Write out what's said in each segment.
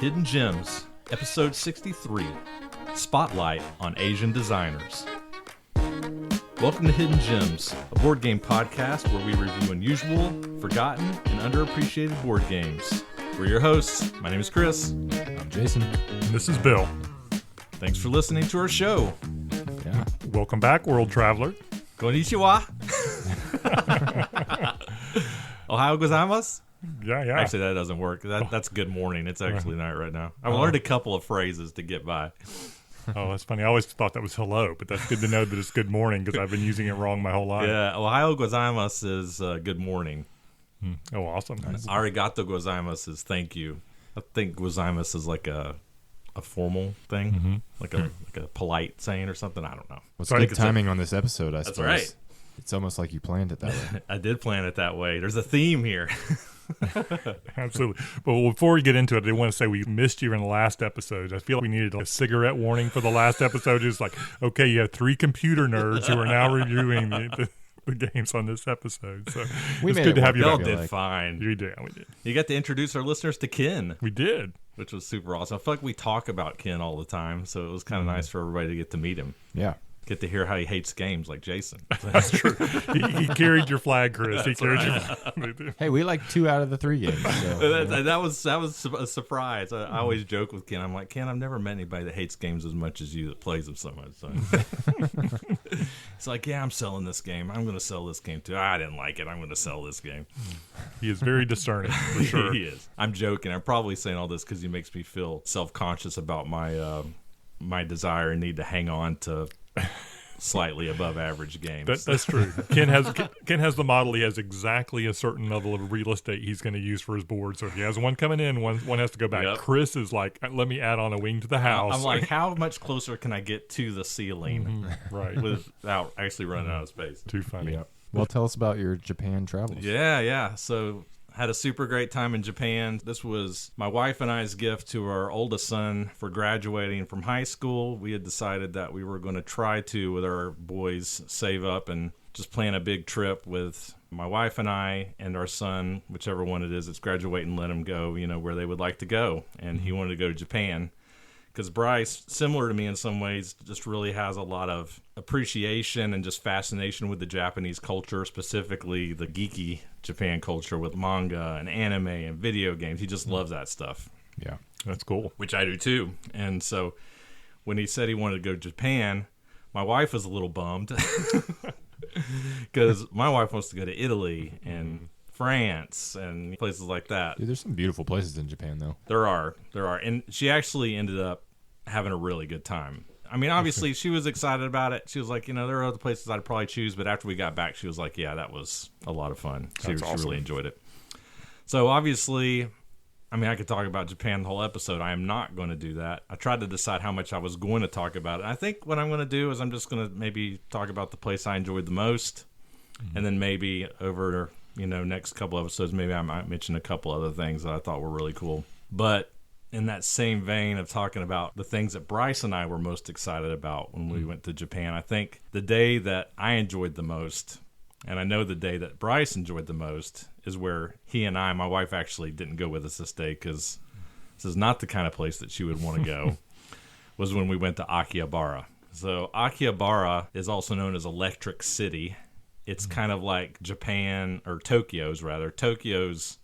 Hidden Gems, Episode 63, Spotlight on Asian Designers. Welcome to Hidden Gems, a board game podcast where we review unusual, forgotten, and underappreciated board games. We're your hosts. My name is Chris. I'm Jason. And this is Bill. Thanks for listening to our show. Yeah. Welcome back, world traveler. Konnichiwa. Ohayou gozaimasu. Yeah. Actually, that doesn't work. That's good morning. It's actually night right now. I've learned a couple of phrases to get by. Oh, that's funny. I always thought that was hello, but that's good to know that it's good morning because I've been using it wrong my whole life. Yeah, Ohayou gozaimasu is good morning. Oh, awesome. Nice. Arigato gozaimasu is thank you. I think gozaimasu is like a formal thing, like a polite saying or something. I don't know. What's good timing on this episode, I suppose. That's right. It's almost like you planned it that way. I did plan it that way. There's a theme here. Absolutely. But before we get into it, I want to say we missed you in the last episode. I feel like we needed a cigarette warning for the last episode. It's like, okay, you have 3 computer nerds who are now reviewing the games on this episode. So it's good to have you back. back. Bill did fine. We did. You got to introduce our listeners to Ken. We did. Which was super awesome. I feel like we talk about Ken all the time, so it was kind of nice for everybody to get to meet him. Yeah. Get to hear how he hates games like Jason. That's true. He carried your flag, Chris. He carried your flag. Hey, we like 2 out of the 3 games. So. That was a surprise. I always joke with Ken. I'm like, Ken, I've never met anybody that hates games as much as you that plays them so much. So. It's like, yeah, I'm selling this game. I'm going to sell this game too. I didn't like it. I'm going to sell this game. He is very discerning, for sure. He is. I'm joking. I'm probably saying all this because he makes me feel self-conscious about my my desire and need to hang on to slightly above average games. That's true. Ken has the model. He has exactly a certain level of real estate he's going to use for his board. So if he has one coming in, one has to go back. Yep. Chris is like, let me add on a wing to the house. I'm like, how much closer can I get to the ceiling right, without actually running out of space? Too funny. Yep. Well, tell us about your Japan travels. Yeah. So had a super great time in Japan. This was my wife and I's gift to our oldest son for graduating from high school. We had decided that we were going to try to, with our boys, save up and just plan a big trip with my wife and I and our son, whichever one it is that's graduating, let him go, where they would like to go. And he wanted to go to Japan. Because Bryce, similar to me in some ways, just really has a lot of appreciation and just fascination with the Japanese culture, specifically the geeky Japan culture with manga and anime and video games. He just loves that stuff. Yeah, that's cool. Which I do too. And so when he said he wanted to go to Japan, my wife was a little bummed because my wife wants to go to Italy and France and places like that. Dude, there's some beautiful places in Japan, though. There are. And she actually ended up having a really good time. I mean, obviously, she was excited about it. She was like, there are other places I'd probably choose. But after we got back, she was like, yeah, that was a lot of fun. She really enjoyed it. So, obviously, I mean, I could talk about Japan the whole episode. I am not going to do that. I tried to decide how much I was going to talk about it. And I think what I'm going to do is I'm just going to maybe talk about the place I enjoyed the most. And then maybe over next couple episodes, maybe I might mention a couple other things that I thought were really cool. But in that same vein of talking about the things that Bryce and I were most excited about when we went to Japan, I think the day that I enjoyed the most, and I know the day that Bryce enjoyed the most, is where he and my wife actually didn't go with us this day because this is not the kind of place that she would want to go, was when we went to Akihabara. So Akihabara is also known as Electric City. It's kind of like Japan, or Tokyo's rather. Tokyo's,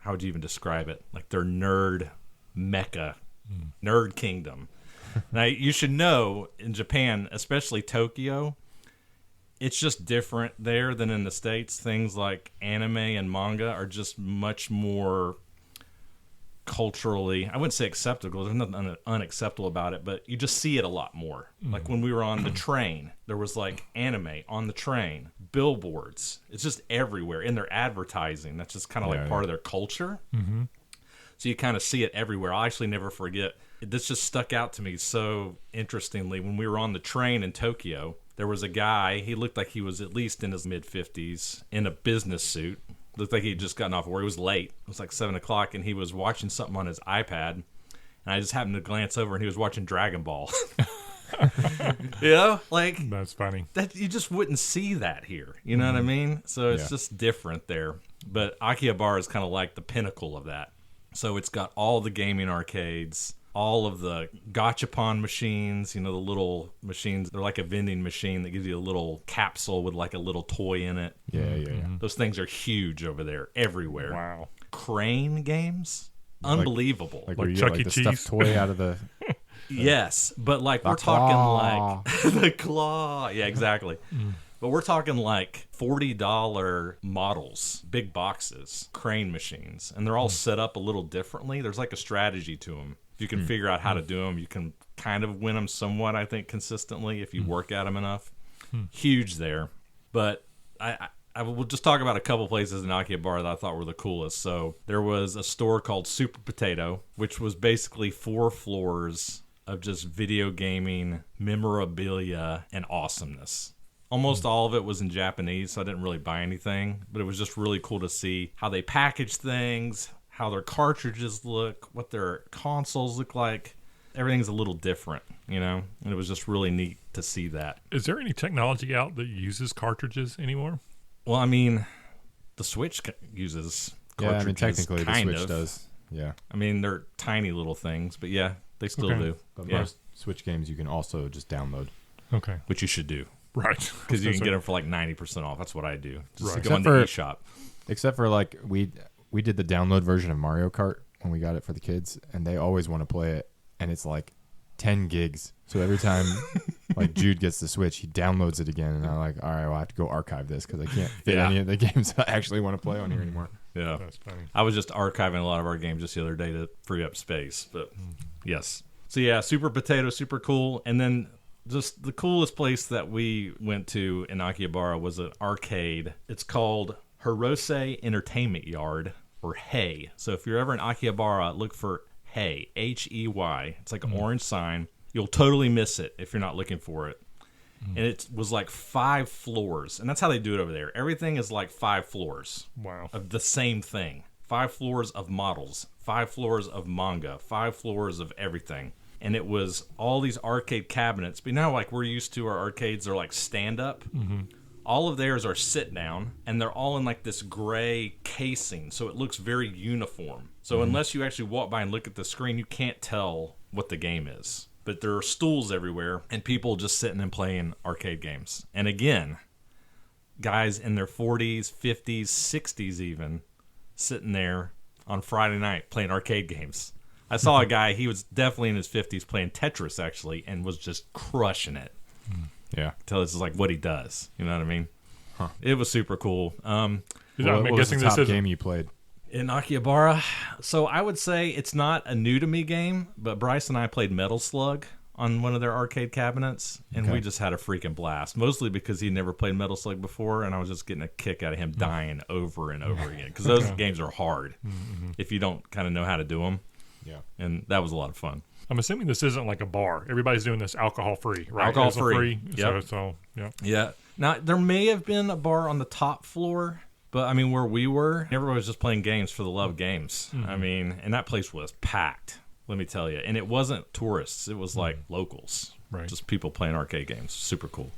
how would you even describe it? Like their nerd mecca, nerd kingdom. Now, you should know, in Japan, especially Tokyo, it's just different there than in the States. Things like anime and manga are just much more culturally, I wouldn't say acceptable, there's nothing unacceptable about it, but you just see it a lot more. Like when we were on the train, there was like anime on the train, billboards, it's just everywhere in their advertising. That's just kind of like part of their culture. So you kind of see it everywhere. I'll actually never forget, this just stuck out to me so interestingly. When we were on the train in Tokyo, there was a guy, he looked like he was at least in his mid-50s, in a business suit. Looked like he'd just gotten off work. It was late. It was like 7 o'clock, and he was watching something on his iPad. And I just happened to glance over, and he was watching Dragon Ball. Like that's funny. That you just wouldn't see that here. You know what I mean? So it's just different there. But Akihabara is kind of like the pinnacle of that. So it's got all the gaming arcades, all of the gachapon machines, the little machines. They're like a vending machine that gives you a little capsule with like a little toy in it. Yeah. Those things are huge over there, everywhere. Wow. Crane games? Unbelievable. Like where you Chuck get E. like the Cheese? stuffed toy out of the... Yes, but like we're claw. talking like the claw. Yeah, exactly. But we're talking like $40 models, big boxes, crane machines, and they're all set up a little differently. There's like a strategy to them. If you can figure out how to do them, you can kind of win them somewhat, I think, consistently if you work at them enough. Huge there. But I will just talk about a couple places in Akihabara that I thought were the coolest. So there was a store called Super Potato, which was basically 4 floors of just video gaming memorabilia and awesomeness. Almost all of it was in Japanese, so I didn't really buy anything, but it was just really cool to see how they package things, how their cartridges look, what their consoles look like. Everything's a little different, and it was just really neat to see that. Is there any technology out that uses cartridges anymore? Well, I mean, the Switch uses cartridges. Yeah, I mean, technically the Switch of. does. Yeah. I mean, they're tiny little things, but yeah, they still do. But Yeah, most Switch games you can also just download. Okay. which you should do Right. because you can get them for like 90% off. That's what I do. Just Right. go on the eShop. Except for like we did the download version of Mario Kart when we got it for the kids, and they always want to play it, and it's like 10 gigs. So every time like Jude gets the Switch, he downloads it again, and I'm like, all right, well, I have to go archive this because I can't fit any of the games I actually want to play on here anymore. Yeah, That's funny. I was just archiving a lot of our games just the other day to free up space. But yes, so yeah, Super Potato, super cool. And then just the coolest place that we went to in Akihabara was an arcade. It's called Hirose Entertainment Yard, or Hey. So if you're ever in Akihabara, look for Hey, Hey. It's like an orange sign. You'll totally miss it if you're not looking for it. And it was like 5 floors, and that's how they do it over there. Everything is like 5 floors Wow. of the same thing. 5 floors of models, 5 floors of manga, 5 floors of everything. And it was all these arcade cabinets. But like we're used to our arcades, they're like stand up. All of theirs are sit down, and they're all in like this gray casing, so it looks very uniform. So unless you actually walk by and look at the screen, you can't tell what the game is. But there are stools everywhere, and people just sitting and playing arcade games. And again, guys in their 40s, 50s, 60s even, sitting there on Friday night playing arcade games. I saw a guy, he was definitely in his 50s playing Tetris, actually, and was just crushing it. Yeah. Until this is like what he does. You know what I mean? Huh. It was super cool. I'm What was guessing the this top is game you played? In Akihabara, so I would say it's not a new to me game, but Bryce and I played Metal Slug on one of their arcade cabinets, and we just had a freaking blast. Mostly because he never played Metal Slug before, and I was just getting a kick out of him dying over and over again. Because those games are hard if you don't kind of know how to do them. Yeah. And that was a lot of fun. I'm assuming this isn't like a bar. Everybody's doing this alcohol free, right? Alcohol-free. Yep. So, yeah. Yeah. Now, there may have been a bar on the top floor, but I mean, where we were, everybody was just playing games for the love of games. I mean, and that place was packed, let me tell you. And it wasn't tourists, it was like locals. Right. Just people playing arcade games. Super cool.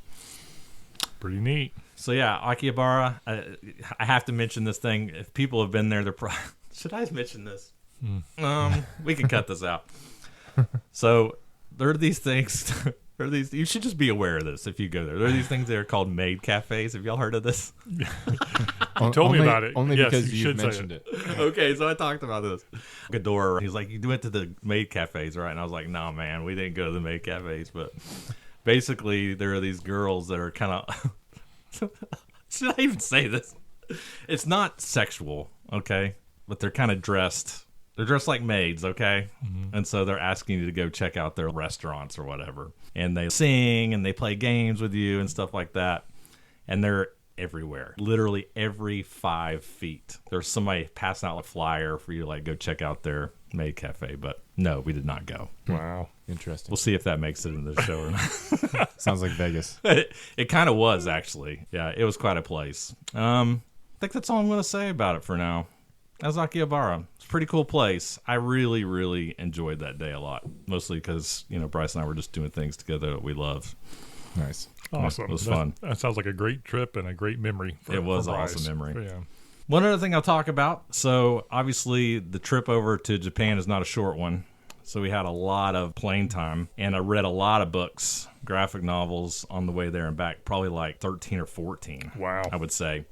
Pretty neat. So, yeah, Akihabara, I have to mention this thing. If people have been there, they're probably. Should I mention this? We can cut this out. So, there are these things. You should just be aware of this if you go there. There are these things that are called maid cafes. Have y'all heard of this? You told me about it. Only Yes, because you you should say mentioned it. Okay, so I talked about this. Gador, he's like, you went to the maid cafes, right? And I was like, no, man, we didn't go to the maid cafes. But basically, there are these girls that are kind of. Should I even say this? It's not sexual, okay? But they're kind of dressed. They're dressed like maids, okay? And so they're asking you to go check out their restaurants or whatever. And they sing and they play games with you and stuff like that. And they're everywhere. Literally every 5 feet. There's somebody passing out a flyer for you to like go check out their maid cafe. But no, we did not go. Wow. Interesting. We'll see if that makes it into the show or not. Sounds like Vegas. It kind of was, actually. Yeah, it was quite a place. I think that's all I'm going to say about it for now. That's Akihabara. It's a pretty cool place. I really, really enjoyed that day a lot. Mostly because, Bryce and I were just doing things together that we love. Nice. Awesome. It was fun. That sounds like a great trip and a great memory. It was for an awesome Bryce. memory. Yeah. One other thing I'll talk about. So obviously the trip over to Japan is not a short one. So we had a lot of plane time, and I read a lot of books, graphic novels on the way there and back, probably like 13 or 14. Wow. I would say.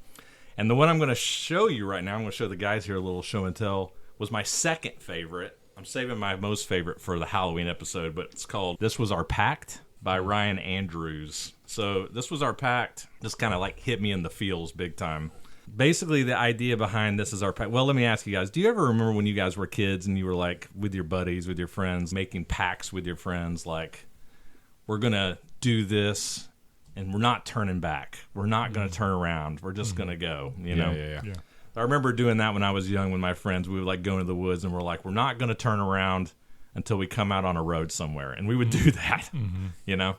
And the one I'm going to show you right now, I'm going to show the guys here a little show and tell, was my second favorite. I'm saving my most favorite for the Halloween episode, but it's called This Was Our Pact by Ryan Andrews. So This Was Our Pact just kind of like hit me in the feels big time. Basically, the idea behind This Is Our Pact. Well, let me ask you guys, do you ever remember when you guys were kids and you were like with your buddies, with your friends, making pacts with your friends, like, we're going to do this and we're not turning back. We're not going to turn around. We're just going to go, you know? Yeah. I remember doing that when I was young with my friends. We would like go into the woods and we're like, we're not going to turn around until we come out on a road somewhere. And we would do that, you know?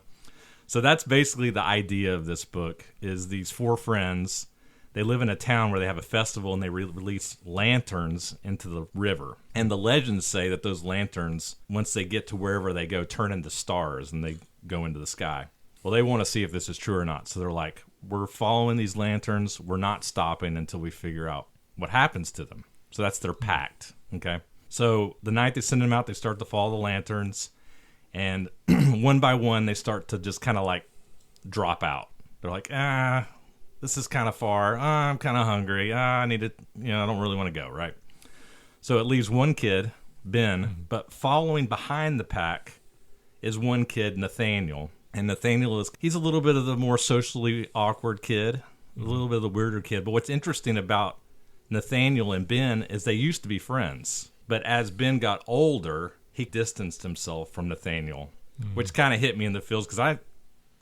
So that's basically the idea of this book is these four friends. They live in a town where they have a festival and they release lanterns into the river. And the legends say that those lanterns, once they get to wherever they go, turn into stars and they go into the sky. Well, they want to see if this is true or not. So they're like, we're following these lanterns. We're not stopping until we figure out what happens to them. So that's their pact, okay? So the night they send them out, they start to follow the lanterns. And one by one, they start to just kind of like drop out. They're like, this is kind of far. I'm kind of hungry. I need to, I don't really want to go, right? So it leaves one kid, Ben, but following behind the pack is one kid, Nathaniel. And Nathaniel he's a little bit of the more socially awkward kid, a little bit of the weirder kid. But what's interesting about Nathaniel and Ben is they used to be friends. But as Ben got older, he distanced himself from Nathaniel, which kind of hit me in the feels because I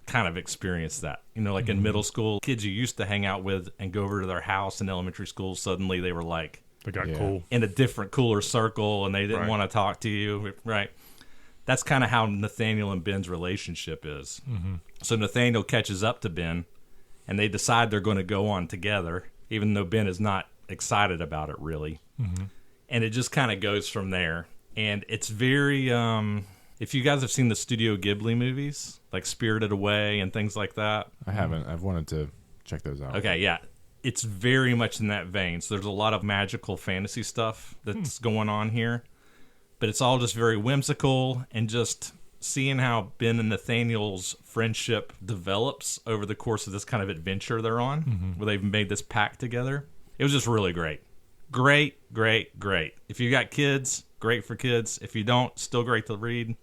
kind of experienced that. Like in middle school, kids you used to hang out with and go over to their house in elementary school, suddenly they were like, they got cool in a different, cooler circle, and they didn't want to talk to you, right? That's kind of how Nathaniel and Ben's relationship is. So Nathaniel catches up to Ben, and they decide they're going to go on together, even though Ben is not excited about it, really. And it just kind of goes from there. And it's very, if you guys have seen the Studio Ghibli movies, like Spirited Away and things like that. I haven't. I've wanted to check those out. Okay, yeah. It's very much in that vein. So there's a lot of magical fantasy stuff that's going on here. But it's all just very whimsical, and just seeing how Ben and Nathaniel's friendship develops over the course of this kind of adventure they're on, where they've made this pact together. It was just really great. Great. If you got kids, great for kids. If you don't, still great to read.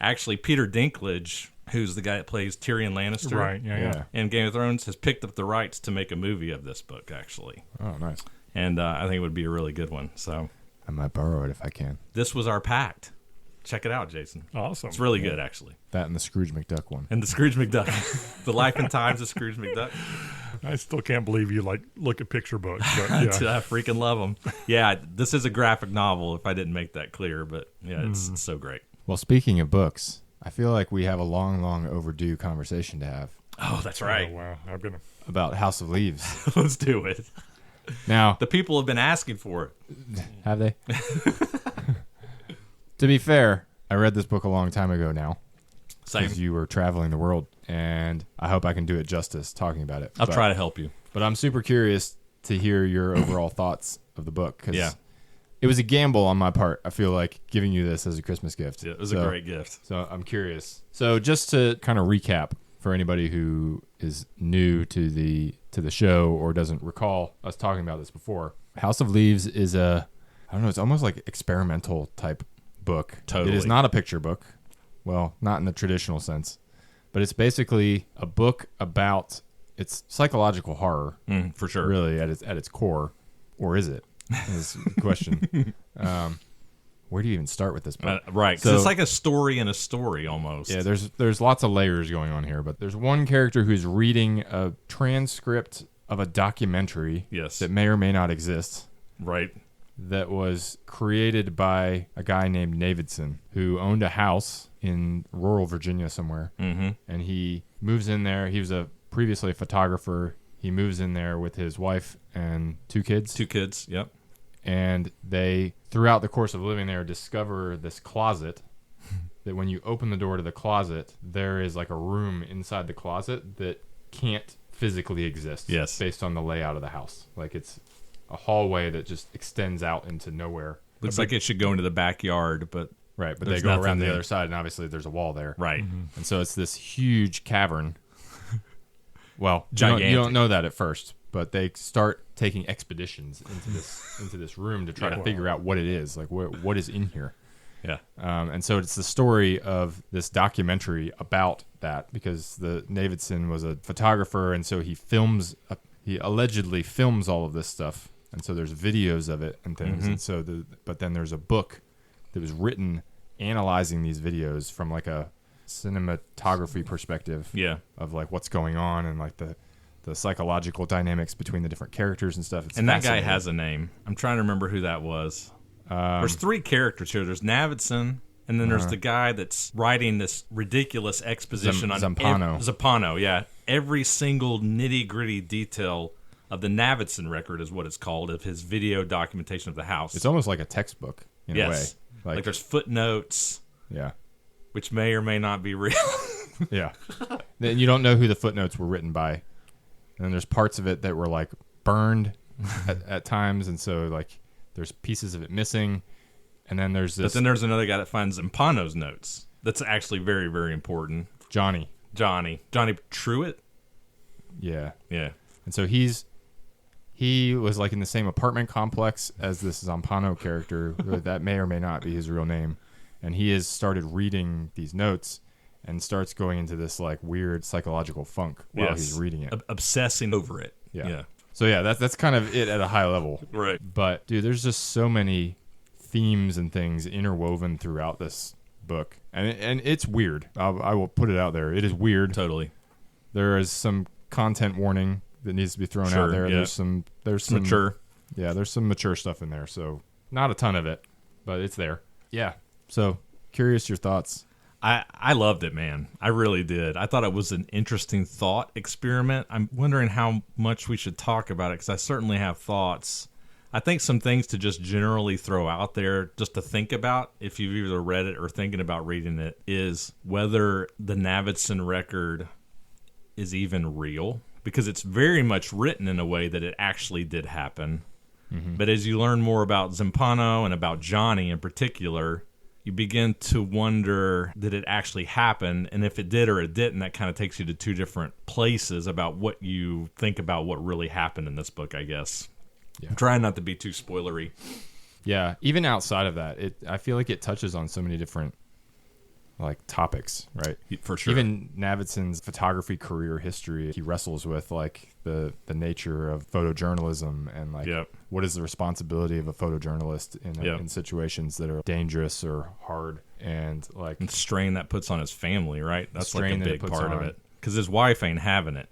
Actually, Peter Dinklage, who's the guy that plays Tyrion Lannister right, in Game of Thrones, has picked up the rights to make a movie of this book, actually. Oh, nice. And I think it would be a really good one. So I might borrow it if I can. This Was Our Pact. Check it out, Jason. Awesome. It's really good, actually. That and the Scrooge McDuck one. And the Scrooge McDuck. The Life and Times of Scrooge McDuck. I still can't believe you look at picture books. But I freaking love them. Yeah, this is a graphic novel, if I didn't make that clear. But yeah, it's so great. Well, speaking of books, I feel like we have a long overdue conversation to have. Oh, that's right. Oh, wow. About House of Leaves. Let's do it. Now, the people have been asking for it. Have they? To be fair, I read this book a long time ago now. Same. Because you were traveling the world, and I hope I can do it justice talking about it. I'll try to help you. But I'm super curious to hear your overall thoughts of the book. Because it was a gamble on my part, I feel like, giving you this as a Christmas gift. Yeah, it was a great gift. So I'm curious. So just to kind of recap for anybody who is new to the show or doesn't recall us talking about this before, House of Leaves is it's almost like experimental type book. Totally. It is not a picture book. Well, not in the traditional sense. But it's basically a book about it's psychological horror. For sure. Really, at its core. Or is it? Is the question. Where do you even start with this book? Right. So it's like a story in a story almost. Yeah, there's lots of layers going on here, but there's one character who's reading a transcript of a documentary that may or may not exist. Right. That was created by a guy named Navidson, who owned a house in rural Virginia somewhere. And he moves in there. He was previously a photographer. He moves in there with his wife and two kids. Yep. And they, throughout the course of living there, discover this closet that when you open the door to the closet, there is like a room inside the closet that can't physically exist. Yes. Based on the layout of the house. Like a hallway that just extends out into nowhere. Looks like it should go into the backyard, but right. But they there's go nothing around the there. other side, and obviously there's a wall there. Right. And so it's this huge cavern. Well, you Gigantic. don't know that at first, but they start taking expeditions into this room to try to figure out what it is, like what is in here. Yeah. And so it's the story of this documentary about that, because the Davidson was a photographer, and so he allegedly films all of this stuff, and so there's videos of it and things. And so but then there's a book that was written analyzing these videos from like a cinematography perspective. Yeah. Of like what's going on and like the psychological dynamics between the different characters and stuff. It's And that guy fascinating. has a name. I'm trying to remember who that was. There's 3 characters here. There's Navidson, and then there's the guy that's writing this ridiculous exposition on Zampano. Zampano, yeah. Every single nitty-gritty detail of the Navidson record is what it's called, of his video documentation of the house. It's almost like a textbook in a way. Yes. Like there's footnotes, Yeah. which may or may not be real. Yeah. Then you don't know who the footnotes were written by. And then there's parts of it that were like burned at times, and so like there's pieces of it missing. And then there's this But then there's another guy that finds Zampano's notes. That's actually very, very important. Johnny. Johnny Truitt? Yeah. Yeah. And so he was like in the same apartment complex as this Zampano character. That may or may not be his real name. And he has started reading these notes and starts going into this like weird psychological funk while he's reading it. Obsessing over it. Yeah. So yeah, that's kind of it at a high level. Right. But dude, there's just so many themes and things interwoven throughout this book, and it's weird. I will put it out there. It is weird. Totally. There is some content warning that needs to be thrown out there. Yeah. There's some Mature. Yeah, there's some mature stuff in there. So not a ton of it, but it's there. Yeah. So curious your thoughts. I loved it, man. I really did. I thought it was an interesting thought experiment. I'm wondering how much we should talk about it, because I certainly have thoughts. I think some things to just generally throw out there, just to think about, if you've either read it or thinking about reading it, is whether the Navidson record is even real, because it's very much written in a way that it actually did happen. Mm-hmm. But as you learn more about Zampano and about Johnny in particular, you begin to wonder, did it actually happen? And if it did or it didn't, that kind of takes you to 2 different places about what you think about what really happened in this book, I guess. Yeah. I'm trying not to be too spoilery. Yeah, even outside of that, I feel like it touches on so many different like topics, right? For sure. Even Navidson's photography career history, he wrestles with like the nature of photojournalism and like what is the responsibility of a photojournalist in situations that are dangerous or hard, and like the strain that puts on his family, right? That's like a big part of on it, because his wife ain't having it.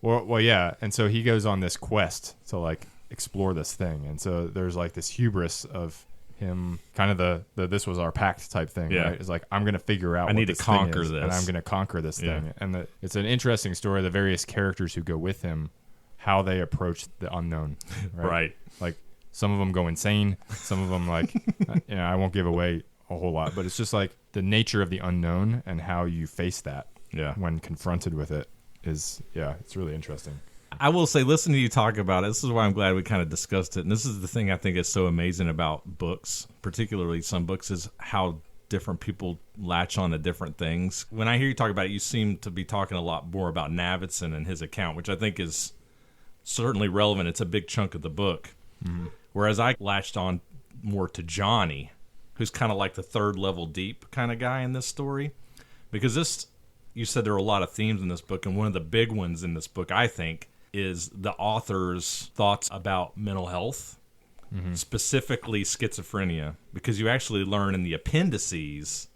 Well, yeah, and so he goes on this quest to like explore this thing, and so there's like this hubris of him, kind of the this was our pact type thing, right? It's like, I'm gonna figure out I need to this conquer thing is, this, and I'm gonna conquer this thing. And it's an interesting story, the various characters who go with him, how they approach the unknown, right? Like some of them go insane, some of them like I won't give away a whole lot, but it's just like the nature of the unknown and how you face that when confronted with it is it's really interesting. I will say, listening to you talk about it, this is why I'm glad we kind of discussed it. And this is the thing I think is so amazing about books, particularly some books, is how different people latch on to different things. When I hear you talk about it, you seem to be talking a lot more about Navidson and his account, which I think is certainly relevant. It's a big chunk of the book. Mm-hmm. Whereas I latched on more to Johnny, who's kind of like the 3rd level deep kind of guy in this story. Because you said there are a lot of themes in this book, and one of the big ones in this book, I think, is the author's thoughts about mental health, specifically schizophrenia, because you actually learn in the appendices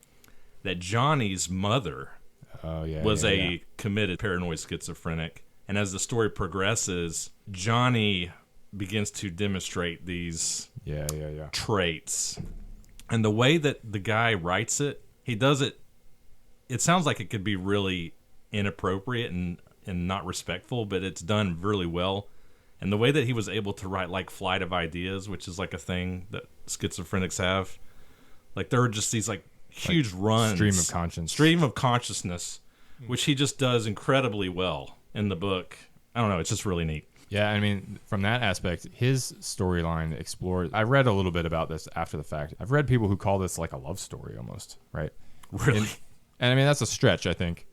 that Johnny's mother was a committed paranoid schizophrenic. And as the story progresses, Johnny begins to demonstrate these traits. And the way that the guy writes it, he does it, it sounds like it could be really inappropriate and not respectful, but it's done really well. And the way that he was able to write like flight of ideas, which is like a thing that schizophrenics have, like there are just these like huge runs, stream of consciousness, which he just does incredibly well in the book. I don't know, it's just really neat. Yeah, I mean, from that aspect, his storyline explores. I read a little bit about this after the fact. I've read people who call this like a love story almost, right? Really? And I mean, that's a stretch, I think.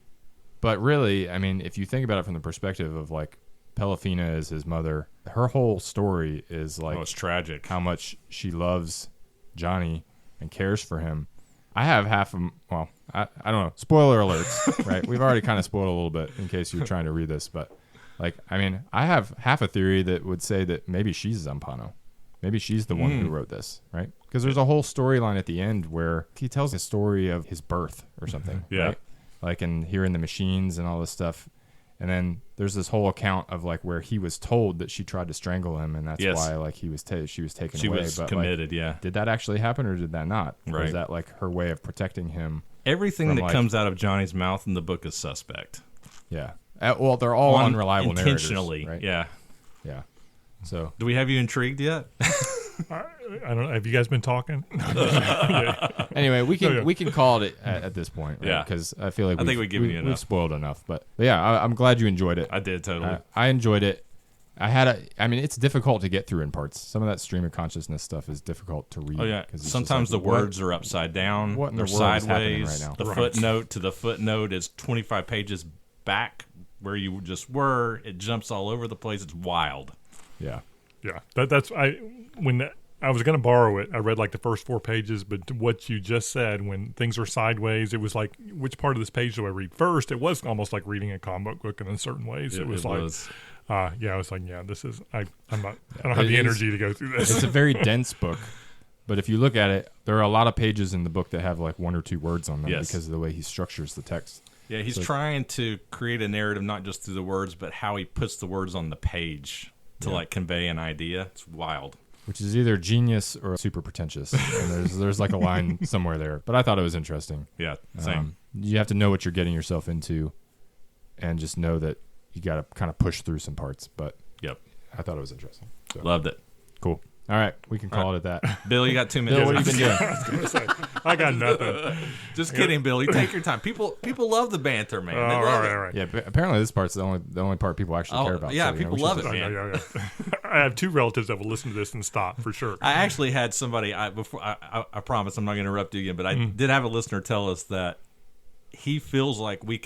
But really, I mean, if you think about it from the perspective of like Pelafina is his mother, her whole story is like it's tragic. How much she loves Johnny and cares for him. I have half of, well, I don't know. Spoiler alerts, right? We've already kind of spoiled a little bit in case you're trying to read this, but like, I mean, I have half a theory that would say that maybe she's Zampano. Maybe she's the one who wrote this, right? Because there's a whole storyline at the end where he tells a story of his birth or something, right? Like, and hearing the machines and all this stuff. And then there's this whole account of like where he was told that she tried to strangle him, and that's why like she was taken away. She was committed, like, did that actually happen or did that not? Right. Or is that like her way of protecting him? Everything that comes out of Johnny's mouth in the book is suspect. Yeah. Well, they're all unreliable intentionally, narrators, right? Yeah. So, do we have you intrigued yet? I don't know. Have you guys been talking? Anyway, we can call it at this point, right? Yeah. Because I feel like I think we've given you enough. We've spoiled enough, but yeah, I'm glad you enjoyed it. I did totally. I enjoyed it. I mean, it's difficult to get through in parts. Some of that stream of consciousness stuff is difficult to read. Oh yeah. Sometimes the words are upside down. What in the they're world is sideways. happening right now? The footnote to the footnote is 25 pages back where you just were. It jumps all over the place. It's wild. Yeah. Yeah. When I was going to borrow it, I read like the first 4 pages, but what you just said, when things are sideways, it was like, which part of this page do I read first? It was almost like reading a comic book in certain ways. It was like, I was like, yeah, this is, I don't have the energy to go through this. It's a very dense book, but if you look at it, there are a lot of pages in the book that have like 1 or 2 words on them because of the way he structures the text. Yeah, he's trying to create a narrative not just through the words, but how he puts the words on the page to like convey an idea. It's wild. Which is either genius or super pretentious. And there's like a line somewhere there. But I thought it was interesting. Yeah, same. You have to know what you're getting yourself into and just know that you got to kind of push through some parts. But I thought it was interesting. So. Loved it. Cool. All right, we can call it at that. Bill, you got 2 minutes. Bill, what have you been doing? I was going to say, I got nothing. Just kidding, Bill. You take your time. People love the banter, man. All right. Yeah, apparently this part's the only part people actually care about. Yeah, so, people love it, man. Yeah. I have 2 relatives that will listen to this and stop for sure. I actually had somebody. I promise I'm not going to interrupt you again, but I did have a listener tell us that he feels like we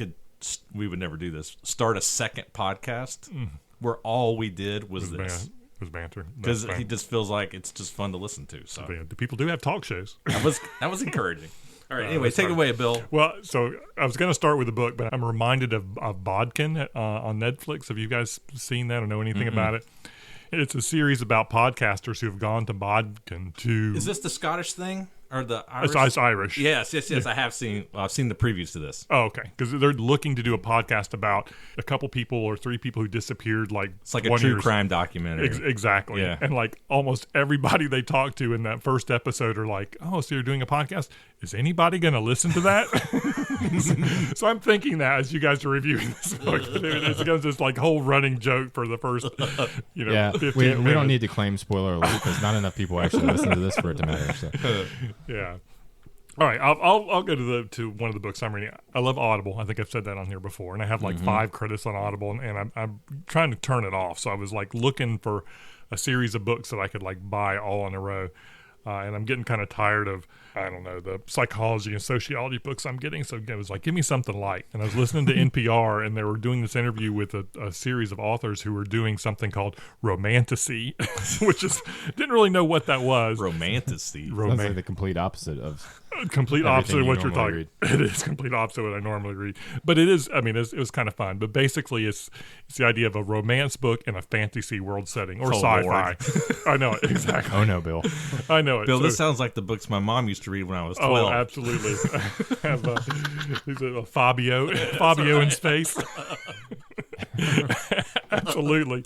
would never do this. Start a second podcast where all we did was this. Was banter because he just feels like it's just fun to listen to. So the people do have talk shows. That was encouraging. All right, anyway, take it away, Bill. Well, so I was going to start with a book, but I'm reminded of Bodkin on Netflix. Have you guys seen that or know anything about it? It's a series about podcasters who have gone to Bodkin to. Is this the Scottish thing? Or the Irish? It's Irish. Yes. I have seen. I've seen the previews to this. Oh, okay. Because they're looking to do a podcast about a couple people or 3 people who disappeared. Like it's like a true crime documentary. Exactly. Yeah. And like almost everybody they talk to in that first episode are like, "Oh, so you're doing a podcast? Is anybody going to listen to that?" So I'm thinking that as you guys are reviewing this book, it's going to this like whole running joke for the first, 15 minutes. We don't need to claim spoiler alert because not enough people actually listen to this for it to matter. So. Yeah. All right. I'll go to one of the books I'm reading. I love Audible. I think I've said that on here before, and I have like 5 credits on Audible, and I'm trying to turn it off. So I was like looking for a series of books that I could like buy all in a row. And I'm getting kind of tired of, I don't know, the psychology and sociology books I'm getting. So I was like, give me something light. And I was listening to NPR, and they were doing this interview with a series of authors who were doing something called romantasy, which is, didn't really know what that was. Romantasy. Sounds like the complete opposite of complete opposite of what you're talking. Read. It is complete opposite of what I normally read, but it is. I mean, it was kind of fun. But basically, it's the idea of a romance book in a fantasy world setting or sci-fi. I know it exactly. Oh no, Bill. I know it. Bill, this sounds like the books my mom used to read when I was 12. Oh, absolutely. I have a Fabio in space. Absolutely.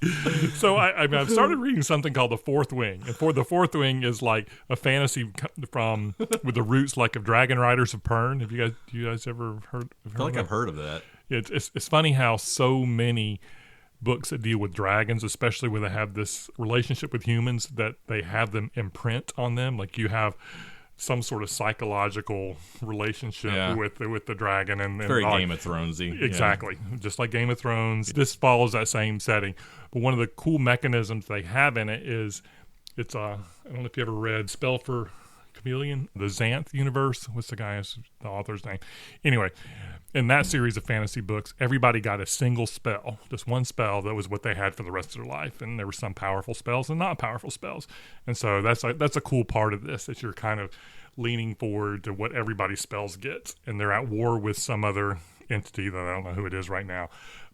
So I've started reading something called The Fourth Wing, and the Fourth Wing is like a fantasy with the roots like of Dragon Riders of Pern. Have you guys ever heard? I feel like I've heard of that. It's funny how so many books that deal with dragons, especially when they have this relationship with humans, that they have them imprint on them. Like you have some sort of psychological relationship with the dragon. And very Game of Thronesy. Exactly. Just like Game of Thrones. This follows that same setting. But one of the cool mechanisms they have in it is, it's I don't know if you ever read Spell for Chameleon, the Xanth universe. What's the author's name? Anyway, in that series of fantasy books, everybody got a single spell, just one spell that was what they had for the rest of their life. And there were some powerful spells and not powerful spells. And so that's a cool part of this, that you're kind of leaning forward to what everybody's spells get. And they're at war with some other entity that I don't know who it is right now.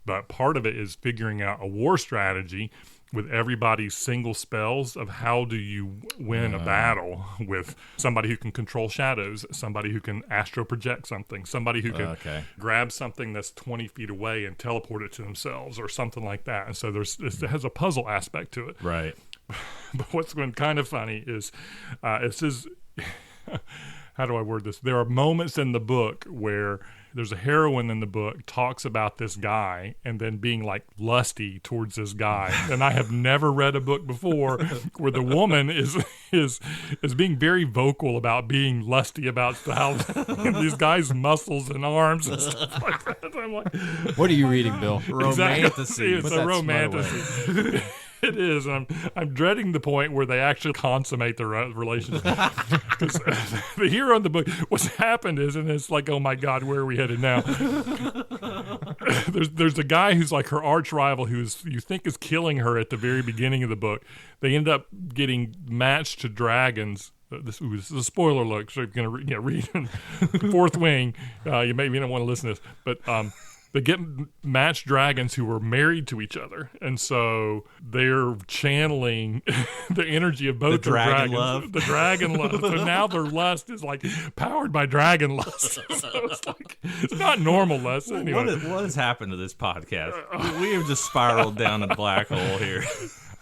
But part of it is figuring out a war strategy with everybody's single spells of how do you win a battle with somebody who can control shadows, somebody who can astro project something, somebody who can grab something that's 20 feet away and teleport it to themselves or something like that. And so it has a puzzle aspect to it. Right. But what's been kind of funny is it says, how do I word this? There are moments in the book where there's a heroine in the book talks about this guy and then being like lusty towards this guy. And I have never read a book before where the woman is being very vocal about being lusty about how these guys' muscles and arms and stuff like that. I'm like, What are you reading, Bill? Romantasy. It's a romantasy. It is. And I'm dreading the point where they actually consummate the relationship. Because the hero in the book, what's happened is, and it's like, oh my God, where are we headed now? There's a guy who's like her arch rival, you think is killing her at the very beginning of the book. They end up getting matched to dragons. This is a spoiler alert, so you're going to read Fourth Wing. You maybe don't want to listen to this, but they get matched dragons who were married to each other, and so they're channeling the energy of both the dragon dragons. love. The dragon love. So now their lust is like powered by dragon lust. So it's like, it's not normal lust. Anyway. What has happened to this podcast? We have just spiraled down a black hole here.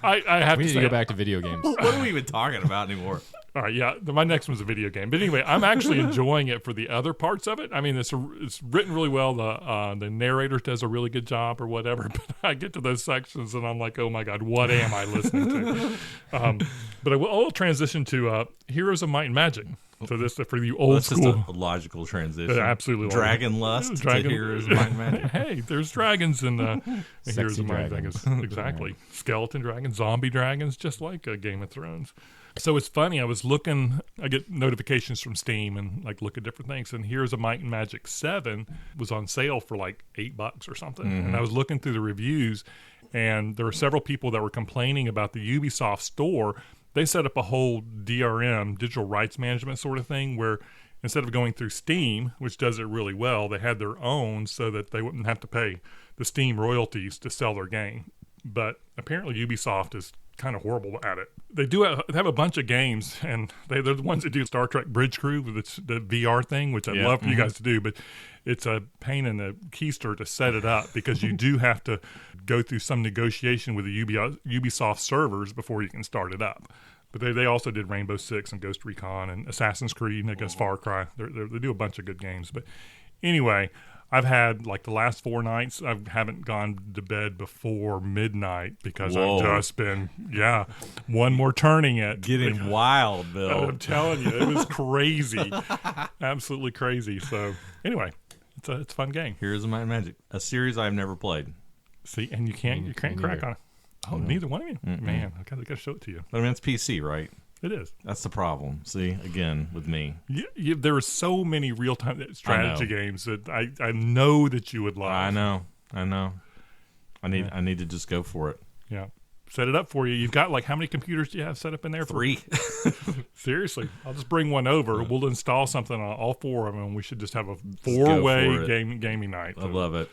I have We to need say, to go back to video games. What are we even talking about anymore? all right, yeah, my next one's a video game. But anyway, I'm actually enjoying it for the other parts of it. I mean, it's written really well. The narrator does a really good job or whatever. But I get to those sections and I'm like, oh my God, what am I listening to? But I'll transition to Heroes of Might and Magic. So this for you old school. Just a logical transition. Absolutely. Dragon lust to Heroes of Might and Magic. Hey, there's dragons in Heroes of Might and Magic. dragons. Exactly. Skeleton dragons, zombie dragons, just like Game of Thrones. So it's funny. I get notifications from Steam and like look at different things. And Heroes of Might and Magic 7 was on sale for like $8 or something. Mm-hmm. And I was looking through the reviews, and there were several people that were complaining about the Ubisoft store. They set up a whole DRM, digital rights management sort of thing, where instead of going through Steam, which does it really well, they had their own so that they wouldn't have to pay the Steam royalties to sell their game. But apparently Ubisoft is kind of horrible at it. They have a bunch of games, and they're the ones that do Star Trek Bridge Crew with the VR thing, which I'd love for you guys to do, but it's a pain in the keister to set it up because you do have to go through some negotiation with the Ubisoft servers before you can start it up. But they also did Rainbow Six and Ghost Recon and Assassin's Creed and I guess Far Cry. They do a bunch of good games. But anyway, I've had like the last 4 nights, I haven't gone to bed before midnight because I've just been, one more turning it. Getting wild, Bill. I'm telling you, it was crazy. Absolutely crazy. So anyway, it's a fun game. Heroes of Might and Magic, a series I've never played. See, and you can't crack on it. Oh, neither one of you? Mm-mm. Man, I got to show it to you. I mean, it's PC, right? It is. That's the problem. See, again, with me. There are so many real-time strategy games that I know that you would love. I know. I need to just go for it. Yeah. Set it up for you. You've got, like, how many computers do you have set up in there? 3. Seriously. I'll just bring one over. We'll install something on all 4 of them, and we should just have a 4-way gaming night. I love it.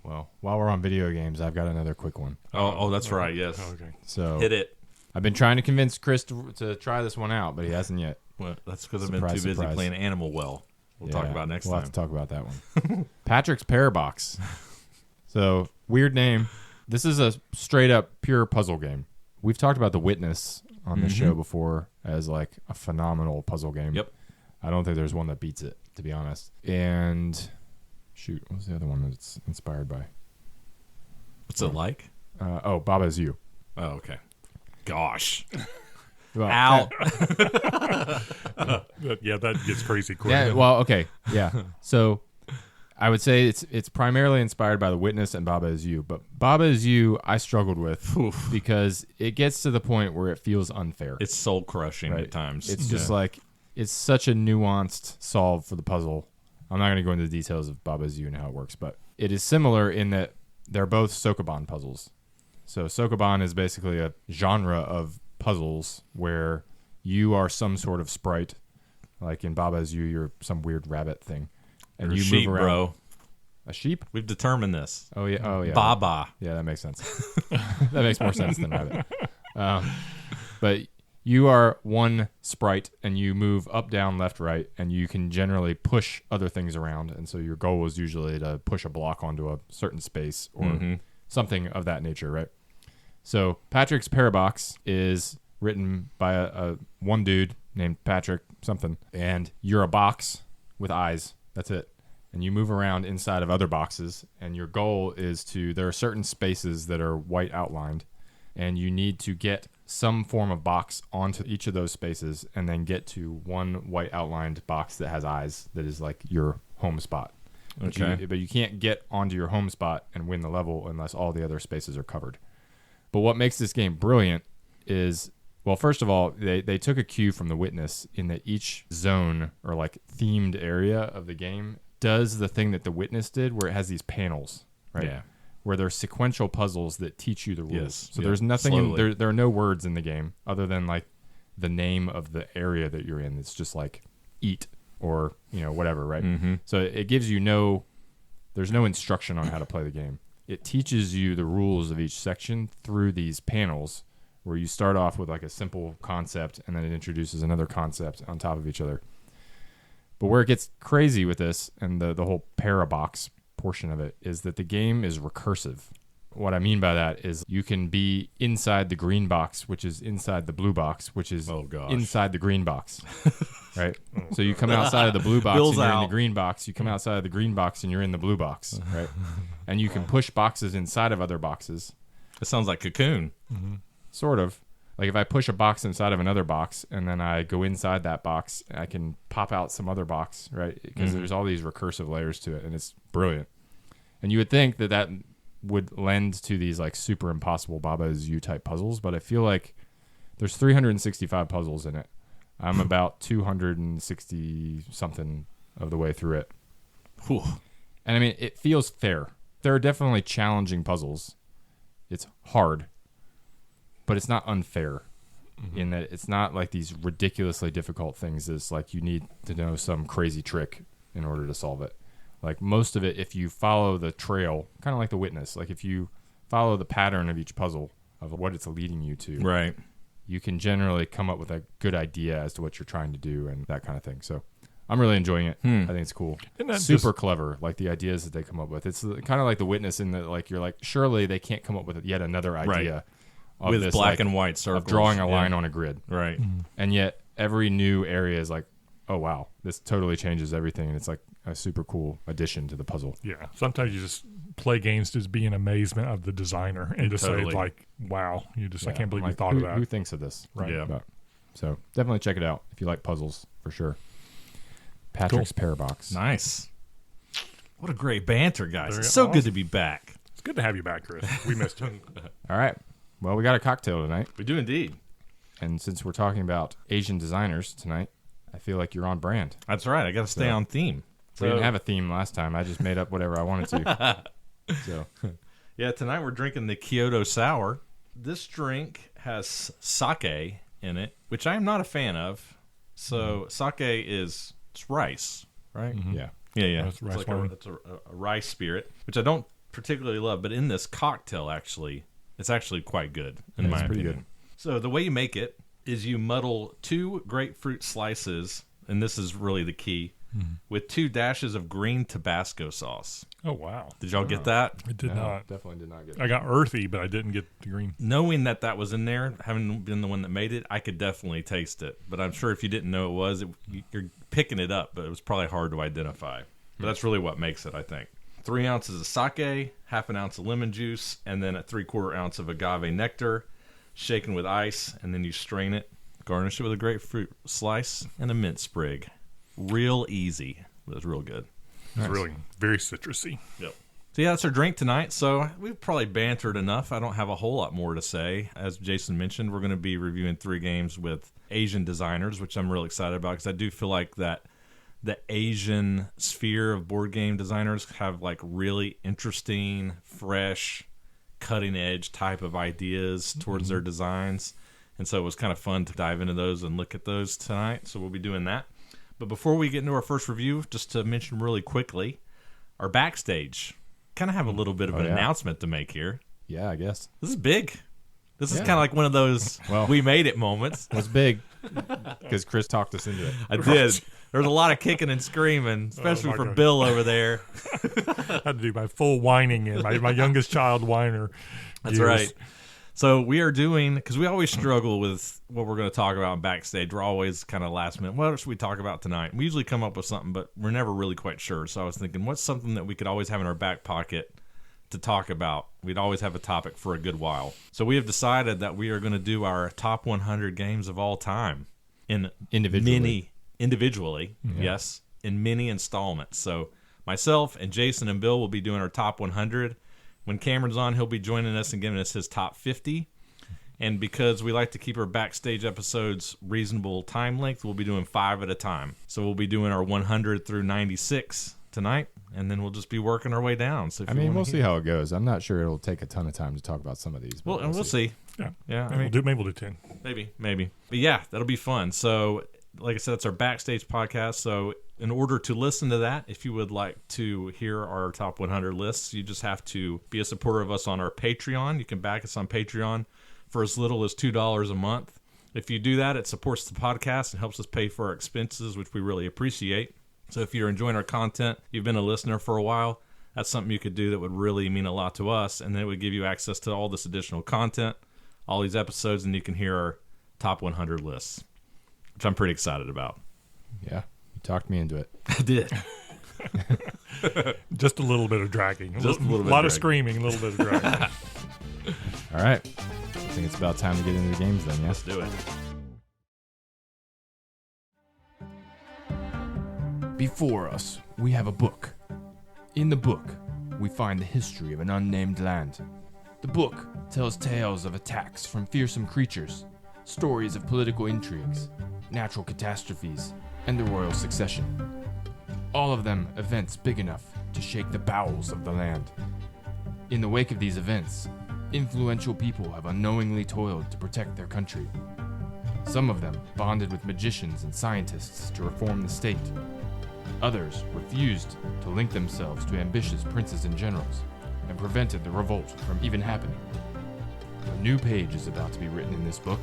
Well, while we're on video games, I've got another quick one. Oh, that's right. Yes. Okay. So hit it. I've been trying to convince Chris to try this one out, but he hasn't yet. Well, that's because I've been too busy playing Animal Well. We'll talk about next time. We'll have to talk about that one. Patrick's Parabox. So, weird name. This is a straight-up pure puzzle game. We've talked about The Witness on this show before as like a phenomenal puzzle game. Yep. I don't think there's one that beats it, to be honest. And shoot, what was the other one that it's inspired by? What's it like? Baba's You. Oh, okay. Gosh. Well, Out. Yeah, that gets crazy quick. Yeah. Well, okay. Yeah. So I would say it's primarily inspired by The Witness and Baba Is You, but Baba Is You I struggled with because it gets to the point where it feels unfair. It's soul crushing Right. at times. It's just like it's such a nuanced solve for the puzzle. I'm not going to go into the details of Baba Is You and how it works, but it is similar in that they're both Sokoban puzzles. So Sokoban is basically a genre of puzzles where you are some sort of sprite. Like in Baba Is You, you're some weird rabbit thing. And You're you a sheep, move around. bro. A sheep? We've determined this. Oh, yeah. Oh, yeah. Baba. Yeah, that makes sense. That makes more sense than rabbit. But you are one sprite, and you move up, down, left, right, and you can generally push other things around. And so your goal is usually to push a block onto a certain space or something of that nature, right? So Patrick's Parabox is written by a one dude named Patrick something, and you're a box with eyes. That's it. And you move around inside of other boxes, and your goal is there are certain spaces that are white outlined, and you need to get some form of box onto each of those spaces and then get to one white outlined box that has eyes that is like your home spot. Okay. But you can't get onto your home spot and win the level unless all the other spaces are covered. But what makes this game brilliant is, well, first of all, they took a cue from The Witness in that each zone or like themed area of the game does the thing that The Witness did, where it has these panels, right? Yeah. Where there's sequential puzzles that teach you the rules. Yes. So Yeah. there's nothing, Slowly. there are no words in the game other than like the name of the area that you're in. It's just like eat or, whatever, right? Mm-hmm. So it gives you there's no instruction on how to play the game. It teaches you the rules of each section through these panels where you start off with like a simple concept and then it introduces another concept on top of each other. But where it gets crazy with this and the whole parabox portion of it is that the game is recursive. What I mean by that is you can be inside the green box, which is inside the blue box, which is inside the green box, right? So you come outside of the blue box Bill's and you're in out. the green box. You come outside of the green box and you're in the blue box, right? And you can push boxes inside of other boxes. It sounds like Cocoon. Sort of. Like if I push a box inside of another box and then I go inside that box, I can pop out some other box, right? Because there's all these recursive layers to it, and it's brilliant. And you would think that would lend to these like super impossible Baba Is You type puzzles, but I feel like there's 365 puzzles in it. I'm about 260 something of the way through it. Whew. And I mean, it feels fair. There are definitely challenging puzzles. It's hard, but it's not unfair in that it's not like these ridiculously difficult things. It's like you need to know some crazy trick in order to solve it. Like most of it, if you follow the trail, kind of like The Witness, like if you follow the pattern of each puzzle of what it's leading you to, Right. you can generally come up with a good idea as to what you're trying to do and that kind of thing. So I'm really enjoying it. I think it's cool. Isn't that Super clever, like the ideas that they come up with. It's kind of like The Witness in that, like, you're like, surely they can't come up with yet another idea of With this, black like, and white circles. of drawing a Yeah. line on a grid. Right. And yet every new area is like, oh, wow, this totally changes everything. And it's like a super cool addition to the puzzle. Yeah. Sometimes you just play games to just be in amazement of the designer and just Totally. say like, wow, I Yeah, can't believe I'm you like, thought of that. Who thinks of this? Right. Yeah. But, so definitely check it out if you like puzzles, for sure. Patrick's Parabox. Nice. What a great banter, guys. Very It's so awesome. good to be back. It's good to have you back, Chris. We missed you. All right. Well, we got a cocktail tonight. We do indeed. And since we're talking about Asian designers tonight, I feel like you're on brand. That's right. I got to stay on theme. We didn't have a theme last time. I just made up whatever I wanted to. So, Yeah, tonight we're drinking the Kyoto Sour. This drink has sake in it, which I am not a fan of. So sake is it's rice, right? yeah. Yeah. That's It's rice like wine. it's a rice spirit, which I don't particularly love. But in this cocktail, it's actually quite good in my it's pretty opinion. good. So the way you make it is you muddle 2 grapefruit slices, and this is really the key, with 2 dashes of green Tabasco sauce. Oh, wow. Did y'all get that? I did No, not. definitely did not get I got earthy, but I didn't get the green. Knowing that was in there, having been the one that made it, I could definitely taste it. But I'm sure if you didn't know it was, you're picking it up, but it was probably hard to identify. But that's really what makes it, I think. 3 ounces of sake, half an ounce of lemon juice, and then a 3/4 ounce of agave nectar, shaken with ice, and then you strain it. Garnish it with a grapefruit slice and a mint sprig. Real easy. It was real good. It's really very citrusy. Yep. So yeah, that's our drink tonight. So we've probably bantered enough. I don't have a whole lot more to say. As Jason mentioned, we're going to be reviewing 3 games with Asian designers, which I'm really excited about because I do feel like that the Asian sphere of board game designers have like really interesting, fresh, cutting edge type of ideas towards their designs. And so it was kind of fun to dive into those and look at those tonight. So we'll be doing that. But before we get into our first review, just to mention really quickly, our backstage. Kind of have a little bit of an announcement to make here. Yeah, I guess. This is big. This is kind of like one of those we made it moments. It was big because Chris talked us into it. I did. There was a lot of kicking and screaming, especially for Bill over there. I had to do my full whining in my youngest child whiner. That's right. So we are doing, because we always struggle with what we're going to talk about backstage. We're always kind of last minute. What should we talk about tonight? We usually come up with something, but we're never really quite sure. So I was thinking, what's something that we could always have in our back pocket to talk about? We'd always have a topic for a good while. So we have decided that we are going to do our top 100 games of all time individually, yes, in mini installments. So myself and Jason and Bill will be doing our top 100. When Cameron's on, he'll be joining us and giving us his top 50. And because we like to keep our backstage episodes reasonable time length, we'll be doing 5 at a time. So we'll be doing our 100 through 96 tonight, and then we'll just be working our way down. So we'll see how it goes. I'm not sure it'll take a ton of time to talk about some of these. Well, and we'll see. Yeah. Maybe we'll do 10. Maybe. But yeah, that'll be fun. So like I said, it's our backstage podcast. So in order to listen to that, if you would like to hear our top 100 lists, you just have to be a supporter of us on our Patreon. You can back us on Patreon for as little as $2 a month. If you do that, it supports the podcast and helps us pay for our expenses, which we really appreciate. So if you're enjoying our content, you've been a listener for a while, that's something you could do that would really mean a lot to us. And then it would give you access to all this additional content, all these episodes, and you can hear our top 100 lists, which I'm pretty excited about. Yeah. Talked me into it. I did. Just a little bit of dragging. A lot of screaming, a little bit of dragging. All right. I think it's about time to get into the games then, yeah? Let's do it. Before us, we have a book. In the book, we find the history of an unnamed land. The book tells tales of attacks from fearsome creatures, stories of political intrigues, natural catastrophes, and the royal succession. All of them events big enough to shake the bowels of the land. In the wake of these events, influential people have unknowingly toiled to protect their country. Some of them bonded with magicians and scientists to reform the state. Others refused to link themselves to ambitious princes and generals and prevented the revolt from even happening. A new page is about to be written in this book.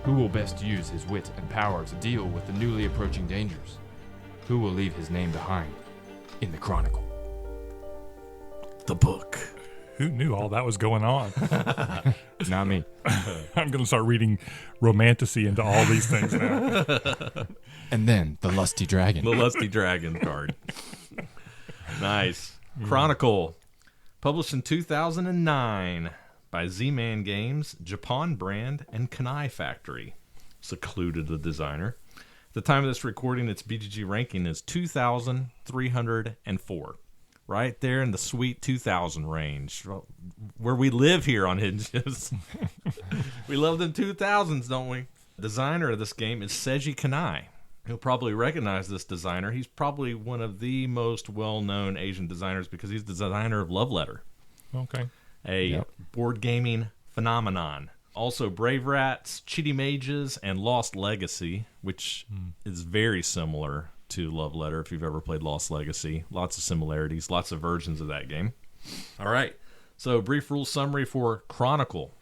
Who will best use his wit and power to deal with the newly approaching dangers? Who will leave his name behind in the Chronicle? The book. Who knew all that was going on? Not me. I'm going to start reading romantasy into all these things now. And then the Lusty Dragon. The Lusty Dragon card. Nice. Chronicle. Published in 2009. By Z-Man Games, Japan Brand, and Kanai Factory. Secluded the designer. At the time of this recording, its BGG ranking is 2,304. Right there in the sweet 2,000 range. Where we live here on Hinges. We love them 2,000s, don't we? The designer of this game is Seiji Kanai. You'll probably recognize this designer. He's probably one of the most well-known Asian designers because he's the designer of Love Letter. Okay. A board gaming phenomenon. Also Brave Rats, Chitty Mages, and Lost Legacy, which is very similar to Love Letter if you've ever played Lost Legacy. Lots of similarities, lots of versions of that game. All right, so brief rule summary for Chronicle.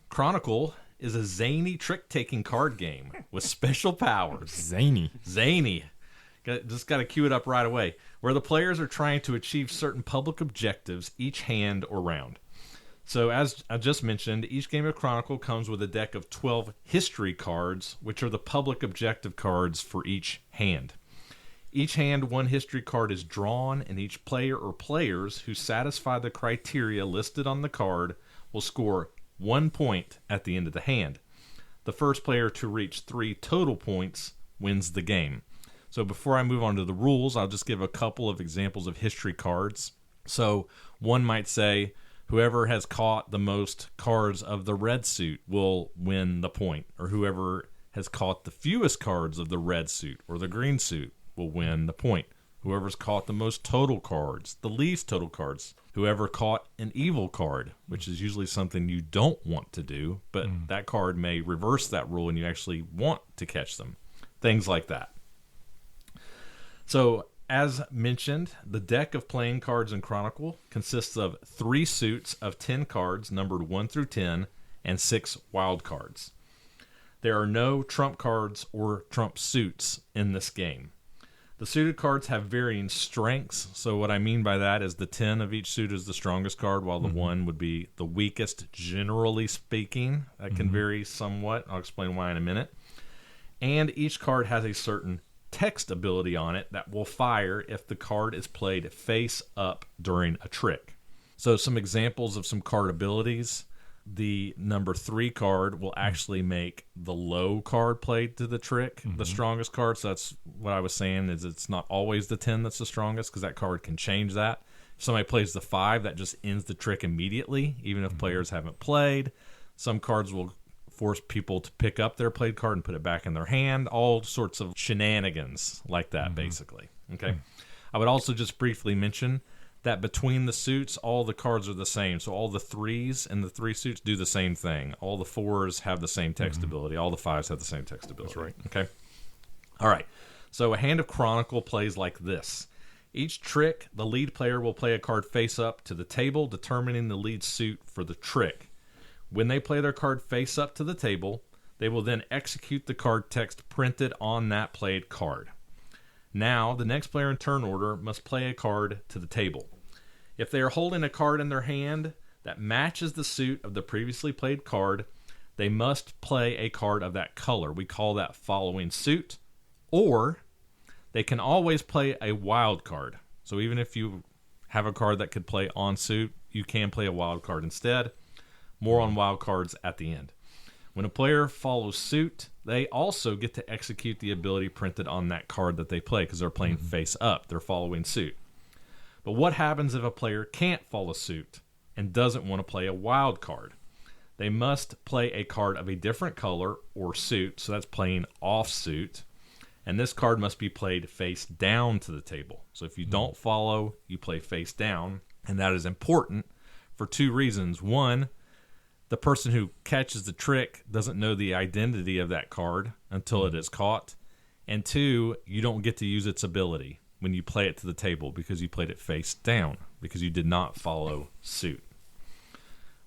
Chronicle is a zany trick-taking card game with special powers. Zany. Just got to cue it up right away. Where the players are trying to achieve certain public objectives each hand or round. So as I just mentioned, each game of Chronicle comes with a deck of 12 history cards, which are the public objective cards for each hand. Each hand, one history card is drawn, and each player or players who satisfy the criteria listed on the card will score 1 point at the end of the hand. The first player to reach 3 total points wins the game. So before I move on to the rules, I'll just give a couple of examples of history cards. So one might say, whoever has caught the most cards of the red suit will win the point, or whoever has caught the fewest cards of the red suit or the green suit will win the point. Whoever's caught the most total cards, the least total cards. Whoever caught an evil card, which is usually something you don't want to do, but that card may reverse that rule and you actually want to catch them. Things like that. So, as mentioned, the deck of playing cards in Chronicle consists of 3 suits of 10 cards numbered 1 through 10 and 6 wild cards. There are no trump cards or trump suits in this game. The suited cards have varying strengths, so what I mean by that is the 10 of each suit is the strongest card, while the 1 would be the weakest, generally speaking. That can vary somewhat. I'll explain why in a minute. And each card has a certain text ability on it that will fire if the card is played face up during a trick. So some examples of some card abilities. The number 3 card will actually make the low card played to the trick the strongest card. So that's what I was saying, is it's not always the 10 that's the strongest, because that card can change that. If somebody plays the 5, that just ends the trick immediately, even if players haven't played. Some cards will force people to pick up their played card and put it back in their hand. All sorts of shenanigans like that, basically. Okay. I would also just briefly mention that between the suits, all the cards are the same. So all the 3s and the 3 suits do the same thing. All the 4s have the same text ability. All the 5s have the same text ability. That's right. Okay. All right. So a hand of Chronicle plays like this. Each trick, the lead player will play a card face up to the table, determining the lead suit for the trick. When they play their card face up to the table, they will then execute the card text printed on that played card. Now, the next player in turn order must play a card to the table. If they are holding a card in their hand that matches the suit of the previously played card, they must play a card of that color. We call that following suit. Or they can always play a wild card. So even if you have a card that could play on suit, you can play a wild card instead. More on wild cards at the end. When a player follows suit, they also get to execute the ability printed on that card that they play, because they're playing face up. They're following suit. But what happens if a player can't follow suit and doesn't want to play a wild card? They must play a card of a different color or suit, so that's playing off suit. And this card must be played face down to the table. So if you don't follow, you play face down. And that is important for 2 reasons. One, the person who catches the trick doesn't know the identity of that card until it is caught. And 2, you don't get to use its ability when you play it to the table, because you played it face down, because you did not follow suit.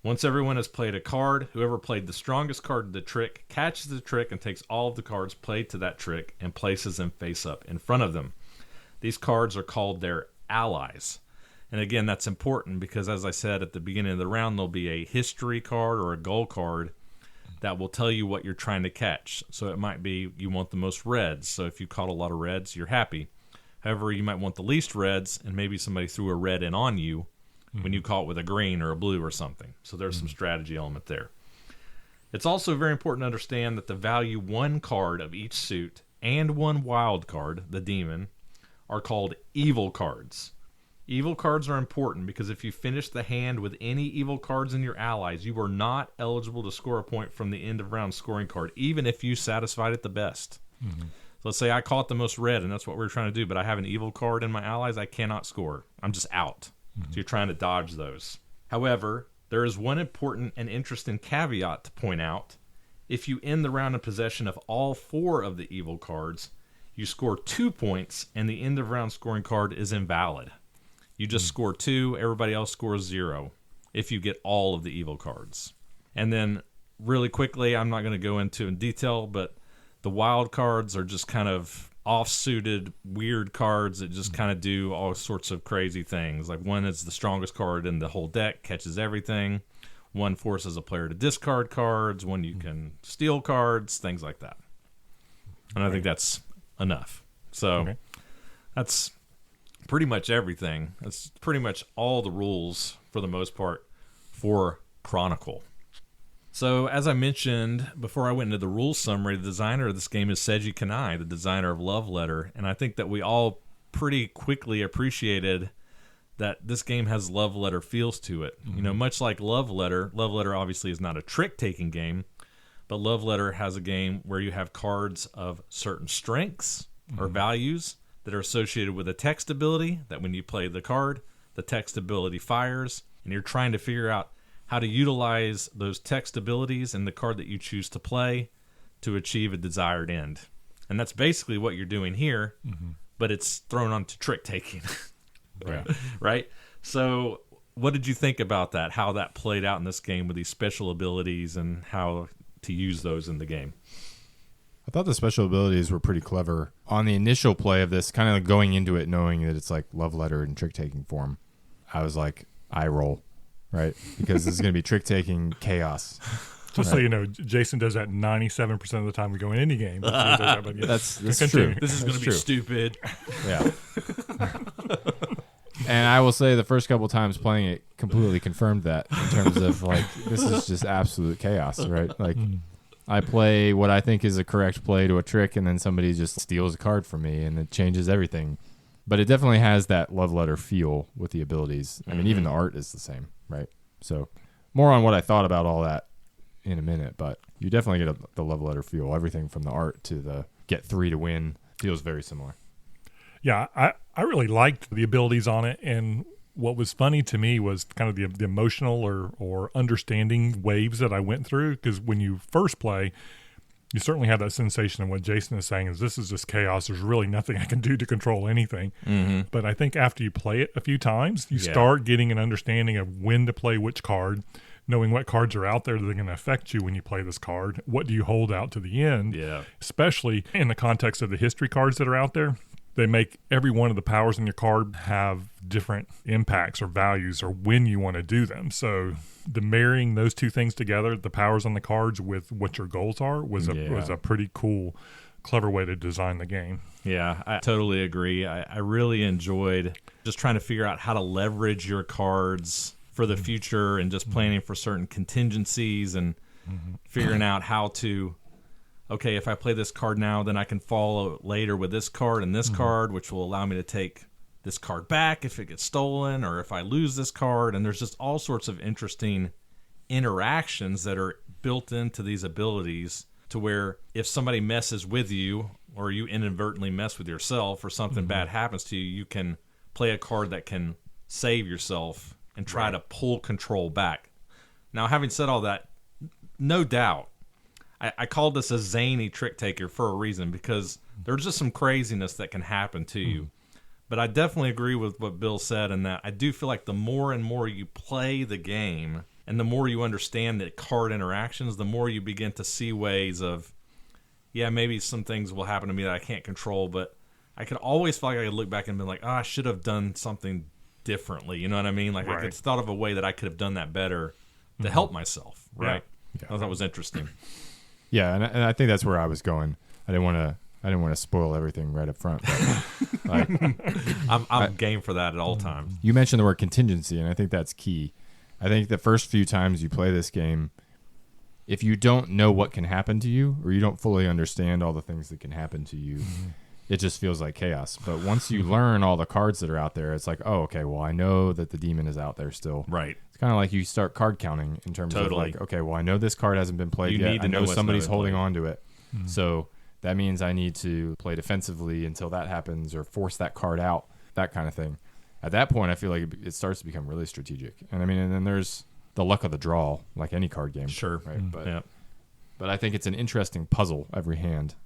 Once everyone has played a card, whoever played the strongest card of the trick catches the trick and takes all of the cards played to that trick and places them face up in front of them. These cards are called their allies. And again, that's important because, as I said at the beginning of the round, there'll be a history card or a goal card that will tell you what you're trying to catch. So it might be you want the most reds. So if you caught a lot of reds, you're happy. However, you might want the least reds, and maybe somebody threw a red in on you when you caught with a green or a blue or something. So there's some strategy element there. It's also very important to understand that the value 1 card of each suit and 1 wild card, the demon, are called evil cards. Evil cards are important because if you finish the hand with any evil cards in your allies, you are not eligible to score a point from the end of round scoring card, even if you satisfied it the best. So let's say I caught the most red, and that's what we were trying to do, but I have an evil card in my allies, I cannot score. I'm just out. So you're trying to dodge those. However, there is one important and interesting caveat to point out. If you end the round in possession of all 4 of the evil cards, you score 2 points, and the end of round scoring card is invalid. You just score 2, everybody else scores 0 if you get all of the evil cards. And then really quickly, I'm not going to go into in detail, but the wild cards are just kind of off-suited, weird cards that just kind of do all sorts of crazy things. Like one is the strongest card in the whole deck, catches everything. One forces a player to discard cards. One you can steal cards, things like that. And I think that's enough. So that's pretty much everything. That's pretty much all the rules for the most part for Chronicle. So, as I mentioned before I went into the rules summary, the designer of this game is Seiji Kanai, the designer of Love Letter. And I think that we all pretty quickly appreciated that this game has Love Letter feels to it. You know, much like Love Letter obviously is not a trick-taking game, but Love Letter has a game where you have cards of certain strengths or values that are associated with a text ability, that when you play the card, the text ability fires, and you're trying to figure out how to utilize those text abilities in the card that you choose to play to achieve a desired end. And that's basically what you're doing here, but it's thrown onto trick-taking. Right? So what did you think about that, how that played out in this game with these special abilities and how to use those in the game? I thought the special abilities were pretty clever. On the initial play of this, kind of going into it knowing that it's like Love Letter in trick-taking form, I was like, eye roll. Right, because this is going to be trick-taking chaos. Just so you know, Jason does that 97% of the time we go in any game. That's true. This is going to be stupid. Yeah. And I will say the first couple times playing it completely confirmed that in terms of like, this is just absolute chaos, right? Like, I play what I think is a correct play to a trick, and then somebody just steals a card from me, and it changes everything. But it definitely has that Love Letter feel with the abilities. I mean, even the art is the same, right? So more on what I thought about all that in a minute, but you definitely get the Love Letter feel. Everything from the art to the get 3 to win feels very similar. Yeah, I really liked the abilities on it, and what was funny to me was kind of the emotional or understanding waves that I went through, because when you first play, you certainly have that sensation of what Jason is saying is this is just chaos. There's really nothing I can do to control anything. But I think after you play it a few times, you start getting an understanding of when to play which card, knowing what cards are out there that are going to affect you when you play this card. What do you hold out to the end? Yeah. Especially in the context of the history cards that are out there. They make every one of the powers in your card have different impacts or values or when you want to do them. So the marrying those two things together, the powers on the cards with what your goals are, was a pretty cool, clever way to design the game. Yeah, I totally agree. I really enjoyed just trying to figure out how to leverage your cards for the future and just planning for certain contingencies and figuring out how to, okay, if I play this card now, then I can follow later with this card and this card, which will allow me to take this card back if it gets stolen or if I lose this card. And there's just all sorts of interesting interactions that are built into these abilities to where if somebody messes with you or you inadvertently mess with yourself or something bad happens to you, you can play a card that can save yourself and try to pull control back. Now, having said all that, no doubt, I called this a zany trick taker for a reason because there's just some craziness that can happen to you. But I definitely agree with what Bill said in that I do feel like the more and more you play the game and the more you understand the card interactions, the more you begin to see ways of, yeah, maybe some things will happen to me that I can't control, but I could always feel like I could look back and be like, oh, I should have done something differently. You know what I mean? Like I could thought of a way that I could have done that better to help myself, right? Yeah. I thought that was interesting. Yeah, and I think that's where I was going. I didn't want to spoil everything right up front. But, like, I'm game for that at all times. You mentioned the word contingency, and I think that's key. I think the first few times you play this game, if you don't know what can happen to you, or you don't fully understand all the things that can happen to you, it just feels like chaos. But once you learn all the cards that are out there, it's like, oh, okay, well, I know that the demon is out there still. Right. It's kind of like you start card counting in terms of like, okay, well, I know this card hasn't been played yet. I know somebody's holding on to it. So that means I need to play defensively until that happens or force that card out, that kind of thing. At that point, I feel like it starts to become really strategic. And I mean, and then there's the luck of the draw, like any card game. Sure. Right. But I think it's an interesting puzzle every hand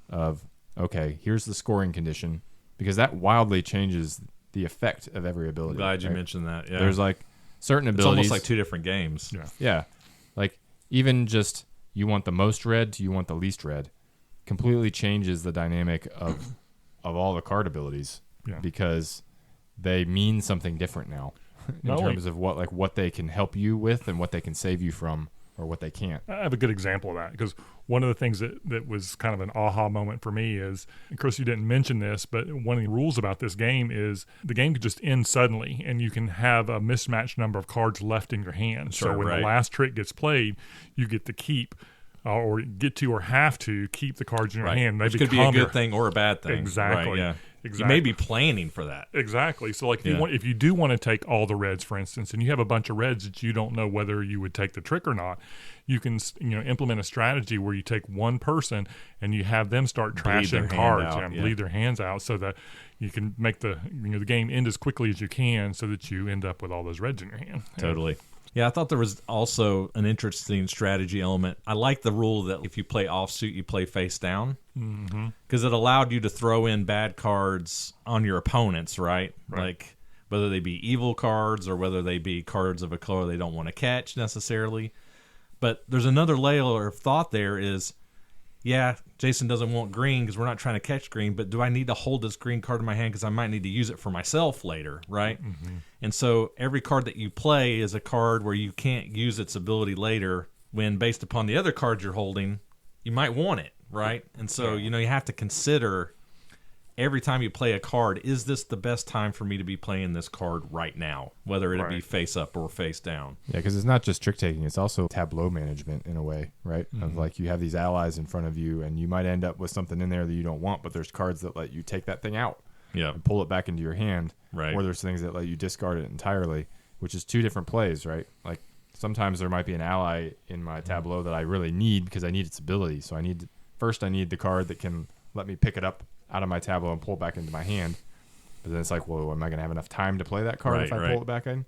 of, okay, here's the scoring condition, because that wildly changes the effect of every ability. Glad you mentioned that. Yeah. There's like certain abilities. It's almost like two different games. Yeah. Like even just you want the most red to you want the least red completely changes the dynamic of all the card abilities because they mean something different now in terms of what they can help you with and what they can save you from or what they can't. I have a good example of that because one of the things that was kind of an aha moment for me is, and Chris, you didn't mention this, but one of the rules about this game is the game could just end suddenly and you can have a mismatched number of cards left in your hand. Sure, so when the last trick gets played, you get to keep or get to or have to keep the cards in your hand. They Which could be a good thing or a bad thing. Exactly. Right, yeah. Exactly. You may be planning for that. Exactly. So, like, if you do want to take all the reds, for instance, and you have a bunch of reds that you don't know whether you would take the trick or not, you can implement a strategy where you take one person and you have them start trashing cards and bleed their hands out, so that you can make the the game end as quickly as you can, so that you end up with all those reds in your hand. Totally. Yeah, I thought there was also an interesting strategy element. I like the rule that if you play offsuit, you play face down, because it allowed you to throw in bad cards on your opponents, right? Like whether they be evil cards or whether they be cards of a color they don't want to catch necessarily. But there's another layer of thought there is, yeah, Jason doesn't want green because we're not trying to catch green, but do I need to hold this green card in my hand because I might need to use it for myself later, right? And so every card that you play is a card where you can't use its ability later when, based upon the other cards you're holding, you might want it, right? And so, you have to consider every time you play a card, is this the best time for me to be playing this card right now, whether it be face up or face down? Yeah, because it's not just trick taking, it's also tableau management in a way, right? Of like, you have these allies in front of you and you might end up with something in there that you don't want, but there's cards that let you take that thing out and pull it back into your hand, or there's things that let you discard it entirely, which is two different plays, right? Like, sometimes there might be an ally in my tableau that I really need because I need its ability. So I need the card that can let me pick it up out of my tableau and pull it back into my hand. But then it's like, well, am I going to have enough time to play that card if I pull it back in?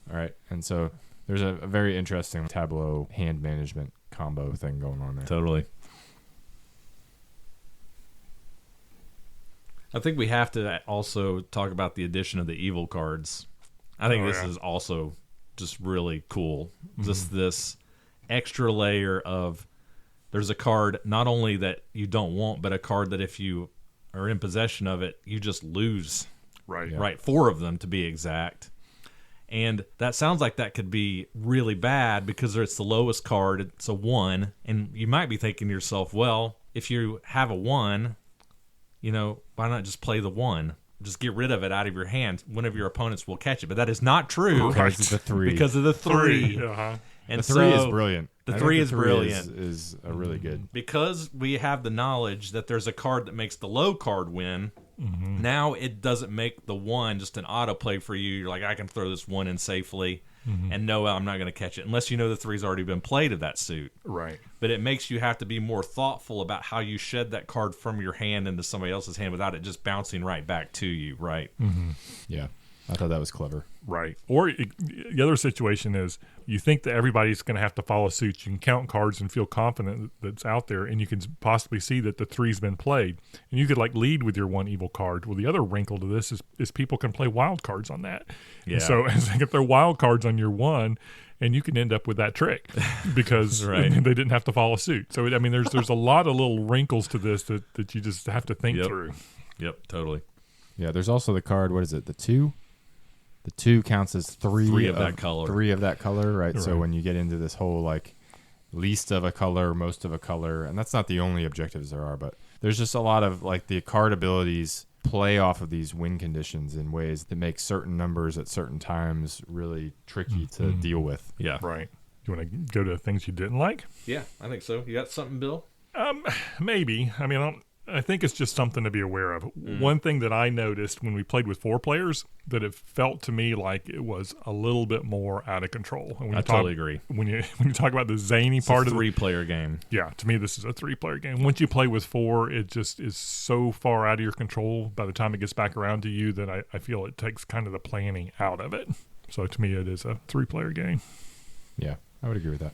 All right. And so there's a very interesting tableau hand management combo thing going on there. Totally. I think we have to also talk about the addition of the evil cards. I think this is also just really cool. Just this extra layer of, there's a card not only that you don't want, but a card that if you are in possession of it, you just lose. Right. 4 of them to be exact. And that sounds like that could be really bad because it's the lowest card. It's a 1. And you might be thinking to yourself, well, if you have a 1, why not just play the 1? Just get rid of it out of your hand. One of your opponents will catch it. But that is not true. Because of the 3. Because of the 3. And the 3 is brilliant. The 3 is brilliant. Is a really good. Because we have the knowledge that there's a card that makes the low card win, now it doesn't make the 1 just an autoplay for you. You're like, I can throw this 1 in safely, and no, I'm not going to catch it. Unless you know the 3's already been played of that suit. Right. But it makes you have to be more thoughtful about how you shed that card from your hand into somebody else's hand without it just bouncing right back to you, right? Yeah. I thought that was clever. Right. Or the other situation is you think that everybody's going to have to follow suit. You can count cards and feel confident that's out there, and you can possibly see that the 3's been played. And you could lead with your 1 evil card. Well, the other wrinkle to this is people can play wild cards on that. Yeah. And so as they get their wild cards on your 1, and you can end up with that trick because they didn't have to follow suit. So, there's a lot of little wrinkles to this that you just have to think through. Yep, totally. Yeah, there's also the card, what is it, the 2? The 2 counts as 3 of that color. 3 of that color, right? So when you get into this whole least of a color, most of a color, and that's not the only objectives there are, but there's just a lot of the card abilities play off of these win conditions in ways that make certain numbers at certain times really tricky to deal with. Yeah. Right. You want to go to things you didn't like? Yeah, I think so. You got something, Bill? Maybe. I think it's just something to be aware of. One thing that I noticed when we played with 4 players, that it felt to me like it was a little bit more out of control. And I totally agree. When you talk about the zany part of a 3-player game. Yeah, to me this is a 3-player game. Once you play with 4, it just is so far out of your control by the time it gets back around to you that I feel it takes kind of the planning out of it. So to me it is a 3-player game. Yeah, I would agree with that.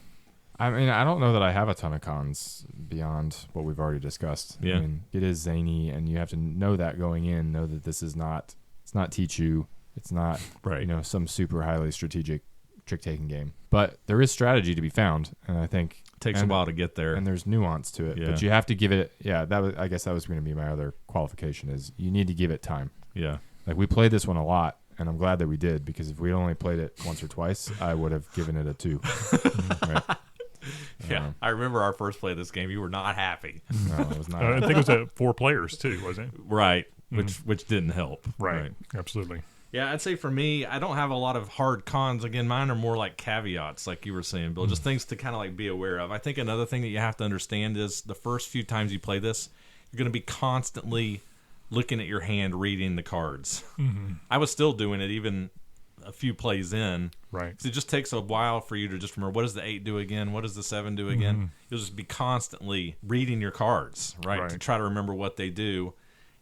I don't know that I have a ton of cons beyond what we've already discussed. Yeah. It is zany, and you have to know that going in, know that this is not, it's not Teach-U, it's not, some super highly strategic trick-taking game. But there is strategy to be found, and I think... It takes a while to get there. And there's nuance to it, but you have to give it, I guess that was going to be my other qualification, is you need to give it time. Yeah. We played this one a lot, and I'm glad that we did, because if we'd only played it once or twice, I would have given it a 2. Right. Yeah, I remember our first play of this game. You were not happy. No, it was not. I think it was at 4 players too, wasn't it? Right, which didn't help. Right. Absolutely. Yeah, I'd say for me, I don't have a lot of hard cons. Again, mine are more like caveats, like you were saying, Bill, just things to kind of like be aware of. I think another thing that you have to understand is the first few times you play this, you're going to be constantly looking at your hand, reading the cards. I was still doing it even a few plays in. Right. So it just takes a while for you to just remember, what does the 8 do again? What does the 7 do again? You'll just be constantly reading your cards, right, to try to remember what they do.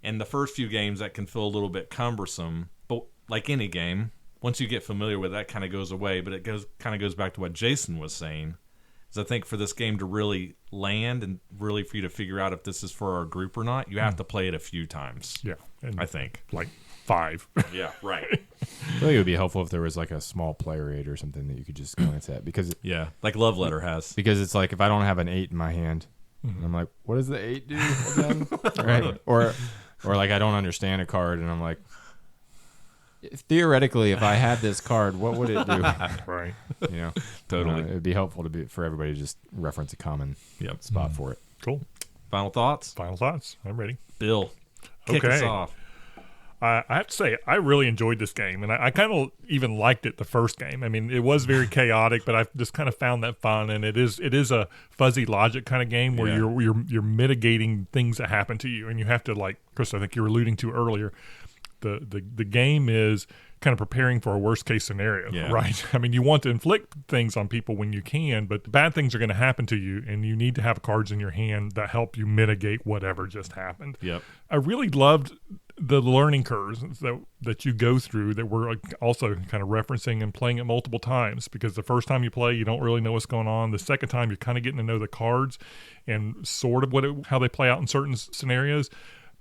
And the first few games, that can feel a little bit cumbersome. But like any game, once you get familiar with it, that kind of goes away. But it kind of goes back to what Jason was saying. Is I think for this game to really land and really for you to figure out if this is for our group or not, you have to play it a few times. Yeah. And I think. like 5. Yeah, right. I feel like it would be helpful if there was like a small player aid or something that you could just glance at because Yeah, like Love Letter has. Because it's like if I don't have an 8 in my hand, I'm like, what does the 8 do again? Right? Or like I don't understand a card and I'm like, theoretically, if I had this card, what would it do? Right. You know, Totally. It'd be helpful for everybody to just reference a common spot for it. Cool. Final thoughts? Final thoughts. I'm ready. Bill, kick us Okay. off. I have to say, I really enjoyed this game, and I kind of even liked it the first game. I mean, it was very chaotic, but I just kind of found that fun, and it is a fuzzy logic kind of game where you're mitigating things that happen to you, and you have to, like Chris, I think you were alluding to earlier, the game is kind of preparing for a worst case scenario, right? I mean, you want to inflict things on people when you can, but bad things are going to happen to you, and you need to have cards in your hand that help you mitigate whatever just happened. Yep. I really loved the learning curves that you go through that we're also kind of referencing and playing it multiple times, because the first time you play, you don't really know what's going on. The second time, you're kind of getting to know the cards and sort of how they play out in certain scenarios.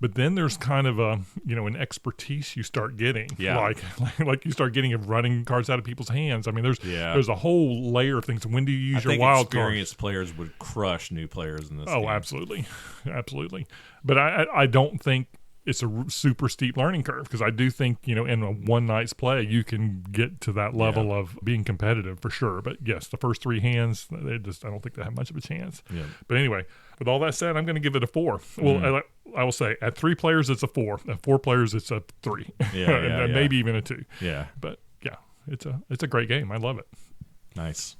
But then there's kind of an expertise you start getting, like you start getting of running cards out of people's hands. I mean, there's a whole layer of things. When do you use your wild cards? Experienced players would crush new players in this game. Oh, absolutely, absolutely. But I don't think it's a super steep learning curve, because I do think, in a one night's play, you can get to that level of being competitive for sure. But yes, the first 3 hands, I don't think they have much of a chance. Yeah. But anyway, with all that said, I'm going to give it a 4. Well, I will say at 3 players, it's a 4. At 4 players, it's a 3. And maybe even a 2. Yeah. But yeah, it's a great game. I love it. Nice.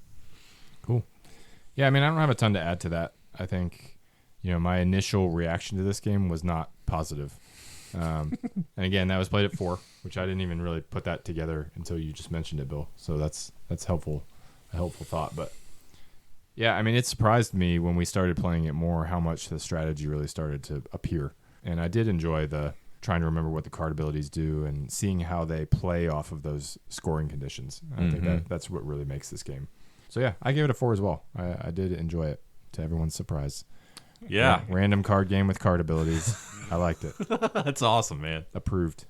Cool. Yeah, I mean, I don't have a ton to add to that. I think, my initial reaction to this game was not positive. And again, that was played at 4, which I didn't even really put that together until you just mentioned it, Bill. So that's helpful, a helpful thought. But yeah, I mean, it surprised me when we started playing it more how much the strategy really started to appear. And I did enjoy the trying to remember what the card abilities do and seeing how they play off of those scoring conditions. I think that's what really makes this game. So yeah, I gave it a 4 as well. I did enjoy it, to everyone's surprise. Yeah. Random card game with card abilities. I liked it. That's awesome, man. Approved.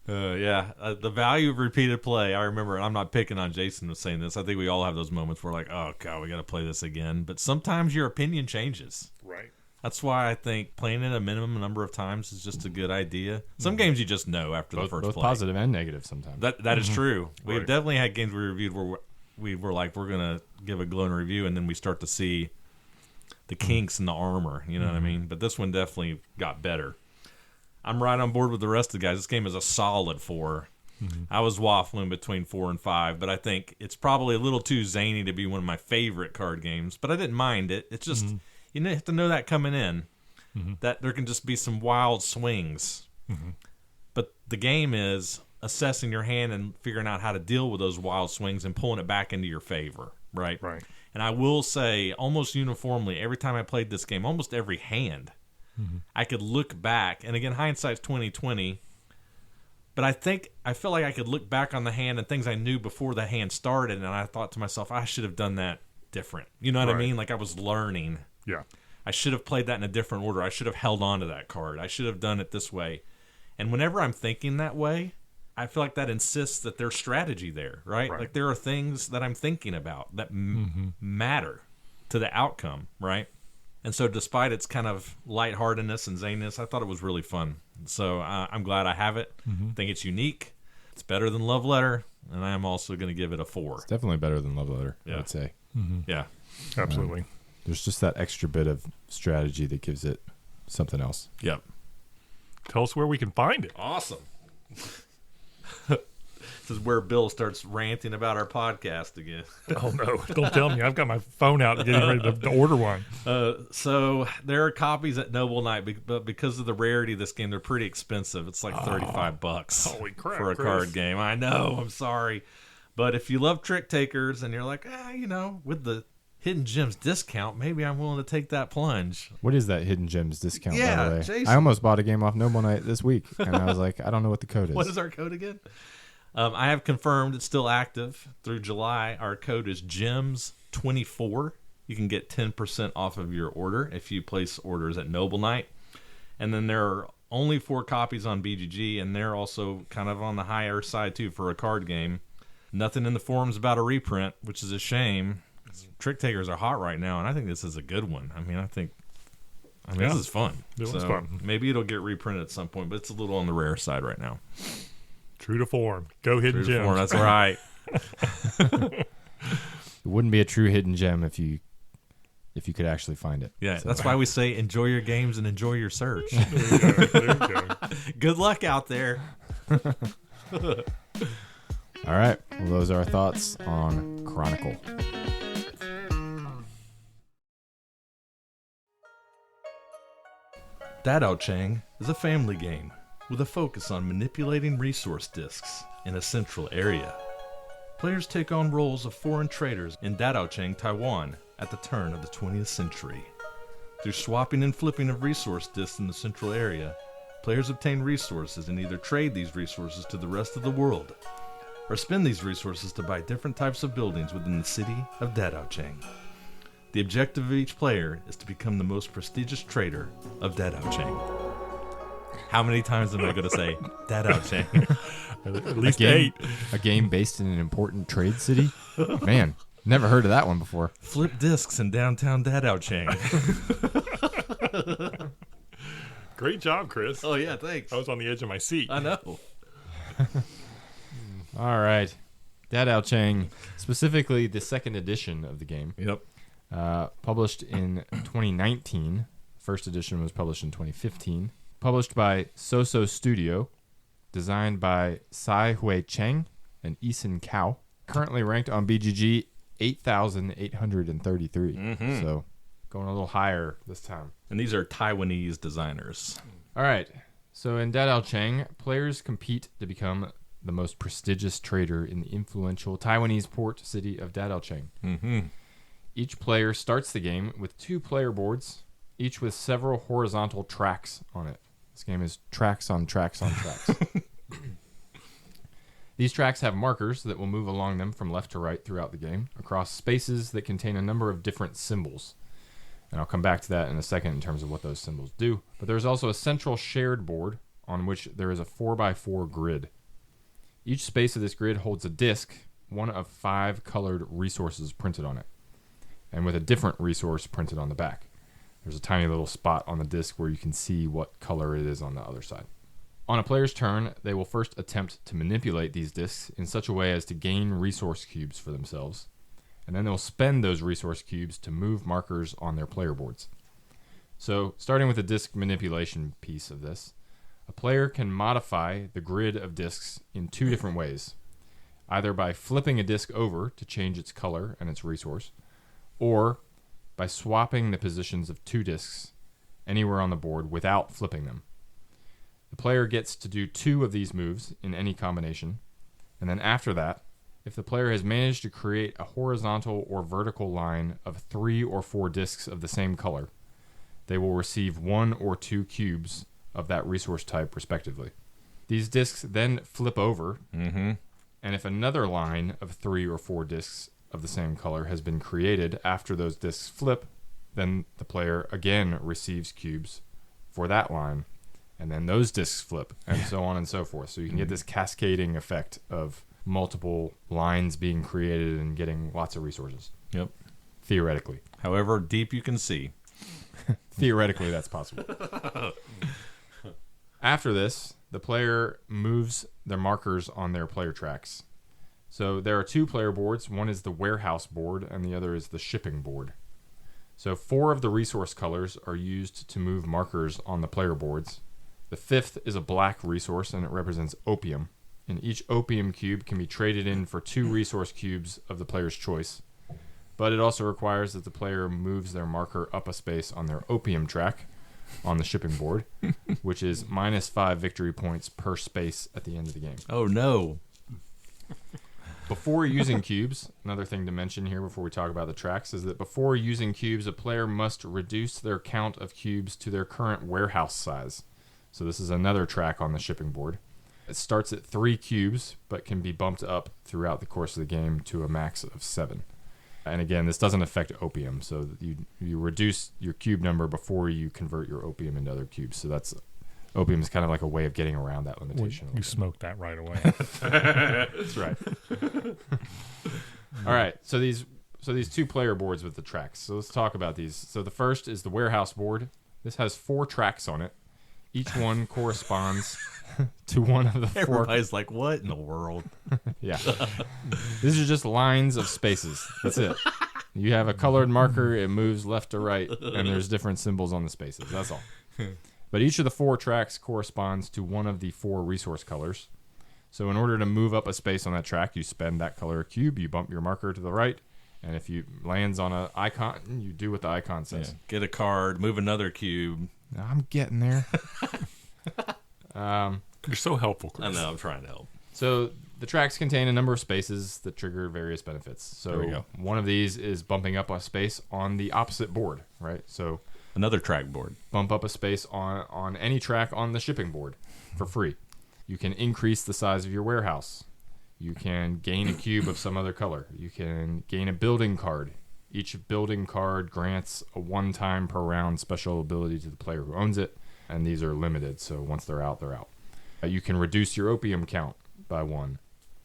The value of repeated play. I remember, and I'm not picking on Jason with saying this. I think we all have those moments where like, oh God, we got to play this again. But sometimes your opinion changes. Right. That's why I think playing it a minimum number of times is just a good idea. Some games you just know after the first both play. Positive and negative sometimes. That is true. We've definitely had games we reviewed where we were like, we're going to give a glowing review, and then we start to see the kinks in the armor, you know what I mean? But this one definitely got better. I'm right on board with the rest of the guys. This game is a solid 4. I was waffling between 4 and 5, but I think it's probably a little too zany to be one of my favorite card games, but I didn't mind it. It's just, you have to know that coming in, that there can just be some wild swings. But the game is assessing your hand and figuring out how to deal with those wild swings and pulling it back into your favor, right? Right. And I will say, almost uniformly, every time I played this game, almost every hand, I could look back. And again, hindsight's 20/20. But I feel like I could look back on the hand and things I knew before the hand started, and I thought to myself, I should have done that different. You know what I mean? Like I was learning. Yeah. I should have played that in a different order. I should have held on to that card. I should have done it this way. And whenever I'm thinking that way, I feel like that insists that there's strategy there, right? Like there are things that I'm thinking about that matter to the outcome, right? And so despite its kind of lightheartedness and zaniness, I thought it was really fun. So I'm glad I have it. I think it's unique. It's better than Love Letter, and I am also going to give it a 4. It's definitely better than Love Letter, I would say. Yeah. Absolutely. There's just that extra bit of strategy that gives it something else. Yep. Tell us where we can find it. Awesome. This is where Bill starts ranting about our podcast again. Oh, no. Don't tell me. I've got my phone out getting ready to order one. So there are copies at Noble Knight, but because of the rarity of this game, they're pretty expensive. It's like $35 Holy crap, for a Chris. card game. I know. I'm sorry. But if you love Trick Takers and you're like, with the Hidden Gems discount, maybe I'm willing to take that plunge. What is that Hidden Gems discount, by Yeah, the way? Jason. I almost bought a game off Noble Knight this week, and I was like, I don't know what the code is. What is our code again? I have confirmed it's still active through July. Our code is GEMS24. You can get 10% off of your order if you place orders at Noble Knight. And then there are only 4 copies on BGG, and they're also kind of on the higher side, too, for a card game. Nothing in the forums about a reprint, which is a shame. Trick Takers are hot right now, and I think this is a good one. I mean, this is fun. It was fun. Maybe it'll get reprinted at some point, but it's a little on the rare side right now. True to form. Go Hidden True to Gems. form, that's right. It wouldn't be a true hidden gem if you could actually find it. Yeah, So- that's why we say enjoy your games and enjoy your search. There you go. Good luck out there. All right. Well, those are our thoughts on Chronicle. Dadaocheng is a family game with a focus on manipulating resource disks in a central area. Players take on roles of foreign traders in Dadaocheng, Taiwan at the turn of the 20th century. Through swapping and flipping of resource disks in the central area, players obtain resources and either trade these resources to the rest of the world or spend these resources to buy different types of buildings within the city of Dadaocheng. The objective of each player is to become the most prestigious trader of Dadaocheng. How many times am I going to say Dadaocheng? At least game, 8. A game based in an important trade city? Man, never heard of that one before. Flip discs in downtown Dadaocheng. Great job, Chris. Oh yeah, thanks. I was on the edge of my seat. I know. All right. Dadaocheng, specifically the second edition of the game, Yep. published in 2019. First edition was published in 2015. Published by Soso Studio. Designed by Sai Hui Cheng and Eason Cao. Currently ranked on BGG 8,833. So going a little higher this time. And these are Taiwanese designers. All right. So in Dadaocheng, players compete to become the most prestigious trader in the influential Taiwanese port city of Dadaocheng. Mm-hmm. Each player starts the game with 2 player boards, each with several horizontal tracks on it. This game is tracks on tracks on tracks. These tracks have markers that will move along them from left to right throughout the game, across spaces that contain a number of different symbols. And I'll come back to that in a second in terms of what those symbols do. But there's also a central shared board on which there is a 4x4 grid. Each space of this grid holds a disc, one of 5 colored resources printed on it, and with a different resource printed on the back. There's a tiny little spot on the disc where you can see what color it is on the other side. On a player's turn, they will first attempt to manipulate these discs in such a way as to gain resource cubes for themselves, and then they'll spend those resource cubes to move markers on their player boards. So, starting with the disc manipulation piece of this, a player can modify the grid of discs in 2 different ways, either by flipping a disc over to change its color and its resource, or by swapping the positions of 2 discs anywhere on the board without flipping them. The player gets to do 2 of these moves in any combination, and then after that, if the player has managed to create a horizontal or vertical line of 3 or 4 discs of the same color, they will receive 1 or 2 cubes of that resource type respectively. These discs then flip over, and if another line of 3 or 4 discs of the same color has been created after those discs flip, then the player again receives cubes for that line, and then those discs flip, and so on and so forth. So you can get this cascading effect of multiple lines being created and getting lots of resources. Yep. Theoretically. However deep you can see. Theoretically, that's possible. After this, the player moves their markers on their player tracks. So there are 2 player boards. One is the warehouse board, and the other is the shipping board. So 4 of the resource colors are used to move markers on the player boards. The 5th is a black resource, and it represents opium. And each opium cube can be traded in for 2 resource cubes of the player's choice. But it also requires that the player moves their marker up a space on their opium track on the shipping board, which is -5 victory points per space at the end of the game. Oh, no. Before using cubes, another thing to mention here before we talk about the tracks is that before using cubes, a player must reduce their count of cubes to their current warehouse size. So this is another track on the shipping board. It starts at 3 cubes, but can be bumped up throughout the course of the game to a max of 7. And again, this doesn't affect opium, so you reduce your cube number before you convert your opium into other cubes. So opium is kind of like a way of getting around that limitation. You smoked that right away. That's right. All right, so these 2 player boards with the tracks. So let's talk about these. So the first is the warehouse board. This has 4 tracks on it. Each one corresponds to one of the 4. Everybody's like, what in the world? Yeah. These are just lines of spaces. That's it. You have a colored marker, it moves left to right, and there's different symbols on the spaces. That's all. But each of the 4 tracks corresponds to one of the 4 resource colors. So in order to move up a space on that track, you spend that color cube, you bump your marker to the right, and if you lands on an icon, you do what the icon says. Yeah. Get a card, move another cube. I'm getting there. You're so helpful, Chris. I know, I'm trying to help. So the tracks contain a number of spaces that trigger various benefits. So There we go. one of these is bumping up a space on the opposite board, right? So Another track board. bump up a space on any track on the shipping board for free. You can increase the size of your warehouse. You can gain a cube of some other color. You can gain a building card. Each building card grants a 1 time per round special ability to the player who owns it, and these are limited, so once they're out, they're out. You can reduce your opium count by 1.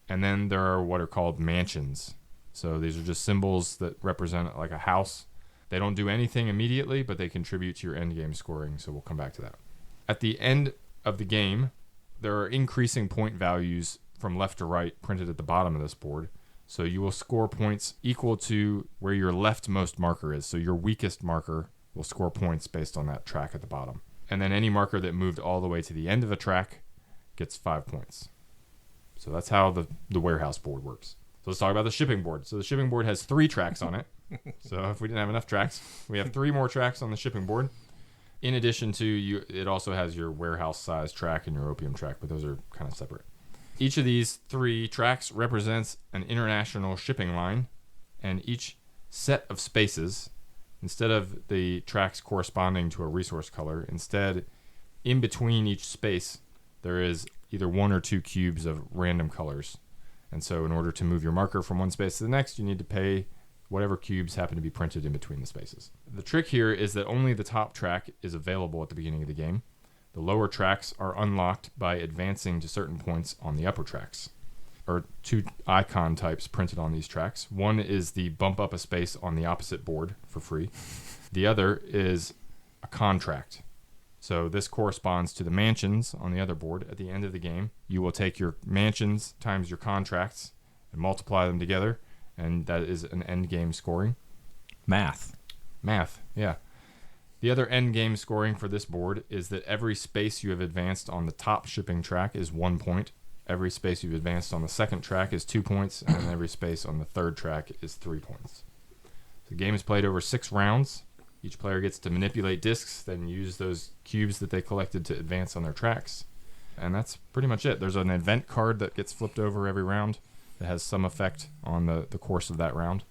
And then there are what are called mansions. So these are just symbols that represent like a house. They don't do anything immediately, but they contribute to your end game scoring, so we'll come back to that. At the end of the game, there are increasing point values from left to right printed at the bottom of this board. So you will score points equal to where your leftmost marker is. So your weakest marker will score points based on that track at the bottom. And then any marker that moved all the way to the end of a track gets 5 points. So that's how the warehouse board works. So let's talk about the shipping board. So the shipping board has 3 tracks on it. So if we didn't have enough tracks, we have 3 more tracks on the shipping board. In addition to it also has your warehouse size track and your opium track, but those are kind of separate. Each of these 3 tracks represents an international shipping line, and each set of spaces, instead of the tracks corresponding to a resource color, instead, in between each space, there is either 1 or 2 cubes of random colors. And so in order to move your marker from one space to the next, you need to pay whatever cubes happen to be printed in between the spaces. The trick here is that only the top track is available at the beginning of the game. The lower tracks are unlocked by advancing to certain points on the upper tracks. There are 2 icon types printed on these tracks. One is the bump up a space on the opposite board for free. The other is a contract. So this corresponds to the mansions on the other board. At the end of the game, you will take your mansions times your contracts and multiply them together, and that is an end game scoring. Math, yeah. The other end game scoring for this board is that every space you have advanced on the top shipping track is 1 point. Every space you've advanced on the second track is 2 points, and every space on the third track is 3 points. The game is played over 6 rounds. Each player gets to manipulate discs, then use those cubes that they collected to advance on their tracks. And that's pretty much it. There's an event card that gets flipped over every round that has some effect on the course of that round.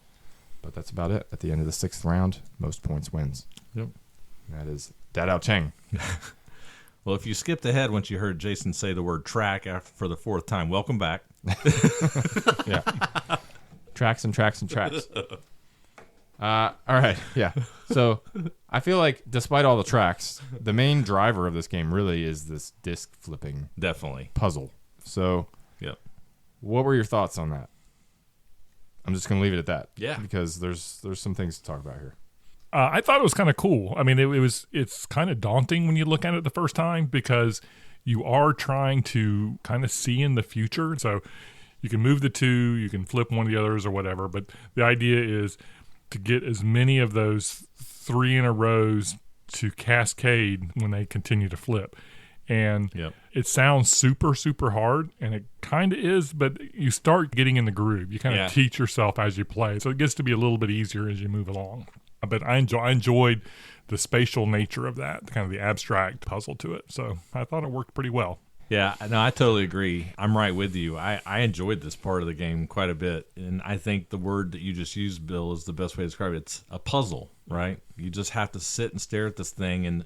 But that's about it. At the end of the 6th round, most points wins. Yep. And that is Dadaocheng. Well, if you skipped ahead once you heard Jason say the word track for the 4th time, welcome back. Yeah. Tracks and tracks and tracks. All right, yeah. So I feel like despite all the tracks, the main driver of this game really is this disc flipping Definitely. puzzle. So Yep. what were your thoughts on that? I'm just going to leave it at that. Yeah. Because there's some things to talk about here. I thought it was kind of cool. I mean, it's kind of daunting when you look at it the first time because you are trying to kind of see in the future. So You can move the 2, you can flip one of the others or whatever, but the idea is to get as many of those 3 in a rows to cascade when they continue to flip. And it sounds super, super hard, and it kind of is, but you start getting in the groove. You kind of teach yourself as you play. So it gets to be a little bit easier as you move along. But I enjoyed the spatial nature of that, kind of the abstract puzzle to it. So I thought it worked pretty well. Yeah, no, I totally agree. I'm right with you. I enjoyed this part of the game quite a bit. And I think the word that you just used, Bill, is the best way to describe it. It's a puzzle, right? You just have to sit and stare at this thing and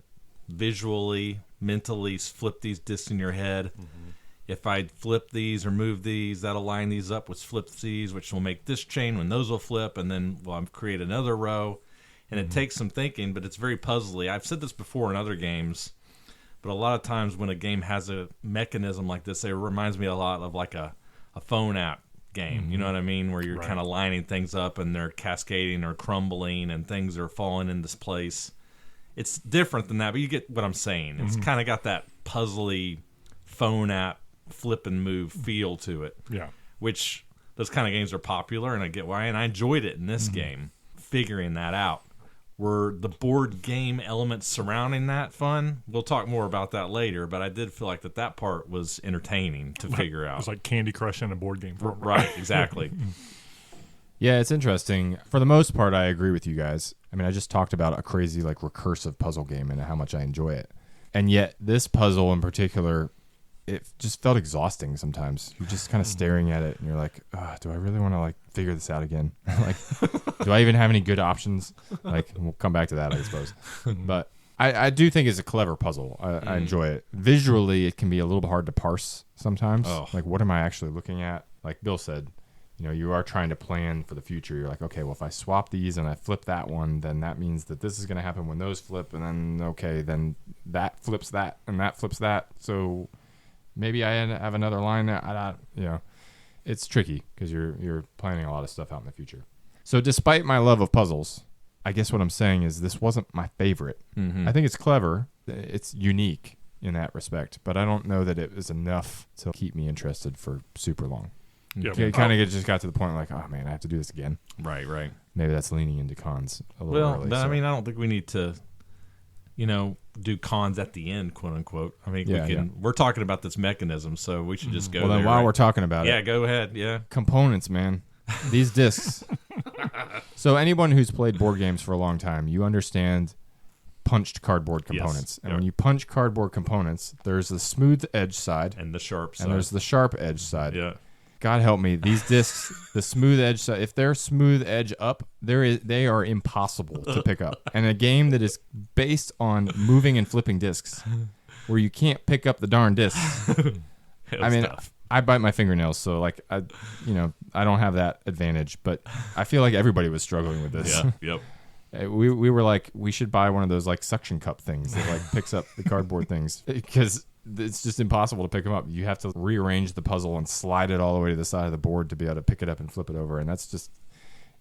visually, mentally flip these discs in your head. Mm-hmm. If I flip these or move these, that'll line these up with flip these, which will make this chain when those will flip, and then I'll create another row. And it takes some thinking, but it's very puzzly. I've said this before in other games, but a lot of times when a game has a mechanism like this, it reminds me a lot of like a phone app game. You know what I mean? Where you're kind of lining things up and they're cascading or crumbling and things are falling into place. It's different than that, but you get what I'm saying. It's kind of got that puzzly phone app flip and move feel to it. Yeah. Which those kind of games are popular, and I get why. And I enjoyed it in this game, figuring that out. Were the board game elements surrounding that fun? We'll talk more about that later, but I did feel like that part was entertaining to figure out. It was like Candy Crush in a board game form. Right, exactly. Yeah, it's interesting. For the most part, I agree with you guys. I mean, I just talked about a crazy, like, recursive puzzle game and how much I enjoy it. And yet, this puzzle in particular, it just felt exhausting sometimes. You're just kind of staring at it, and you're like, do I really want to, like, figure this out again? Like, do I even have any good options? Like, we'll come back to that, I suppose. But I do think it's a clever puzzle. I enjoy it. Visually, it can be a little hard to parse sometimes. Like, what am I actually looking at? Like Bill said, you know, you are trying to plan for the future. You're like, okay, well, if I swap these and I flip that one, then that means that this is going to happen when those flip, and then, okay, then that flips that, and that flips that. So maybe I have another line that, you know, it's tricky because you're planning a lot of stuff out in the future. So despite my love of puzzles, I guess what I'm saying is this wasn't my favorite. I think it's clever. It's unique in that respect, but I don't know that it was enough to keep me interested for super long. It kind of just got to the point like, oh man, I have to do this again. Right. Maybe that's leaning into cons a little early. But I mean, I don't think we need to, you know, do cons at the end, quote unquote. I mean, we're talking about this mechanism, so we should just go. Well, then there, while we're talking about it, go ahead. Yeah, components, man. These discs. So anyone who's played board games for a long time, you understand punched cardboard components. And when you punch cardboard components, there's the smooth edge side and the sharp side, and there's the sharp edge side. Yeah. God help me, these discs, the smooth edge side, if they're smooth edge up, they are impossible to pick up. And a game that is based on moving and flipping discs, where you can't pick up the darn discs. I mean, tough. I bite my fingernails, so like I don't have that advantage. But I feel like everybody was struggling with this. Yeah. Yep. We were like, we should buy one of those like suction cup things that like picks up the cardboard things, because it's just impossible to pick them up. You have to rearrange the puzzle and slide it all the way to the side of the board to be able to pick it up and flip it over. And that's just,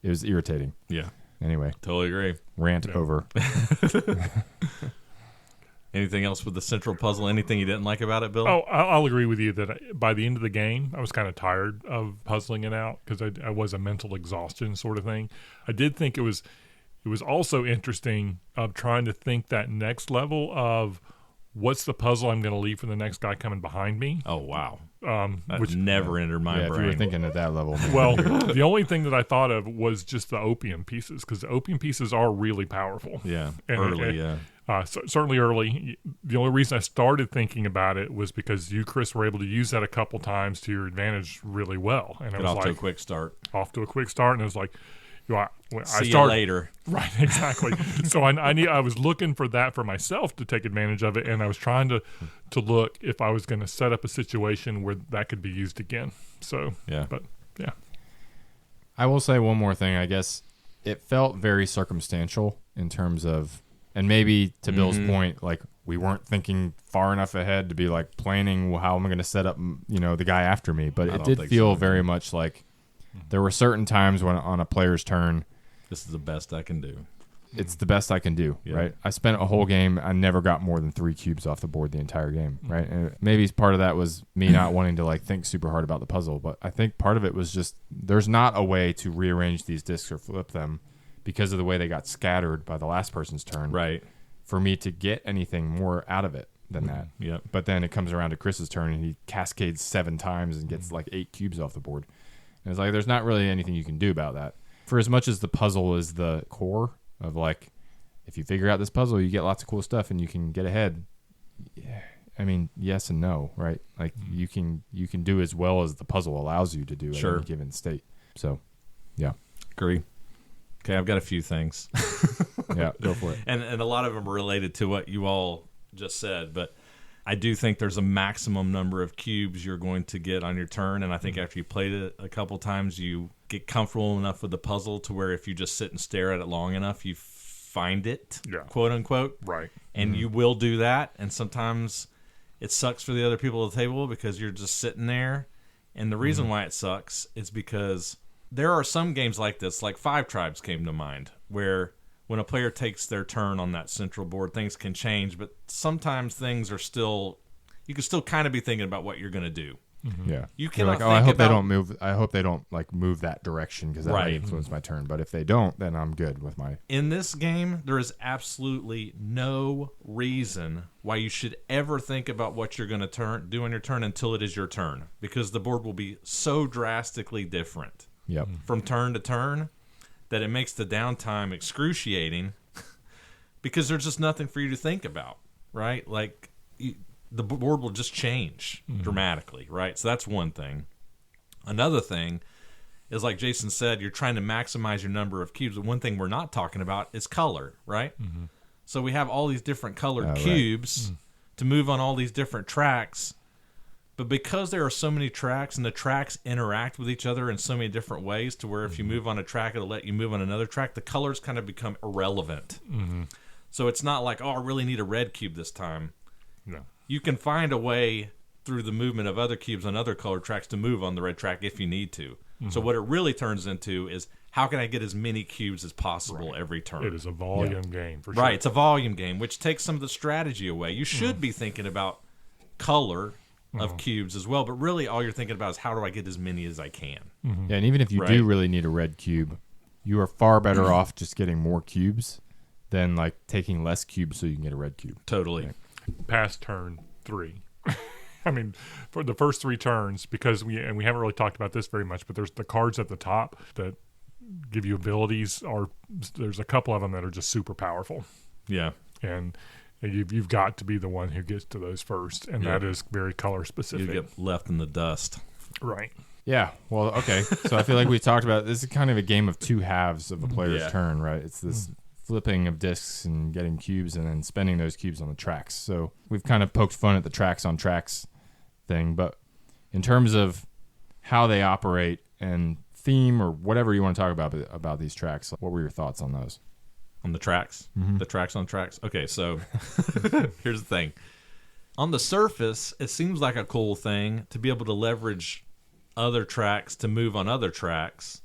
it was irritating. Yeah. Anyway. Totally agree. Rant over. Anything else with the central puzzle? Anything you didn't like about it, Bill? Oh, I'll agree with you that by the end of the game, I was kind of tired of puzzling it out because I was a mental exhaustion sort of thing. I did think it was also interesting of trying to think that next level of what's the puzzle I'm going to leave for the next guy coming behind me. Oh, wow. Which never entered my brain. If you were thinking at that level. Well, the only thing that I thought of was just the opium pieces, because the opium pieces are really powerful. Yeah, early. Certainly early. The only reason I started thinking about it was because you, Chris, were able to use that a couple times to your advantage really well. And Get off to a quick start. And it was like, see you later. Right, exactly. So I was looking for that for myself to take advantage of it, and I was trying to look if I was going to set up a situation where that could be used again. So yeah, but yeah. I will say one more thing. I guess it felt very circumstantial in terms of, and maybe to Bill's point, like we weren't thinking far enough ahead to be like planning how am I going to set up, the guy after me. But it did feel very much like there were certain times when on a player's turn, this is the best I can do. it's the best I can do, Yeah. right? I spent a whole game. I never got more than 3 cubes off the board the entire game, right? And maybe part of that was me not wanting to like think super hard about the puzzle, but I think part of it was just there's not a way to rearrange these discs or flip them because of the way they got scattered by the last person's turn. Right. For me to get anything more out of it than that. Yep. But then it comes around to Chris's turn and he cascades 7 times and gets like 8 cubes off the board. And it's like there's not really anything you can do about that. For as much as the puzzle is the core of like, if you figure out this puzzle, you get lots of cool stuff and you can get ahead. Yeah, I mean, yes and no, right? Like you can do as well as the puzzle allows you to do at any given state. So, yeah. Agree. Okay, I've got a few things. Yeah, go for it. And a lot of them are related to what you all just said, but I do think there's a maximum number of cubes you're going to get on your turn, and I think after you played it a couple times, you get comfortable enough with the puzzle to where if you just sit and stare at it long enough, you find it, quote unquote. Right. And you will do that, and sometimes it sucks for the other people at the table because you're just sitting there, and the reason why it sucks is because there are some games like this, like Five Tribes came to mind, where when a player takes their turn on that central board, things can change, but sometimes things are still, you can still kind of be thinking about what you're going to do. Yeah. You You're cannot like, think I hope they about- don't move. I hope they don't like move that direction because that might influence my turn. But if they don't, then I'm good with my. In this game, there is absolutely no reason why you should ever think about what you're going to do on your turn until it is your turn, because the board will be so drastically different Yep. from turn to turn that it makes the downtime excruciating because there's just nothing for you to think about, right? Like the board will just change dramatically, right? So that's one thing. Another thing is, like Jason said, you're trying to maximize your number of cubes. The one thing we're not talking about is color, right? So we have all these different colored cubes to move on all these different tracks. But because there are so many tracks and the tracks interact with each other in so many different ways to where if you move on a track, it'll let you move on another track, the colors kind of become irrelevant. So it's not like, oh, I really need a red cube this time. No. You can find a way through the movement of other cubes on other colored tracks to move on the red track if you need to. So what it really turns into is, how can I get as many cubes as possible every turn? It is a volume game for sure. Right, it's a volume game, which takes some of the strategy away. You should be thinking about color of cubes as well, but really all you're thinking about is how do I get as many as I can. Yeah, and even if you do really need a red cube, you are far better off just getting more cubes than like taking less cubes so you can get a red cube. Totally. Past turn 3. I mean, for the first 3 turns, because we haven't really talked about this very much, but there's the cards at the top that give you abilities. There's a couple of them that are just super powerful. Yeah. And you've got to be the one who gets to those first, and that is very color specific. You get left in the dust. Right. Yeah, well, okay. So I feel like we talked about this is kind of a game of 2 halves of a player's turn, right? It's this flipping of discs and getting cubes and then spending those cubes on the tracks. So we've kind of poked fun at the tracks on tracks thing, but in terms of how they operate and theme or whatever you want to talk about these tracks, what were your thoughts on those? On the tracks? The tracks on tracks? Okay, so here's the thing. On the surface, it seems like a cool thing to be able to leverage other tracks to move on other tracks.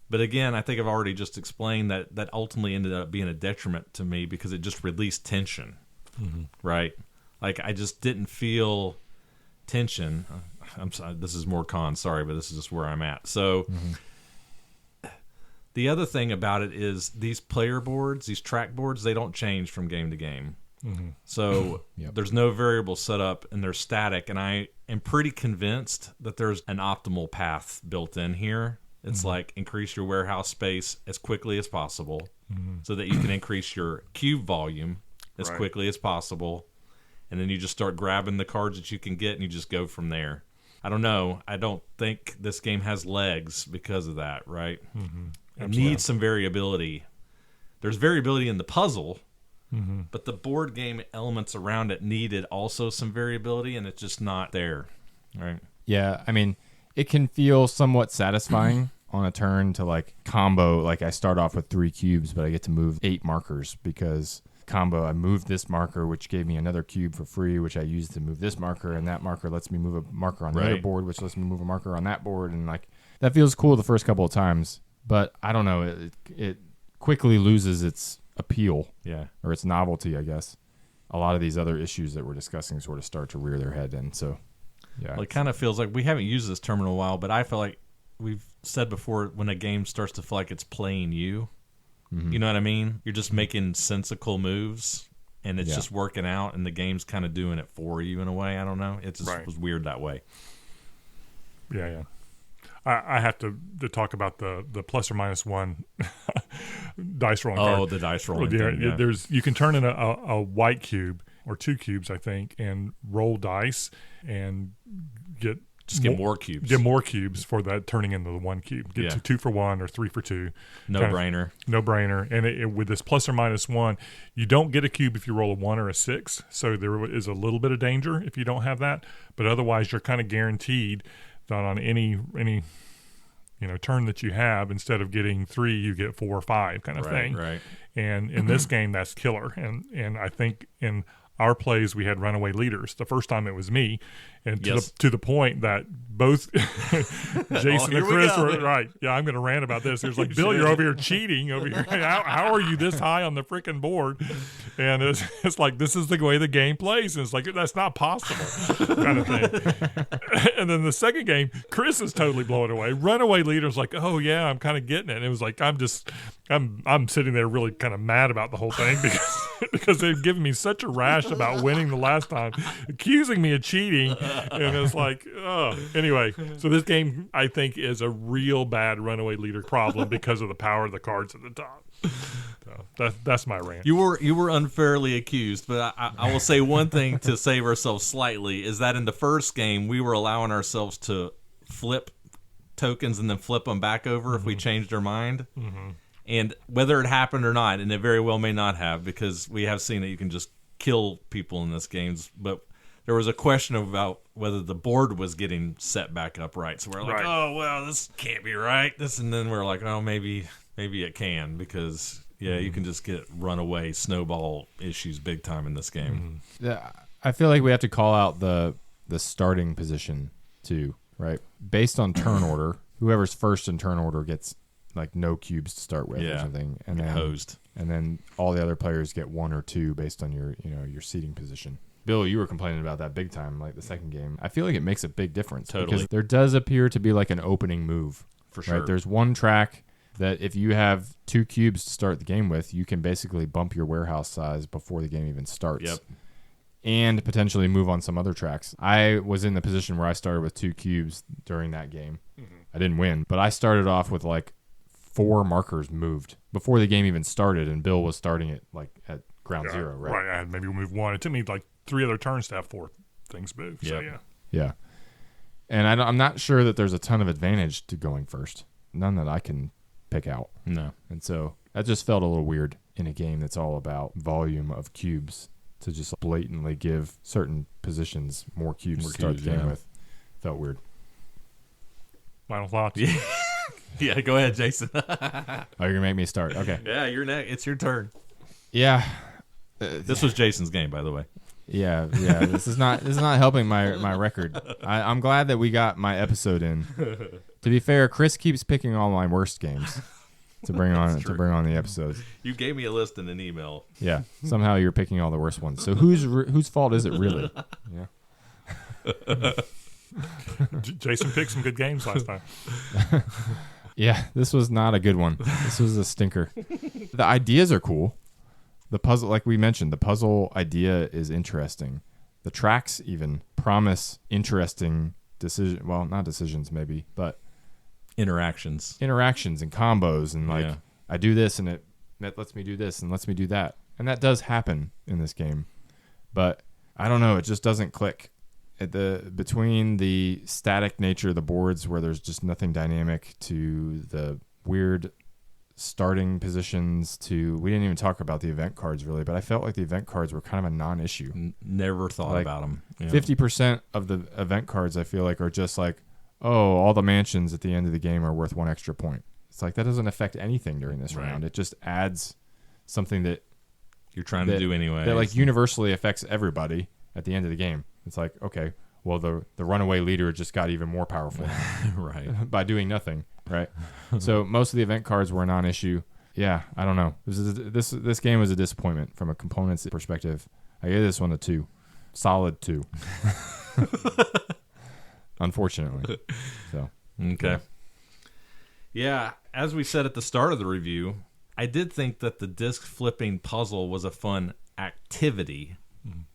But again, I think I've already just explained that ultimately ended up being a detriment to me because it just released tension, right? Like I just didn't feel tension. I'm sorry, this is more con, sorry, but this is just where I'm at. So the other thing about it is these player boards, these track boards, they don't change from game to game. So there's no variable set up and they're static. And I am pretty convinced that there's an optimal path built in here. It's like increase your warehouse space as quickly as possible so that you can increase your cube volume as quickly as possible. And then you just start grabbing the cards that you can get and you just go from there. I don't know. I don't think this game has legs because of that, right? It needs some variability. There's variability in the puzzle, but the board game elements around it needed also some variability, and it's just not there, right? Yeah, I mean, it can feel somewhat satisfying on a turn to like combo. Like I start off with 3 cubes, but I get to move 8 markers because combo. I moved this marker, which gave me another cube for free, which I used to move this marker, and that marker lets me move a marker on the other board, which lets me move a marker on that board, and like that feels cool the first couple of times. But I don't know, it quickly loses its appeal Yeah. or its novelty, I guess, a lot of these other issues that we're discussing sort of start to rear their head. And so, yeah. Well, it kind of feels like we haven't used this term in a while, but I feel like we've said before when a game starts to feel like it's playing you. Mhm. You know what I mean? You're just making sensical moves, and it's just working out, and the game's kind of doing it for you in a way. I don't know. It just was weird that way. Yeah. I have to talk about the plus or minus one dice rolling card. Oh, the dice rolling thing, yeah. You can turn in a white cube or 2 cubes, I think, and roll dice and get more cubes. Get more cubes for that turning into the 1 cube. Get 2 for 1 or 3 for 2. No brainer. No brainer. And with this plus or minus 1, you don't get a cube if you roll a 1 or a 6. So there is a little bit of danger if you don't have that. But otherwise, you're kind of guaranteed that on any turn that you have, instead of getting 3, you get 4 or 5 kind of thing. Right. And in this game, that's killer. And I think in our plays, we had runaway leaders. The first time it was me, and to the point that both Jason and Chris were right. Yeah, I'm going to rant about this. There's like, Bill, you're over here cheating over here. How are you this high on the freaking board? And it's like, this is the way the game plays. And it's like, that's not possible kind of thing. And then the second game, Chris is totally blown away. Runaway leader's like, oh yeah, I'm kind of getting it. And it was like, I'm sitting there really kind of mad about the whole thing because they've given me such a rash about winning the last time, accusing me of cheating. And it's like, oh. Anyway, so this game, I think, is a real bad runaway leader problem because of the power of the cards at the top. So that's my rant. You were unfairly accused, but I will say one thing to save ourselves slightly is that in the first game, we were allowing ourselves to flip tokens and then flip them back over if we changed our mind. Mm-hmm. And whether it happened or not, and it very well may not have, because we have seen that you can just kill people in this game, but there was a question about whether the board was getting set back up right. So we're like, oh, well, this can't be right. And then we're like, oh, maybe it can, because, you can just get runaway snowball issues big time in this game. Yeah, I feel like we have to call out the starting position, too, right? Based on turn order, whoever's first in turn order gets like no cubes to start with or something, and then hosed. And then all the other players get 1 or 2 based on your seating position. Bill, you were complaining about that big time, like the second game. I feel like it makes a big difference. Totally. Because there does appear to be like an opening move. For sure. Right? There's one track that if you have 2 cubes to start the game with, you can basically bump your warehouse size before the game even starts. Yep. And potentially move on some other tracks. I was in the position where I started with 2 cubes during that game. Mm-hmm. I didn't win, but I started off with like 4 markers moved before the game even started, and Bill was starting it like at ground zero, right? Right. I had maybe move 1. It took me like 3 other turns to have 4 things moved. Yep. So yeah. And I'm not sure that there's a ton of advantage to going first. None that I can pick out. No. And so that just felt a little weird in a game that's all about volume of cubes, to just blatantly give certain positions more cubes to start the game with. Felt weird. Final thoughts? Yeah, go ahead, Jason. Oh, you're going to make me start. Okay. Yeah, you're next. It's your turn. Yeah. This was Jason's game, by the way. Yeah. This is not helping my record. I'm glad that we got my episode in. To be fair, Chris keeps picking all my worst games to bring on the episodes. You gave me a list in an email. Yeah. Somehow you're picking all the worst ones. So whose fault is it really? Yeah. Jason picked some good games last time. Yeah, this was not a good one. This was a stinker. The ideas are cool. The puzzle, like we mentioned, the puzzle idea is interesting. The tracks even promise interesting not decisions maybe, but interactions and combos, and like I do this and it lets me do this and lets me do that. And that does happen in this game. But I don't know, it just doesn't click. Between the static nature of the boards, where there's just nothing dynamic, to the weird starting positions, to we didn't even talk about the event cards really, but I felt like the event cards were kind of a non-issue. Never thought about them. 50% of the event cards I feel like are just like, oh, all the mansions at the end of the game are worth 1 extra point. It's like that doesn't affect anything during this round. It just adds something that you're trying to do anyway. That like universally affects everybody at the end of the game. It's like, okay, well, the runaway leader just got even more powerful right, by doing nothing, right? So most of the event cards were a non-issue. yeah, I don't know. This game was a disappointment from a components perspective. I gave this one a 2. Solid 2. Unfortunately. So Okay. Yeah, as we said at the start of the review, I did think that the disc flipping puzzle was a fun activity.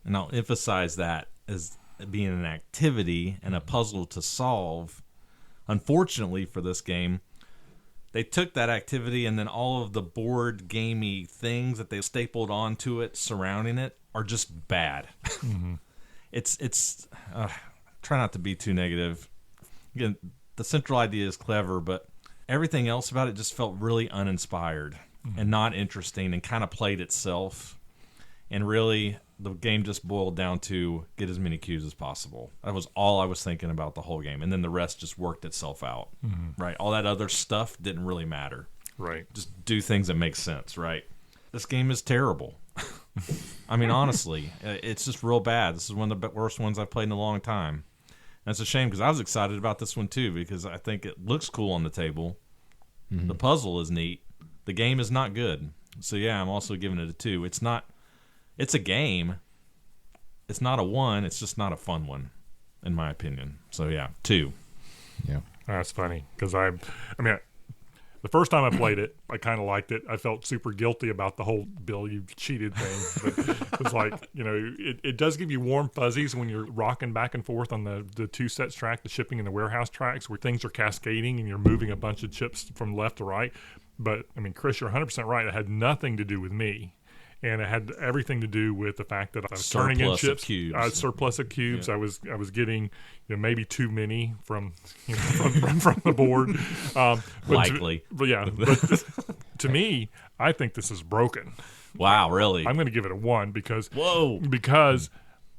And I'll emphasize that as being an activity and a puzzle to solve. Unfortunately for this game, they took that activity and then all of the board gamey things that they stapled onto it surrounding it are just bad. It's try not to be too negative. Again, the central idea is clever, but everything else about it just felt really uninspired and not interesting and kind of played itself. And really, the game just boiled down to get as many cubes as possible. That was all I was thinking about the whole game. And then the rest just worked itself out, right? All that other stuff didn't really matter. Right. Just do things that make sense, right? This game is terrible. I mean, honestly, it's just real bad. This is one of the worst ones I've played in a long time. And it's a shame because I was excited about this one too because I think it looks cool on the table. The puzzle is neat. The game is not good. So yeah, I'm also giving it a 2. It's a game. It's not a 1. It's just not a fun one, in my opinion. So yeah, 2. yeah. That's funny because I mean, the first time I played it, I kind of liked it. I felt super guilty about the whole Bill, you cheated thing. But it was like, it does give you warm fuzzies when you're rocking back and forth on the 2 sets track, the shipping and the warehouse tracks where things are cascading and you're moving a bunch of chips from left to right. But I mean, Chris, you're 100% right. It had nothing to do with me. And it had everything to do with the fact that I was turning in chips, surplus of cubes. Yeah. I was getting maybe too many from from the board. Likely, but to me, I think this is broken. Wow, really? I'm going to give it a 1 because Whoa. because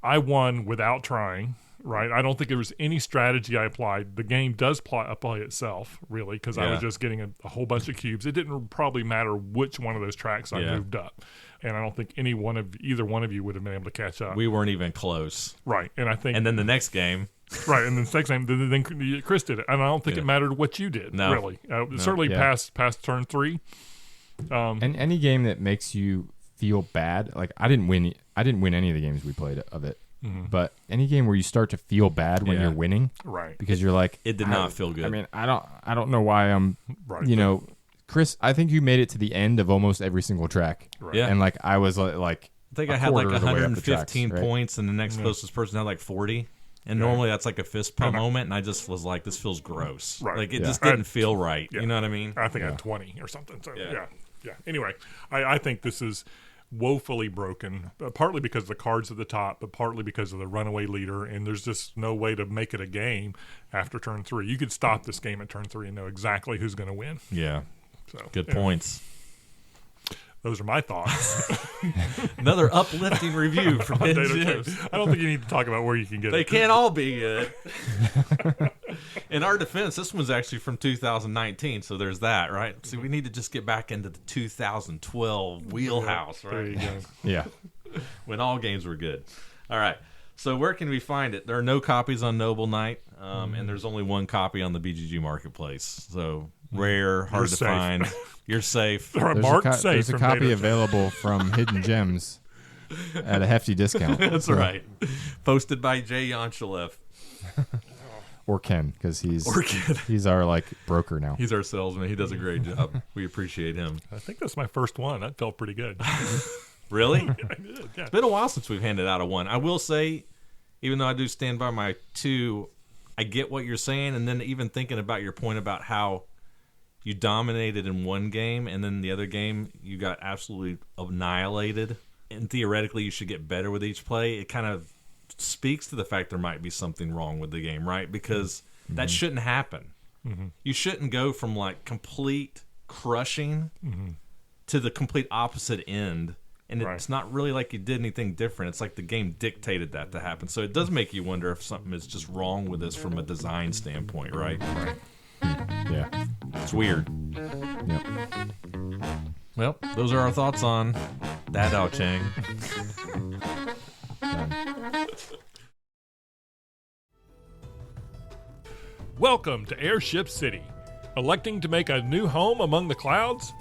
I won without trying. Right, I don't think there was any strategy I applied. The game does apply itself, really, because I was just getting a whole bunch of cubes. It didn't probably matter which one of those tracks I moved up, and I don't think either one of you would have been able to catch up. We weren't even close. Right, and I think, and then the next game, right, and then the next game, then Chris did it, and I don't think it mattered what you did. No. Really, certainly past turn 3. And any game that makes you feel bad, like I didn't win any of the games we played of it. But any game where you start to feel bad when you're winning, right? Because you're like, it did not feel good. I mean, I don't know why I'm, Chris. I think you made it to the end of almost every single track, right. And like I was like, I think I had like 115 points, and the next closest person had like 40. And normally that's like a fist pump moment, and I just was like, this feels gross. Right. Like it just didn't feel right. Yeah. You know what I mean? I think I had 20 or something. So yeah. Anyway, I think this is woefully broken, partly because of the cards at the top, but partly because of the runaway leader, and there's just no way to make it a game after turn 3. You could stop this game at turn 3 and know exactly who's going to win. Yeah. So good points. Those are my thoughts. Another uplifting review from Dadaocheng. I don't think you need to talk about where you can get it. They can't all be good. In our defense, this one's actually from 2019, so there's that, right? See, we need to just get back into the 2012 wheelhouse, right? There you go. Yeah. When all games were good. All right. So where can we find it? There are no copies on Noble Knight, and there's only 1 copy on the BGG Marketplace. So rare, hard to find. You're safe. There's a copy available from Hidden Gems at a hefty discount. That's right. Posted by Jay Yanchuleff. Or Ken, because he's our like broker now. He's our salesman. He does a great job. We appreciate him. I think that's my first one. That felt pretty good. Really? I did, yeah. It's been a while since we've handed out a 1. I will say, even though I do stand by my 2, I get what you're saying, and then even thinking about your point about how you dominated in one game, and then the other game you got absolutely annihilated, and theoretically you should get better with each play, it kind of speaks to the fact there might be something wrong with the game, right? Because that shouldn't happen. You shouldn't go from like complete crushing to the complete opposite end, and it's not really like you did anything different. It's like the game dictated that to happen. So it does make you wonder if something is just wrong with this from a design standpoint, right? Yeah. It's weird. Yep. Well, those are our thoughts on Dadaocheng. Welcome to Airship City. Electing to make a new home among the clouds?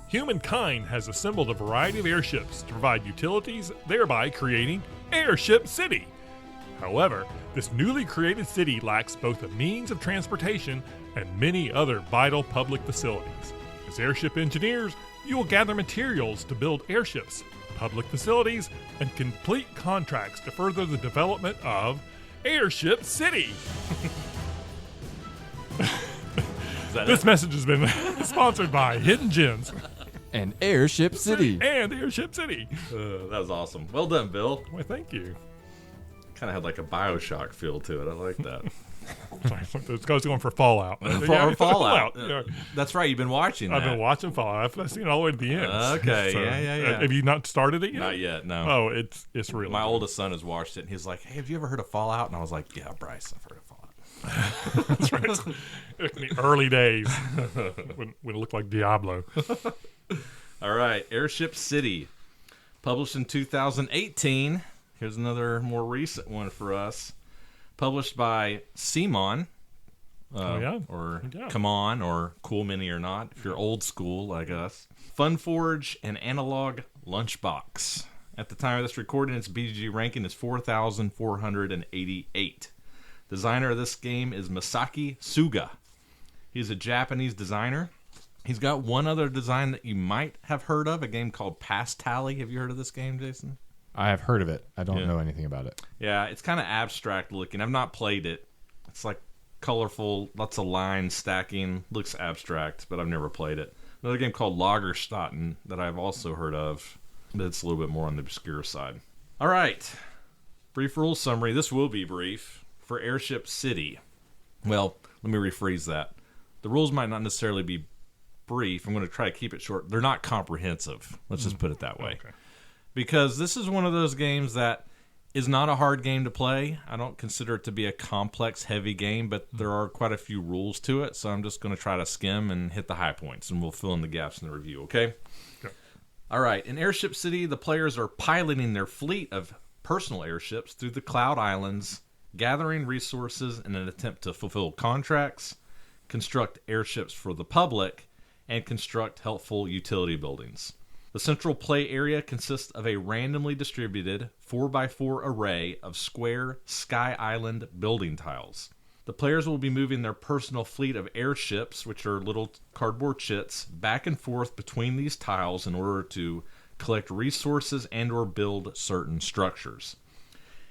humankind has assembled a variety of airships to provide utilities, thereby creating Airship City. However, this newly created city lacks both a means of transportation and many other vital public facilities. As airship engineers, you will gather materials to build airships, public facilities, and complete contracts to further the development of Airship City. This message has been sponsored by Hidden Gems And Airship City. and Airship City. That was awesome. Well done, Bill. Well, thank you. Kind of had like a Bioshock feel to it. I like that. This guy's going for Fallout. Fallout. Yeah. That's right. You've been watching that. I've been watching Fallout. I've seen it all the way to the end. Okay, yeah. Have you not started it yet? Not yet, no. Oh, it's really My good. oldest son has watched it, and he's like, "Hey, have you ever heard of Fallout?" And I was like, "Yeah, Bryce, I've heard of Fallout." That's right. In the early days when it looked like Diablo. All right, Airship City, published in 2018. Here's another more recent one for us. Published by Simon, or Yeah. Come On, or Cool Mini or Not, if you're old school like us. Funforge and Analog Lunchbox. At the time of this recording, its BGG ranking is 4,488. Designer of this game is Masaki Suga. He's a Japanese designer. He's got one other design that you might have heard of, a game called Pass Tally. Have you heard of this game, Jason? I have heard of it. I don't Yeah. know anything about it. Yeah, it's kind of abstract looking. I've not played it. It's like colorful, lots of lines stacking. Looks abstract, but I've never played it. Another game called Lagerstatten that I've also heard of, but it's a little bit more on the obscure side. All right. Brief rules summary. This will be brief for Airship City. Well, let me rephrase that. The rules might not necessarily be brief. I'm going to try to keep it short. They're not comprehensive. Let's just put it that way. Okay. Because this is one of those games that is not a hard game to play. I don't consider it to be a complex, heavy game, but there are quite a few rules to it, so I'm just going to try to skim and hit the high points, and we'll fill in the gaps in the review, okay? Okay. All right. In Airship City, the players are piloting their fleet of personal airships through the Cloud Islands, gathering resources in an attempt to fulfill contracts, construct airships for the public, and construct helpful utility buildings. The central play area consists of a randomly distributed 4x4 array of square Sky Island building tiles. The players will be moving their personal fleet of airships, which are little cardboard chits, back and forth between these tiles in order to collect resources and or build certain structures.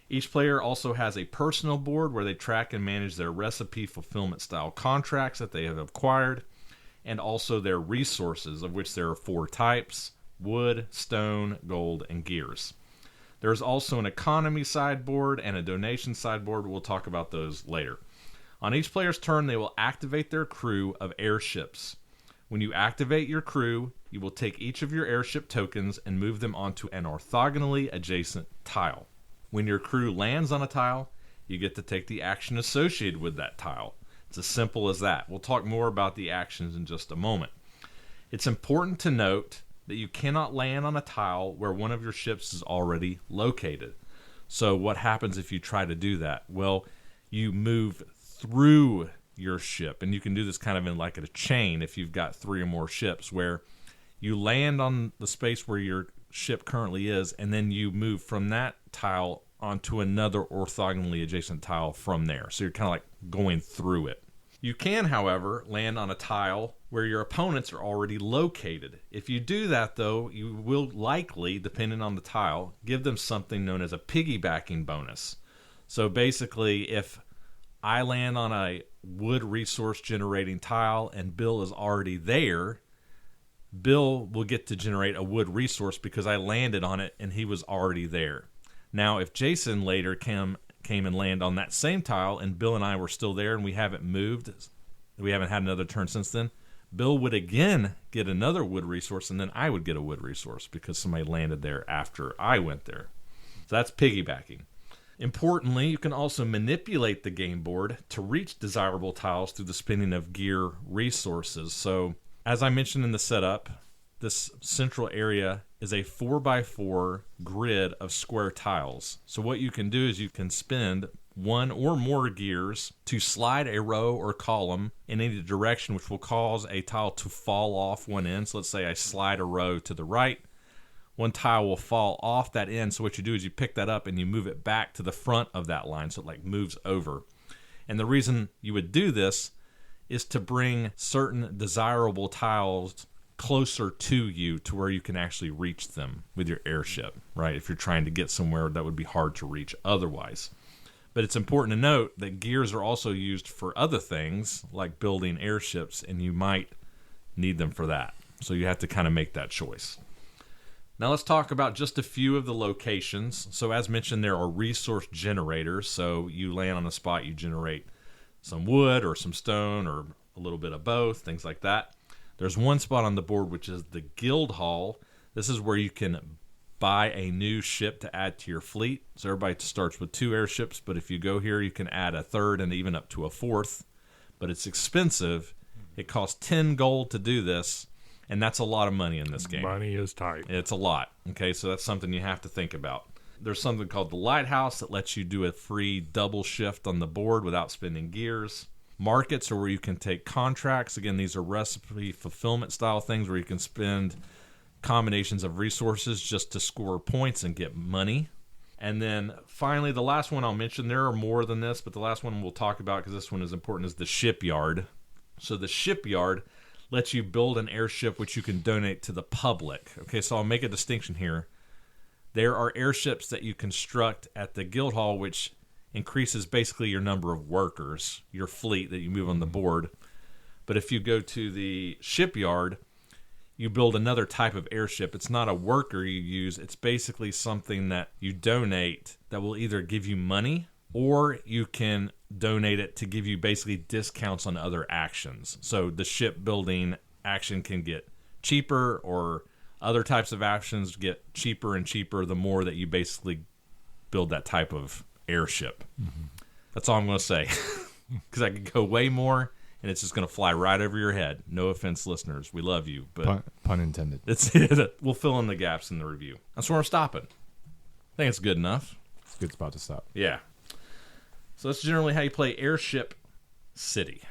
Each player also has a personal board where they track and manage their recipe fulfillment style contracts that they have acquired, and also their resources, of which there are 4 types: wood, stone, gold, and gears. There is also an economy sideboard and a donation sideboard. We'll talk about those later. On each player's turn, they will activate their crew of airships. When you activate your crew, you will take each of your airship tokens and move them onto an orthogonally adjacent tile. When your crew lands on a tile, you get to take the action associated with that tile. It's as simple as that. We'll talk more about the actions in just a moment. It's important to note that you cannot land on a tile where one of your ships is already located. So what happens if you try to do that? Well, you move through your ship, and you can do this kind of in like a chain if you've got 3 or more ships, where you land on the space where your ship currently is, and then you move from that tile onto another orthogonally adjacent tile from there. So you're kind of like going through it. You can, however, land on a tile where your opponents are already located. If you do that, though, you will likely, depending on the tile, give them something known as a piggybacking bonus. So basically, if I land on a wood resource generating tile and Bill is already there, Bill will get to generate a wood resource because I landed on it and he was already there. Now, if Jason later came and landed on that same tile and Bill and I were still there and we haven't moved, we haven't had another turn since then, Bill would again get another wood resource, and then I would get a wood resource because somebody landed there after I went there. So that's piggybacking. Importantly, you can also manipulate the game board to reach desirable tiles through the spinning of gear resources. So, as I mentioned in the setup, this central area is a 4x4 grid of square tiles. So what you can do is you can spend one or more gears to slide a row or column in any direction, which will cause a tile to fall off one end. So let's say I slide a row to the right. One tile will fall off that end. So what you do is you pick that up and you move it back to the front of that line. So it like moves over. And the reason you would do this is to bring certain desirable tiles closer to you to where you can actually reach them with your airship, right? If you're trying to get somewhere that would be hard to reach otherwise. But it's important to note that gears are also used for other things like building airships, and you might need them for that. So you have to kind of make that choice. Now let's talk about just a few of the locations. So as mentioned, there are resource generators. So you land on a spot, you generate some wood or some stone or a little bit of both, things like that. There's one spot on the board, which is the Guild Hall. This is where you can buy a new ship to add to your fleet. So everybody starts with 2 airships, but if you go here, you can add a 3rd and even up to a 4th. But it's expensive. It costs 10 gold to do this, and that's a lot of money in this game. Money is tight. It's a lot. Okay, so that's something you have to think about. There's something called the Lighthouse that lets you do a free double shift on the board without spending gears. Markets are where you can take contracts. Again, these are recipe fulfillment style things where you can spend combinations of resources just to score points and get money. And then finally, the last one I'll mention, there are more than this, but the last one we'll talk about because this one is important, is the shipyard. So the shipyard lets you build an airship which you can donate to the public. Okay, so I'll make a distinction here. There are airships that you construct at the Guild Hall, which increases basically your number of workers, your fleet that you move on the board. But if you go to the shipyard, you build another type of airship. It's not a worker you use. It's basically something that you donate that will either give you money or you can donate it to give you basically discounts on other actions. So the shipbuilding action can get cheaper, or other types of actions get cheaper and cheaper the more that you basically build that type of airship. That's all I'm going to say, because I could go way more and it's just going to fly right over your head. No offense, listeners, we love you, but Pun intended. We'll fill in the gaps in the review. That's where I'm stopping. I think it's good enough. It's a good spot to stop. Yeah. So that's generally how you play Airship City.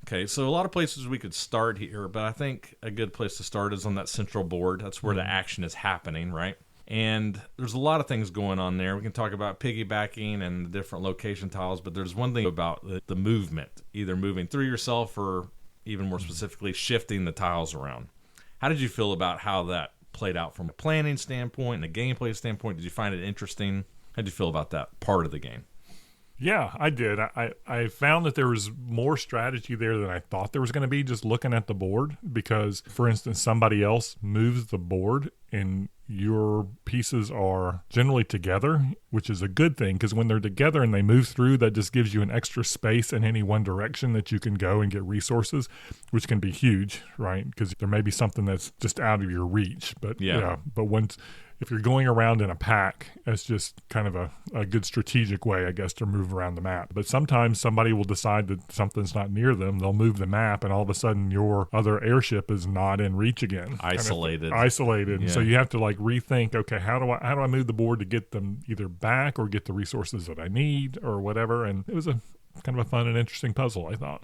Okay, so a lot of places we could start here, but I think a good place to start is on that central board. That's where the action is happening, right? And there's a lot of things going on there. We can talk about piggybacking and the different location tiles, but there's one thing about the movement, either moving through yourself or even more specifically shifting the tiles around. How did you feel about how that played out from a planning standpoint and a gameplay standpoint? Did you find it interesting? How did you feel about that part of the game? Yeah, I did. I found that there was more strategy there than I thought there was going to be just looking at the board, because, for instance, somebody else moves the board and your pieces are generally together, which is a good thing, because when they're together and they move through, that just gives you an extra space in any one direction that you can go and get resources, which can be huge, right? Because there may be something that's just out of your reach. But but once, if you're going around in a pack, it's just kind of a good strategic way, I guess, to move around the map. But sometimes somebody will decide that something's not near them. They'll move the map, and all of a sudden your other airship is not in reach again. Isolated. Isolated. Yeah. So you have to like rethink, okay, how do I move the board to get them either back or get the resources that I need or whatever. And it was a kind of a fun and interesting puzzle, I thought.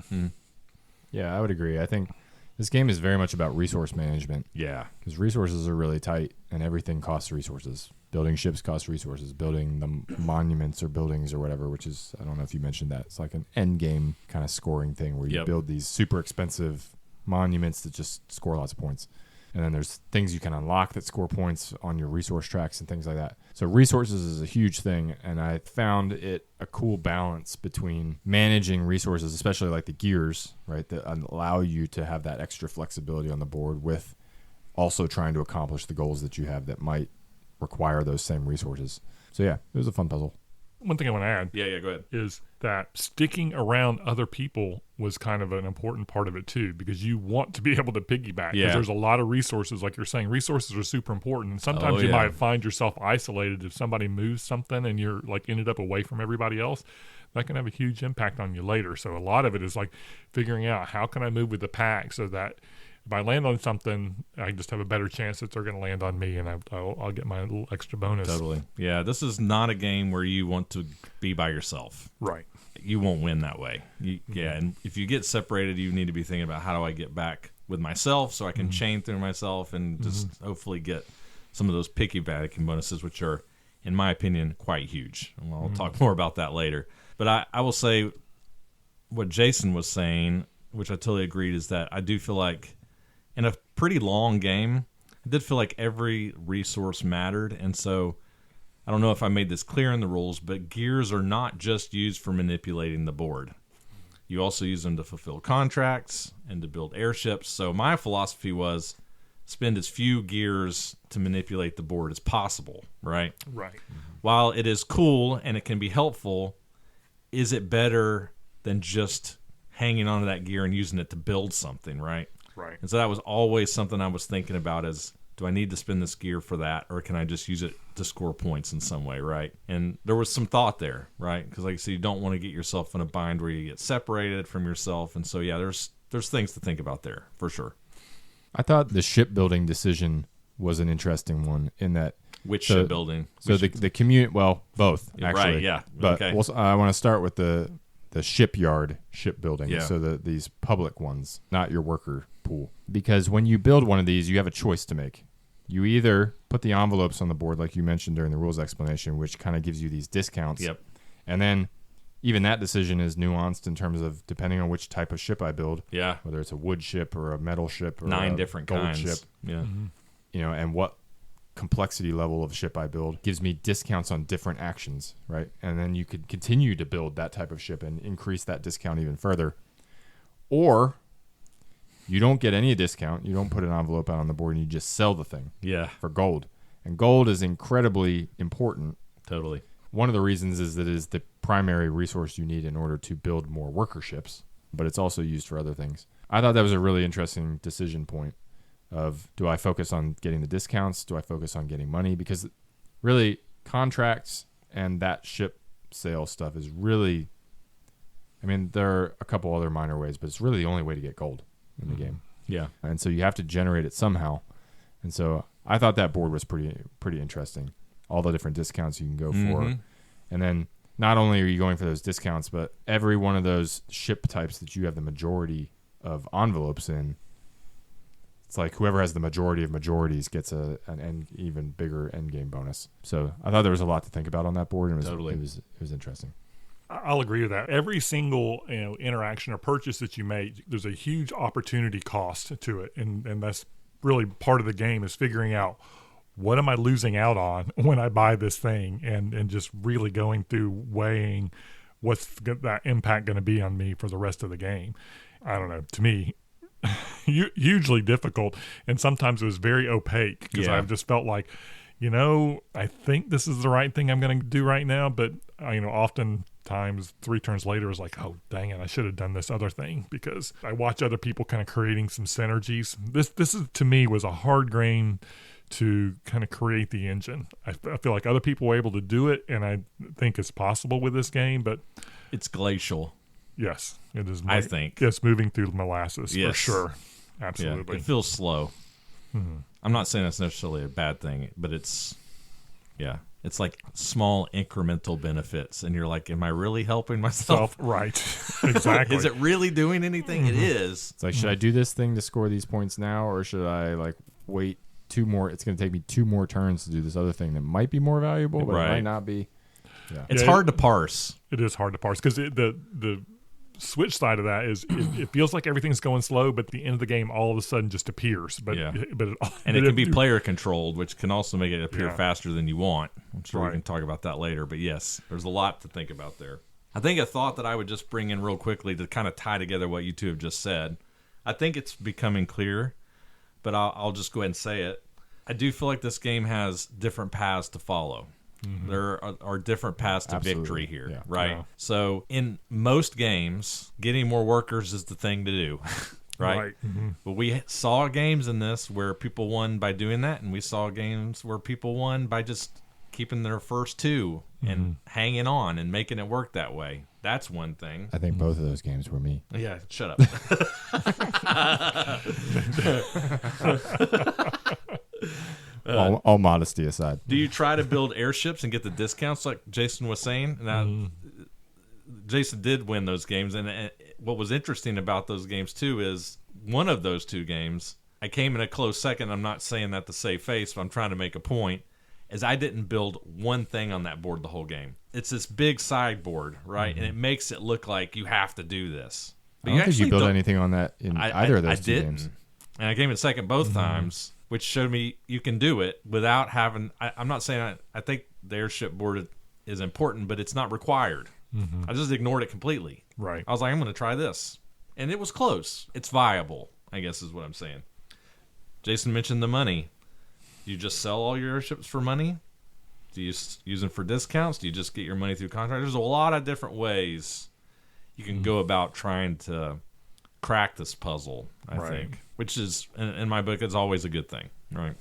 Yeah, I would agree. I think this game is very much about resource management. Yeah. Because resources are really tight, and everything costs resources. Building ships costs resources. Building the monuments or buildings or whatever, which is, I don't know if you mentioned that. It's like an end game kind of scoring thing where you build these super expensive monuments that just score lots of points. And then there's things you can unlock that score points on your resource tracks and things like that. So resources is a huge thing, and I found it a cool balance between managing resources, especially like the gears, right, that allow you to have that extra flexibility on the board with also trying to accomplish the goals that you have that might require those same resources. So yeah, it was a fun puzzle. One thing I want to add Yeah, go ahead. is that sticking around other people was kind of an important part of it too, because you want to be able to piggyback, because there's a lot of resources. Like you're saying, resources are super important, and sometimes you might find yourself isolated if somebody moves something and you're like ended up away from everybody else. That can have a huge impact on you later. So a lot of it is like figuring out, how can I move with the pack so that if I land on something, I just have a better chance that they're going to land on me, and I'll get my little extra bonus. Totally. Yeah, this is not a game where you want to be by yourself. Right. You won't win that way. Yeah, and if you get separated, you need to be thinking about how do I get back with myself so I can chain through myself and just hopefully get some of those piggybacking bonuses, which are, in my opinion, quite huge. And I'll talk more about that later. But I will say what Jason was saying, which I totally agreed, is that I do feel like in a pretty long game, I did feel like every resource mattered. And so I don't know if I made this clear in the rules, but gears are not just used for manipulating the board. You also use them to fulfill contracts and to build airships. So my philosophy was spend as few gears to manipulate the board as possible, right? Right. While it is cool and it can be helpful, is it better than just hanging onto that gear and using it to build something, right? Right. And so that was always something I was thinking about is, do I need to spend this gear for that, or can I just use it to score points in some way, right? And there was some thought there, right? Because like I said, you don't want to get yourself in a bind where you get separated from yourself. And so, yeah, there's things to think about there, for sure. I thought the shipbuilding decision was an interesting one in that. Which shipbuilding? So the commute, well, both, Yeah, actually. right, yeah. But Okay. I want to start with the shipyard shipbuilding. Yeah. So these public ones, not your worker pool. Because when you build one of these, you have a choice to make. You either put the envelopes on the board, like you mentioned during the rules explanation, which kind of gives you these discounts. Yep. And then even that decision is nuanced in terms of depending on which type of ship I build. Yeah. Whether it's a wood ship or a metal ship or 9 a different gold kinds. ship. Yeah. You know, and what complexity level of ship I build gives me discounts on different actions, right? And then you could continue to build that type of ship and increase that discount even further. Or you don't get any discount. You don't put an envelope out on the board and you just sell the thing Yeah. for gold. And gold is incredibly important. Totally. One of the reasons is that it is the primary resource you need in order to build more worker ships, but it's also used for other things. I thought that was a really interesting decision point of, do I focus on getting the discounts? Do I focus on getting money? Because really contracts and that ship sale stuff is really, I mean, there are a couple other minor ways, but it's really the only way to get gold in the game. Yeah. And so you have to generate it somehow. And so I thought that board was pretty interesting. All the different discounts you can go for. And then not only are you going for those discounts, but every one of those ship types that you have the majority of envelopes in, it's like whoever has the majority of majorities gets an even bigger end game bonus. So I thought there was a lot to think about on that board, and it was interesting. I'll agree with that. Every single interaction or purchase that you make, there's a huge opportunity cost to it, and that's really part of the game, is figuring out what am I losing out on when I buy this thing, and just really going through weighing what's that impact going to be on me for the rest of the game. I don't know. To me, hugely difficult, and sometimes it was very opaque because I've just felt like, I think this is the right thing I'm going to do right now, but oftentimes 3 turns later is like, oh dang it, I should have done this other thing, because I watch other people kind of creating some synergies. This is, to me, was a hard grain to kind of create the engine. I feel like other people were able to do it, and I think it's possible with this game, but It's glacial. yes, it is. I think. It's moving through molasses for Yes. sure. Yeah. Absolutely. It feels slow. I'm not saying that's necessarily a bad thing, but it's like small incremental benefits, and you're like, am I really helping myself? Right. Exactly. Is it really doing anything? It is. It's like, should I do this thing to score these points now, or should I wait 2 more? It's going to take me 2 more turns to do this other thing that might be more valuable, but it might not be. Yeah. It's hard to parse. It is hard to parse, because the switch side of that is it feels like everything's going slow, but at the end of the game all of a sudden just appears. But it can be player controlled, which can also make it appear faster than you want. I'm sure we can talk about that later, but yes, there's a lot to think about there. I think a thought that I would just bring in real quickly to kind of tie together what you two have just said, I think it's becoming clear, but I'll just go ahead and say it. I do feel like this game has different paths to follow. There are different paths to victory here, right? Yeah. So in most games, getting more workers is the thing to do, right? But we saw games in this where people won by doing that, and we saw games where people won by just keeping their first two and hanging on and making it work that way. That's one thing. I think both of those games were me. Yeah, shut up. All modesty aside. Do you try to build airships and get the discounts like Jason was saying? Now, Jason did win those games, and what was interesting about those games too is one of those two games, I came in a close second. I'm not saying that to save face, but I'm trying to make a point, is I didn't build one thing on that board the whole game. It's this big sideboard, right? And it makes it look like you have to do this. But I don't think you built anything on that in either of those two games. And I came in second both times, which showed me you can do it without having... I'm not saying... I think the airship board is important, but it's not required. I just ignored it completely. Right. I was like, I'm going to try this. And it was close. It's viable, I guess is what I'm saying. Jason mentioned the money. Do you just sell all your airships for money? Do you use them for discounts? Do you just get your money through contracts? There's a lot of different ways you can go about trying to crack this puzzle, I think. Which is, in my book, is always a good thing. Right.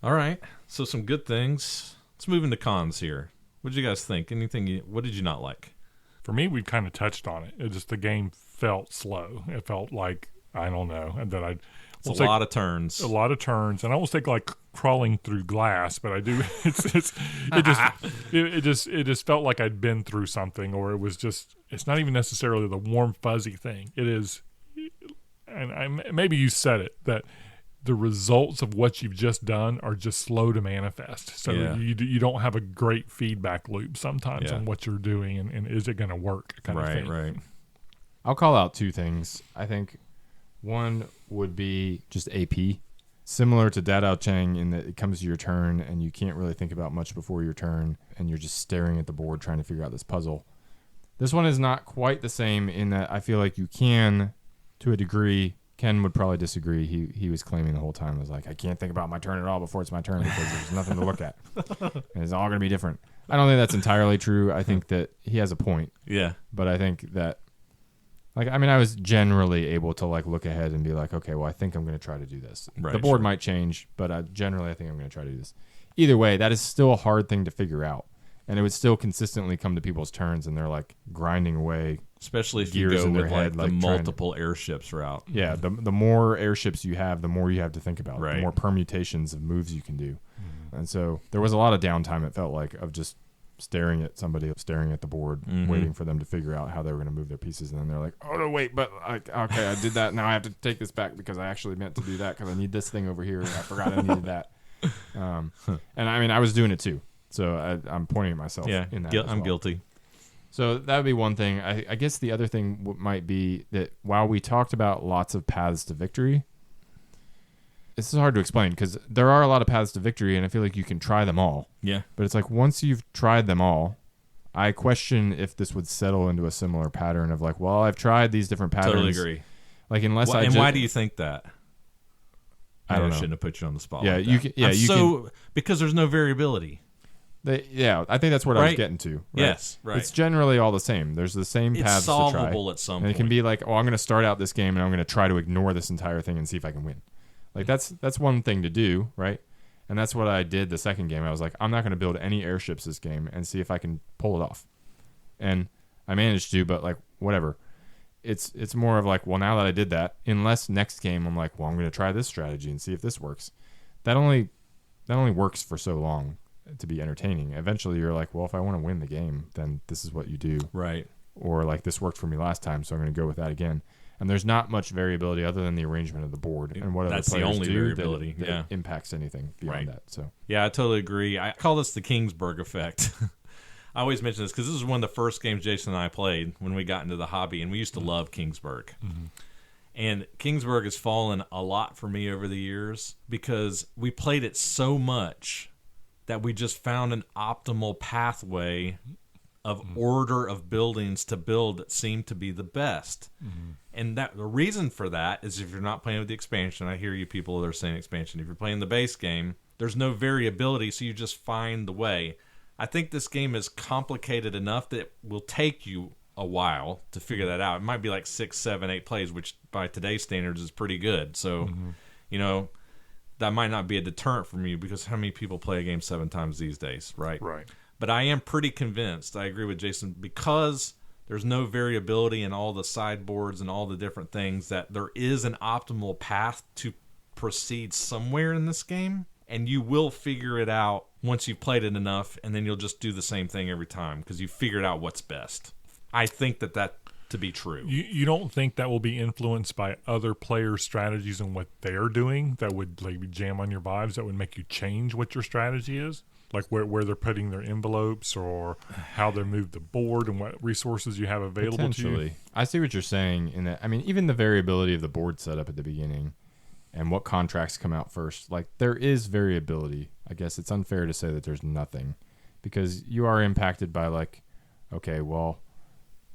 All right. So some good things. Let's move into cons here. What did you guys think? What did you not like? For me, we've kind of touched on it. It just the game felt slow. It felt like, I don't know, and that it's a lot of turns. A lot of turns, and I almost think like crawling through glass, but I do. It just felt like I'd been through something, or it was just. It's not even necessarily the warm fuzzy thing. It is, and maybe you said it that the results of what you've just done are just slow to manifest. So you don't have a great feedback loop sometimes on what you're doing and is it going to work kind of thing. Right. I'll call out two things. I think one would be just AP. Similar to Dadaocheng in that it comes to your turn and you can't really think about much before your turn and you're just staring at the board trying to figure out this puzzle. This one is not quite the same in that I feel like you can, to a degree. Ken would probably disagree. He was claiming the whole time, was like, I can't think about my turn at all before it's my turn because there's nothing to look at. And it's all going to be different. I don't think that's entirely true. I think that he has a point. Yeah. But I think that, I was generally able to, look ahead and be like, okay, well, I think I'm going to try to do this. Right, the board might change, but I think I'm going to try to do this. Either way, that is still a hard thing to figure out. And it would still consistently come to people's turns, and they're, grinding away. Especially if you go with the multiple airships route. Yeah, the more airships you have, the more you have to think about. Right. The more permutations of moves you can do. And so there was a lot of downtime, it felt like, of just staring at somebody, staring at the board, waiting for them to figure out how they were going to move their pieces. And then they're like, oh, no, wait, but okay, I did that. Now I have to take this back because I actually meant to do that because I need this thing over here. I forgot I needed that. And I was doing it too. So I'm pointing at myself in that. I'm guilty. So that would be one thing. I guess the other thing might be that while we talked about lots of paths to victory, this is hard to explain because there are a lot of paths to victory, and I feel like you can try them all. Yeah. But it's like once you've tried them all, I question if this would settle into a similar pattern of well, I've tried these different patterns. Totally agree. Why do you think that? I don't know. Shouldn't have put you on the spot. Yeah, like that. Because there's no variability. I think that's what I was getting to. Right? Yes, right. It's generally all the same. There's the same paths it's solvable to try. At some and point. It can be I'm going to start out this game and I'm going to try to ignore this entire thing and see if I can win. That's one thing to do, right? And that's what I did the second game. I was like, I'm not going to build any airships this game and see if I can pull it off. And I managed to, but whatever. It's more of well, now that I did that, unless next game I'm I'm going to try this strategy and see if this works. That only works for so long to be entertaining. Eventually you're well, if I want to win the game, then this is what you do. Right. Or this worked for me last time, so I'm going to go with that again. And there's not much variability other than the arrangement of the board and what that's other players the only do variability that impacts anything beyond that. So yeah, I totally agree. I call this the Kingsburg effect. I always mention this because this is one of the first games Jason and I played when we got into the hobby, and we used to love Kingsburg. And Kingsburg has fallen a lot for me over the years because we played it so much that we just found an optimal pathway of order of buildings to build that seemed to be the best. And that the reason for that is if you're not playing with the expansion, I hear you people that are saying expansion. If you're playing the base game, there's no variability, so you just find the way. I think this game is complicated enough that it will take you a while to figure that out. It might be 6, 7, 8 plays, which by today's standards is pretty good. So, that might not be a deterrent from you because how many people play a game 7 times these days, right? Right. But I am pretty convinced, I agree with Jason, because there's no variability in all the sideboards and all the different things, that there is an optimal path to proceed somewhere in this game, and you will figure it out once you've played it enough, and then you'll just do the same thing every time because you figured out what's best. I think that to be true. You don't think that will be influenced by other players' strategies and what they're doing that would like jam on your vibes, that would make you change what your strategy is? Like where they're putting their envelopes or how they move the board and what resources you have available to you? I see what you're saying in that. I mean, even the variability of the board setup at the beginning and what contracts come out first, like there is variability. I guess it's unfair to say that there's nothing because you are impacted by like, okay, well,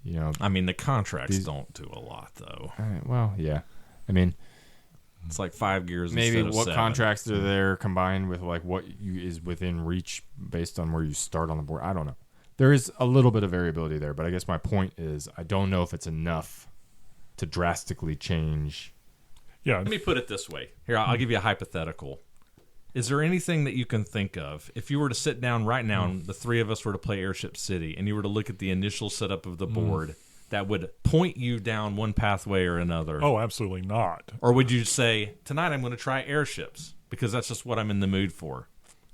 you know. I mean, the contracts don't do a lot though. Well, yeah. I mean, it's like 5 gears maybe instead of what 7. contracts are there combined with like what is within reach based on where you start on the board. I don't know. There is a little bit of variability there, but I guess my point is I don't know if it's enough to drastically change. Yeah. Let me put it this way. Here, I'll give you a hypothetical. Is there anything that you can think of, if you were to sit down right now and the 3 of us were to play Airship City and you were to look at the initial setup of the board, that would point you down one pathway or another? Oh, absolutely not. Or would you say, tonight I'm going to try airships because that's just what I'm in the mood for,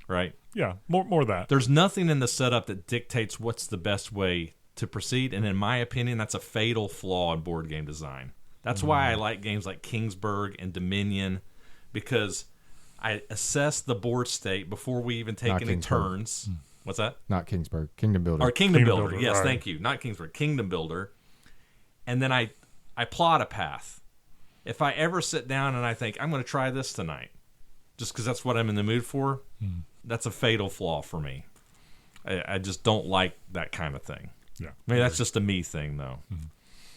right? Yeah, more of that. There's nothing in the setup that dictates what's the best way to proceed, and in my opinion, that's a fatal flaw in board game design. That's why I like games like Kingsburg and Dominion, because I assess the board state before we even take any turns. What's that? Not Kingsburg. Kingdom Builder. Or Kingdom Builder. Builder, Yes, right. thank you. Not Kingsburg. Kingdom Builder. And then I plot a path. If I ever sit down and I think, I'm going to try this tonight, just because that's what I'm in the mood for, that's a fatal flaw for me. I just don't like that kind of thing. Yeah. Maybe that's just a me thing, though.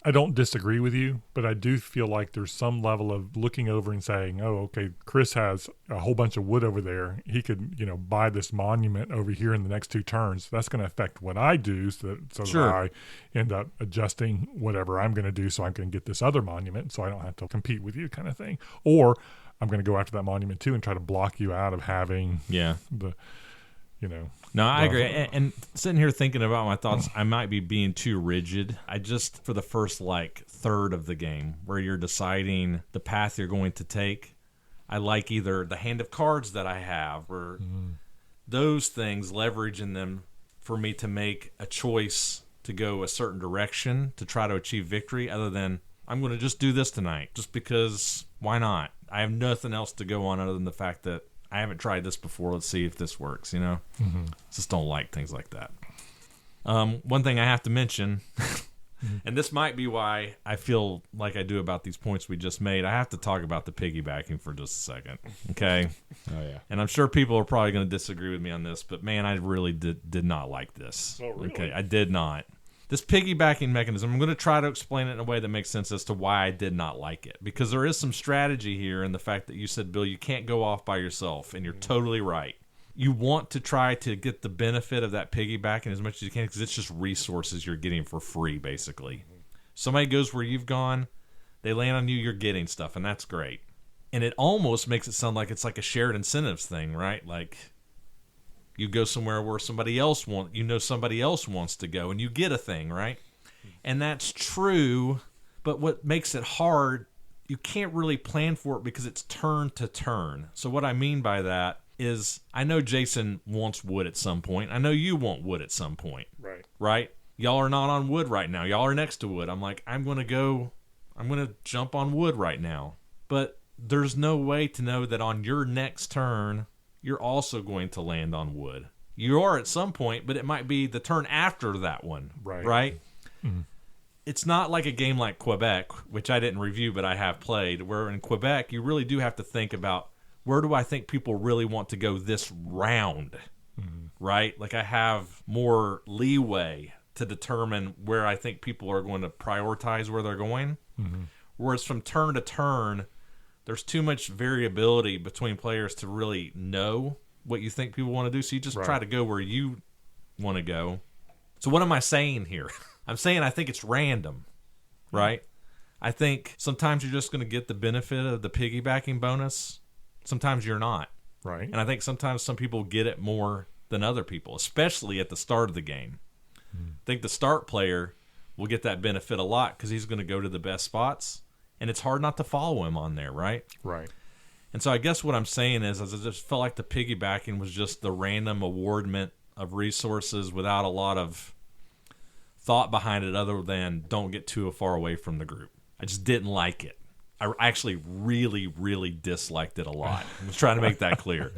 I don't disagree with you, but I do feel like there's some level of looking over and saying, oh, okay, Chris has a whole bunch of wood over there. He could, buy this monument over here in the next 2 turns. That's going to affect what I do so that I end up adjusting whatever I'm going to do so I can get this other monument so I don't have to compete with you kind of thing. Or I'm going to go after that monument too and try to block you out of having the, No, I agree. And sitting here thinking about my thoughts, I might be being too rigid. I just, for the first third of the game where you're deciding the path you're going to take, I like either the hand of cards that I have or those things, leveraging them for me to make a choice to go a certain direction to try to achieve victory, other than I'm going to just do this tonight just because why not? I have nothing else to go on other than the fact that I haven't tried this before. Let's see if this works, Just don't like things like that. One thing I have to mention, and this might be why I feel like I do about these points we just made, I have to talk about the piggybacking for just a second, okay? Oh, yeah. And I'm sure people are probably going to disagree with me on this, but man, I really did not like this. Oh, really? Okay, I did not. This piggybacking mechanism, I'm going to try to explain it in a way that makes sense as to why I did not like it. Because there is some strategy here in the fact that you said, Bill, you can't go off by yourself, and you're totally right. You want to try to get the benefit of that piggybacking as much as you can because it's just resources you're getting for free, basically. Somebody goes where you've gone, they land on you, you're getting stuff, and that's great. And it almost makes it sound like it's like a shared incentives thing, right? Like you go somewhere where somebody else wants to go, and you get a thing, right? And that's true, but what makes it hard, you can't really plan for it because it's turn to turn. So what I mean by that is I know Jason wants wood at some point. I know you want wood at some point. Right? Y'all are not on wood right now. Y'all are next to wood. I'm like, I'm going to jump on wood right now. But there's no way to know that on your next turn, you're also going to land on wood. You are at some point, but it might be the turn after that one. Right? Mm-hmm. It's not like a game like Quebec, which I didn't review, but I have played, where in Quebec, you really do have to think about where do I think people really want to go this round, right? Like I have more leeway to determine where I think people are going to prioritize where they're going. Mm-hmm. Whereas from turn to turn, there's too much variability between players to really know what you think people want to do. So you just try to go where you want to go. So what am I saying here? I'm saying I think it's random, right? I think sometimes you're just going to get the benefit of the piggybacking bonus. Sometimes you're not. Right. And I think sometimes some people get it more than other people, especially at the start of the game. I think the start player will get that benefit a lot because he's going to go to the best spots, and it's hard not to follow him on there, right? Right. And so I guess what I'm saying is I just felt like the piggybacking was just the random awardment of resources without a lot of thought behind it other than don't get too far away from the group. I just didn't like it. I actually really, really disliked it a lot. I was trying to make that clear.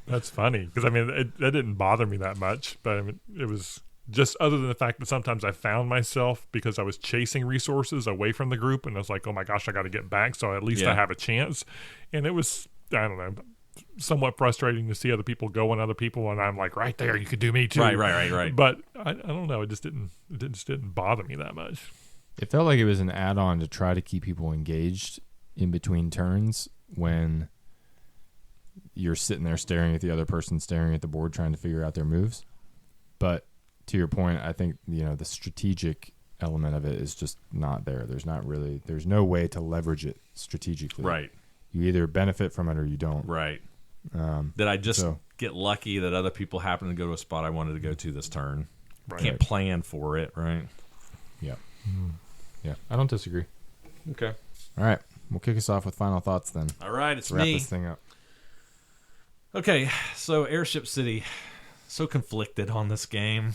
That's funny because, I mean, it didn't bother me that much, but I mean, it was just other than the fact that sometimes I found myself because I was chasing resources away from the group and I was like, oh my gosh, I got to get back. So at least I have a chance. And it was, I don't know, somewhat frustrating to see other people go on other people. And I'm like, right there, you could do me too. Right. But I don't know. It just didn't bother me that much. It felt like it was an add-on to try to keep people engaged in between turns when you're sitting there staring at the other person, staring at the board, trying to figure out their moves. But to your point, I think, the strategic element of it is just not there. There's no way to leverage it strategically. Right. You either benefit from it or you don't. Right. Did I just get lucky that other people happened to go to a spot I wanted to go to this turn? Right. Can't plan for it, right? Yeah. Yeah, I don't disagree. Okay. All right, we'll kick us off with final thoughts then. All right, it's Wrap me. this thing up. Okay, so Airship City, so conflicted on this game.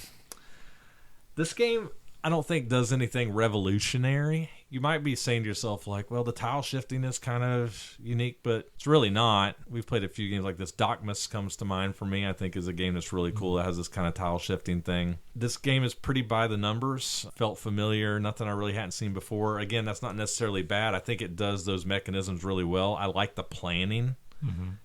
This game, I don't think does anything revolutionary. You might be saying to yourself, like, well, the tile shifting is kind of unique, but it's really not. We've played a few games like this. Docmus comes to mind for me, I think, is a game that's really cool. That has this kind of tile shifting thing. This game is pretty by the numbers. Felt familiar, nothing I really hadn't seen before. Again, that's not necessarily bad. I think it does those mechanisms really well. I like the planning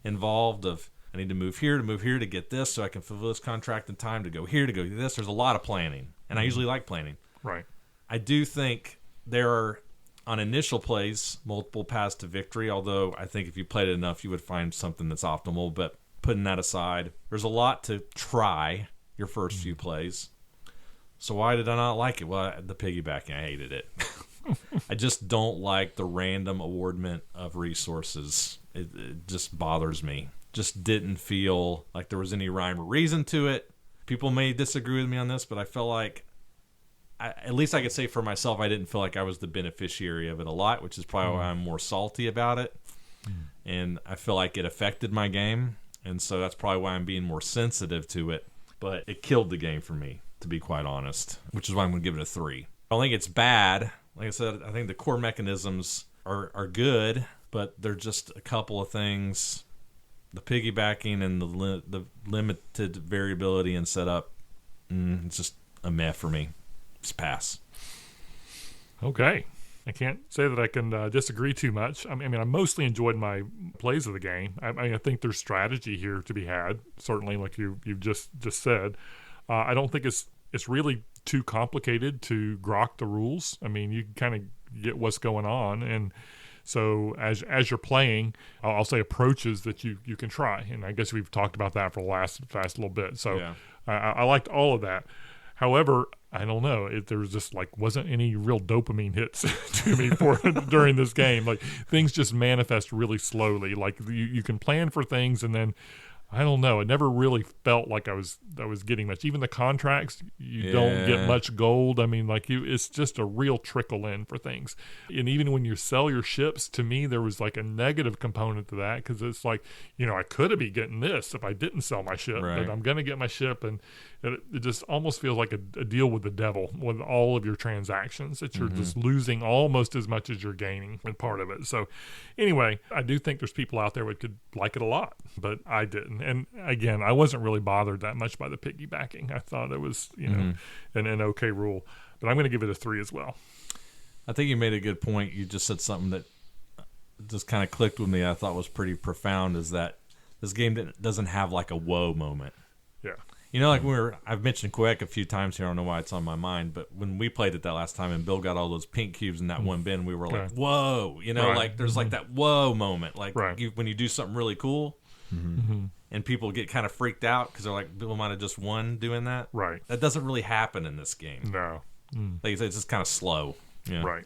involved of, I need to move here to get this so I can fulfill this contract in time to go here to go do this. There's a lot of planning, and I usually like planning. Right. I do think there are, on initial plays, multiple paths to victory, although I think if you played it enough, you would find something that's optimal. But putting that aside, there's a lot to try your first few plays. So why did I not like it? Well, the piggybacking, I hated it. I just don't like the random awardment of resources. It just bothers me. Just didn't feel like there was any rhyme or reason to it. People may disagree with me on this, but I felt like, at least I could say for myself, I didn't feel like I was the beneficiary of it a lot, which is probably why I'm more salty about it. And I feel like it affected my game, and so that's probably why I'm being more sensitive to it. But it killed the game for me, to be quite honest, which is why I'm going to give it a 3. I don't think it's bad. Like I said, I think the core mechanisms are good, but they're just a couple of things. The piggybacking and the limited variability and setup, it's just a meh for me. Just pass. Okay. I can't say that I can disagree too much. I mean, I mostly enjoyed my plays of the game. I think there's strategy here to be had, certainly, like you've just said. I don't think it's really too complicated to grok the rules. I mean, you kind of get what's going on, and so as you're playing, I'll say approaches that you can try, and I guess we've talked about that for the last little bit. So yeah. I liked all of that. However, I don't know. There was just wasn't any real dopamine hits to me during this game. Like, things just manifest really slowly. Like, you can plan for things, and then I don't know. It never really felt like I was getting much. Even the contracts, you don't get much gold. I mean, it's just a real trickle in for things. And even when you sell your ships, to me, there was a negative component to that, because it's I could have been getting this if I didn't sell my ship, right. But I'm going to get my ship, and it just almost feels like a deal with the devil with all of your transactions, that you're just losing almost as much as you're gaining in part of it. So anyway, I do think there's people out there that could like it a lot, but I didn't. And again, I wasn't really bothered that much by the piggybacking. I thought it was, an okay rule, but I'm going to give it a 3 as well. I think you made a good point. You just said something that just kind of clicked with me. I thought was pretty profound, is that this game doesn't have a whoa moment. Yeah. I've mentioned Quebec a few times here. I don't know why it's on my mind, but when we played it that last time and Bill got all those pink cubes in that one bin, we were like, whoa, Right. There's that whoa moment. Right. When you do something really cool and people get kind of freaked out because they're like, Bill might have just won doing that. Right. That doesn't really happen in this game. No. Like you said, it's just kind of slow. Yeah. Right.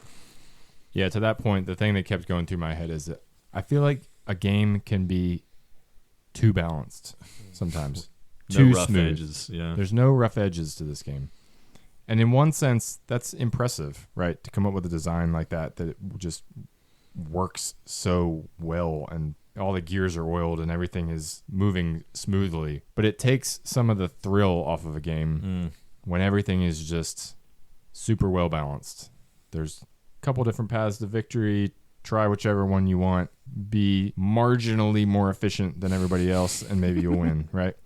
Yeah, to that point, the thing that kept going through my head is that I feel like a game can be too balanced sometimes. No Too rough smooth. edges. Yeah. There's no rough edges to this game. And in one sense, that's impressive, right? To come up with a design like that it just works so well and all the gears are oiled and everything is moving smoothly. But it takes some of the thrill off of a game when everything is just super well balanced. There's a couple different paths to victory. Try whichever one you want. Be marginally more efficient than everybody else and maybe you'll win, right?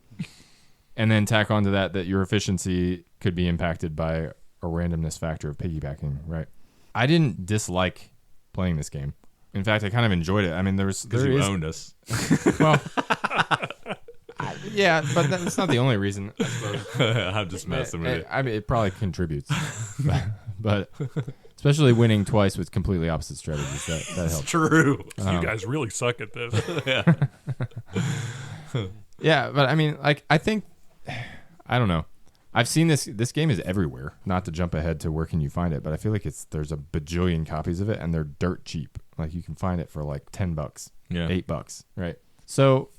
And then tack onto that your efficiency could be impacted by a randomness factor of piggybacking, right? I didn't dislike playing this game. In fact, I kind of enjoyed it. I mean, there you owned us. Well, yeah, but that's not the only reason, I suppose. I'm just messing with you. I mean, it probably contributes. but especially winning twice with completely opposite strategies, that helps. It's true. You guys really suck at this. Yeah, but I mean, like, I think, I don't know. I've seen this game is everywhere. Not to jump ahead to where can you find it, but I feel like there's a bajillion copies of it and they're dirt cheap. Like you can find it for like $10, $8, right? So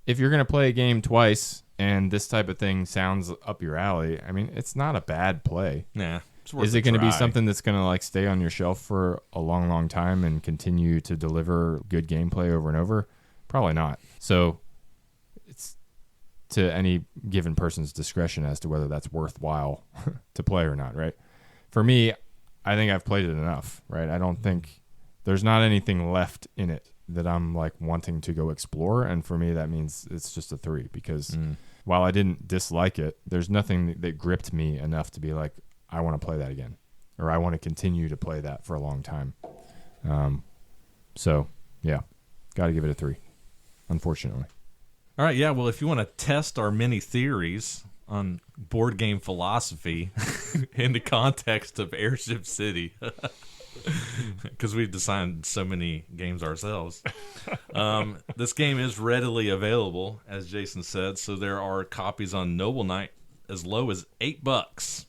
if you're gonna play a game twice and this type of thing sounds up your alley, I mean, it's not a bad play. Nah. Is it going to be something that's going to like stay on your shelf for a long, long time and continue to deliver good gameplay over and over? Probably not. So it's to any given person's discretion as to whether that's worthwhile to play or not, right? For me, I think I've played it enough, right? I don't think there's not anything left in it that I'm like wanting to go explore. And for me, that means it's just a 3 because while I didn't dislike it, there's nothing that gripped me enough to be like, I want to play that again, or I want to continue to play that for a long time. So, yeah, got to give it a 3, unfortunately. All right, yeah, well, if you want to test our many theories on board game philosophy in the context of Airship City, because we've designed so many games ourselves, this game is readily available, as Jason said, so there are copies on Noble Knight as low as $8.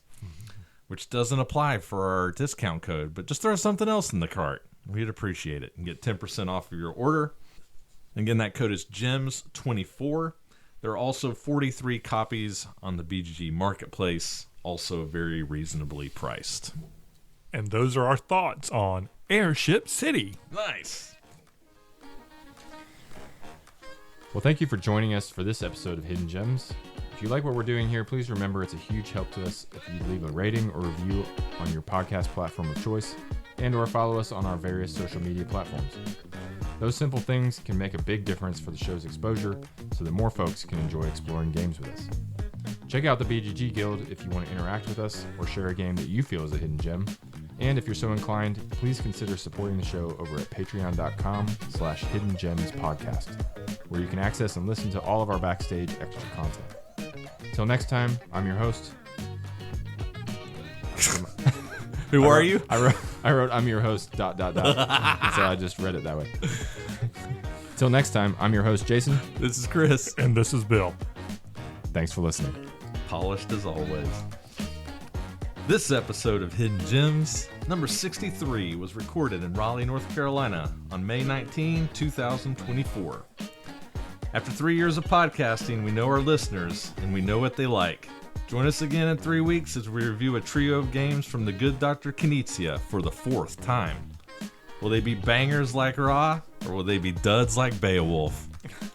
Which doesn't apply for our discount code, but just throw something else in the cart. We'd appreciate it and get 10% off of your order. Again, that code is GEMS24. There are also 43 copies on the BGG Marketplace, also very reasonably priced. And those are our thoughts on Airship City. Nice. Well, thank you for joining us for this episode of Hidden Gems. If you like what we're doing here, please remember it's a huge help to us if you leave a rating or review on your podcast platform of choice and or follow us on our various social media platforms. Those simple things can make a big difference for the show's exposure so that more folks can enjoy exploring games with us. Check out the BGG Guild if you want to interact with us or share a game that you feel is a hidden gem. And if you're so inclined, please consider supporting the show over at patreon.com/hiddengemspodcast, where you can access and listen to all of our backstage extra content. Till next time, I'm your host. Who are you? I wrote I'm your host ... So I just read it that way. Till next time, I'm your host, Jason. This is Chris. And this is Bill. Thanks for listening. Polished as always. This episode of Hidden Gems, number 63, was recorded in Raleigh, North Carolina on May 19, 2024. After 3 years of podcasting, we know our listeners, and we know what they like. Join us again in 3 weeks as we review a trio of games from the good Dr. Knizia for the 4th time. Will they be bangers like Ra, or will they be duds like Beowulf?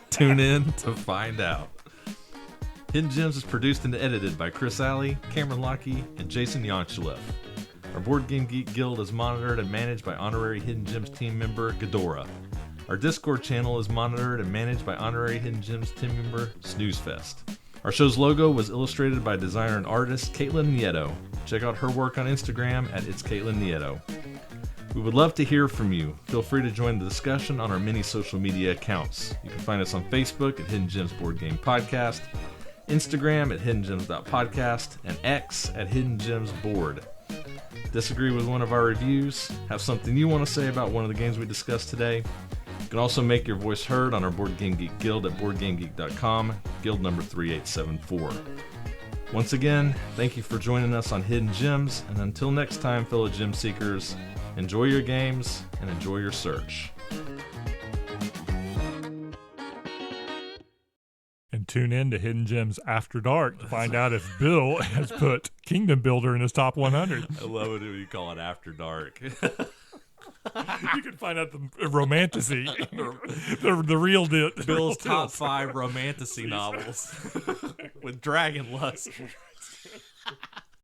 Tune in to find out. Hidden Gems is produced and edited by Chris Alley, Cameron Lockey, and Jason Yanchuleff. Our Board Game Geek Guild is monitored and managed by honorary Hidden Gems team member Ghidorah. Our Discord channel is monitored and managed by honorary Hidden Gems team member Snoozefest. Our show's logo was illustrated by designer and artist Caitlin Nieto. Check out her work on Instagram at It's Caitlin Nieto. We would love to hear from you. Feel free to join the discussion on our many social media accounts. You can find us on Facebook at Hidden Gems Board Game Podcast, Instagram at hiddengems.podcast, and X at Hidden Gems Board. Disagree with one of our reviews? Have something you want to say about one of the games we discussed today? You can also make your voice heard on our Board Game Geek Guild at BoardGameGeek.com, Guild number 3874. Once again, thank you for joining us on Hidden Gems, and until next time, fellow gem seekers, enjoy your games and enjoy your search. tune in to Hidden Gems After Dark to find out if Bill has put Kingdom Builder in his top 100. I love it when you call it After Dark. You can find out the romantasy, the real deal. Bill's top 5 romantasy novels with dragon lust.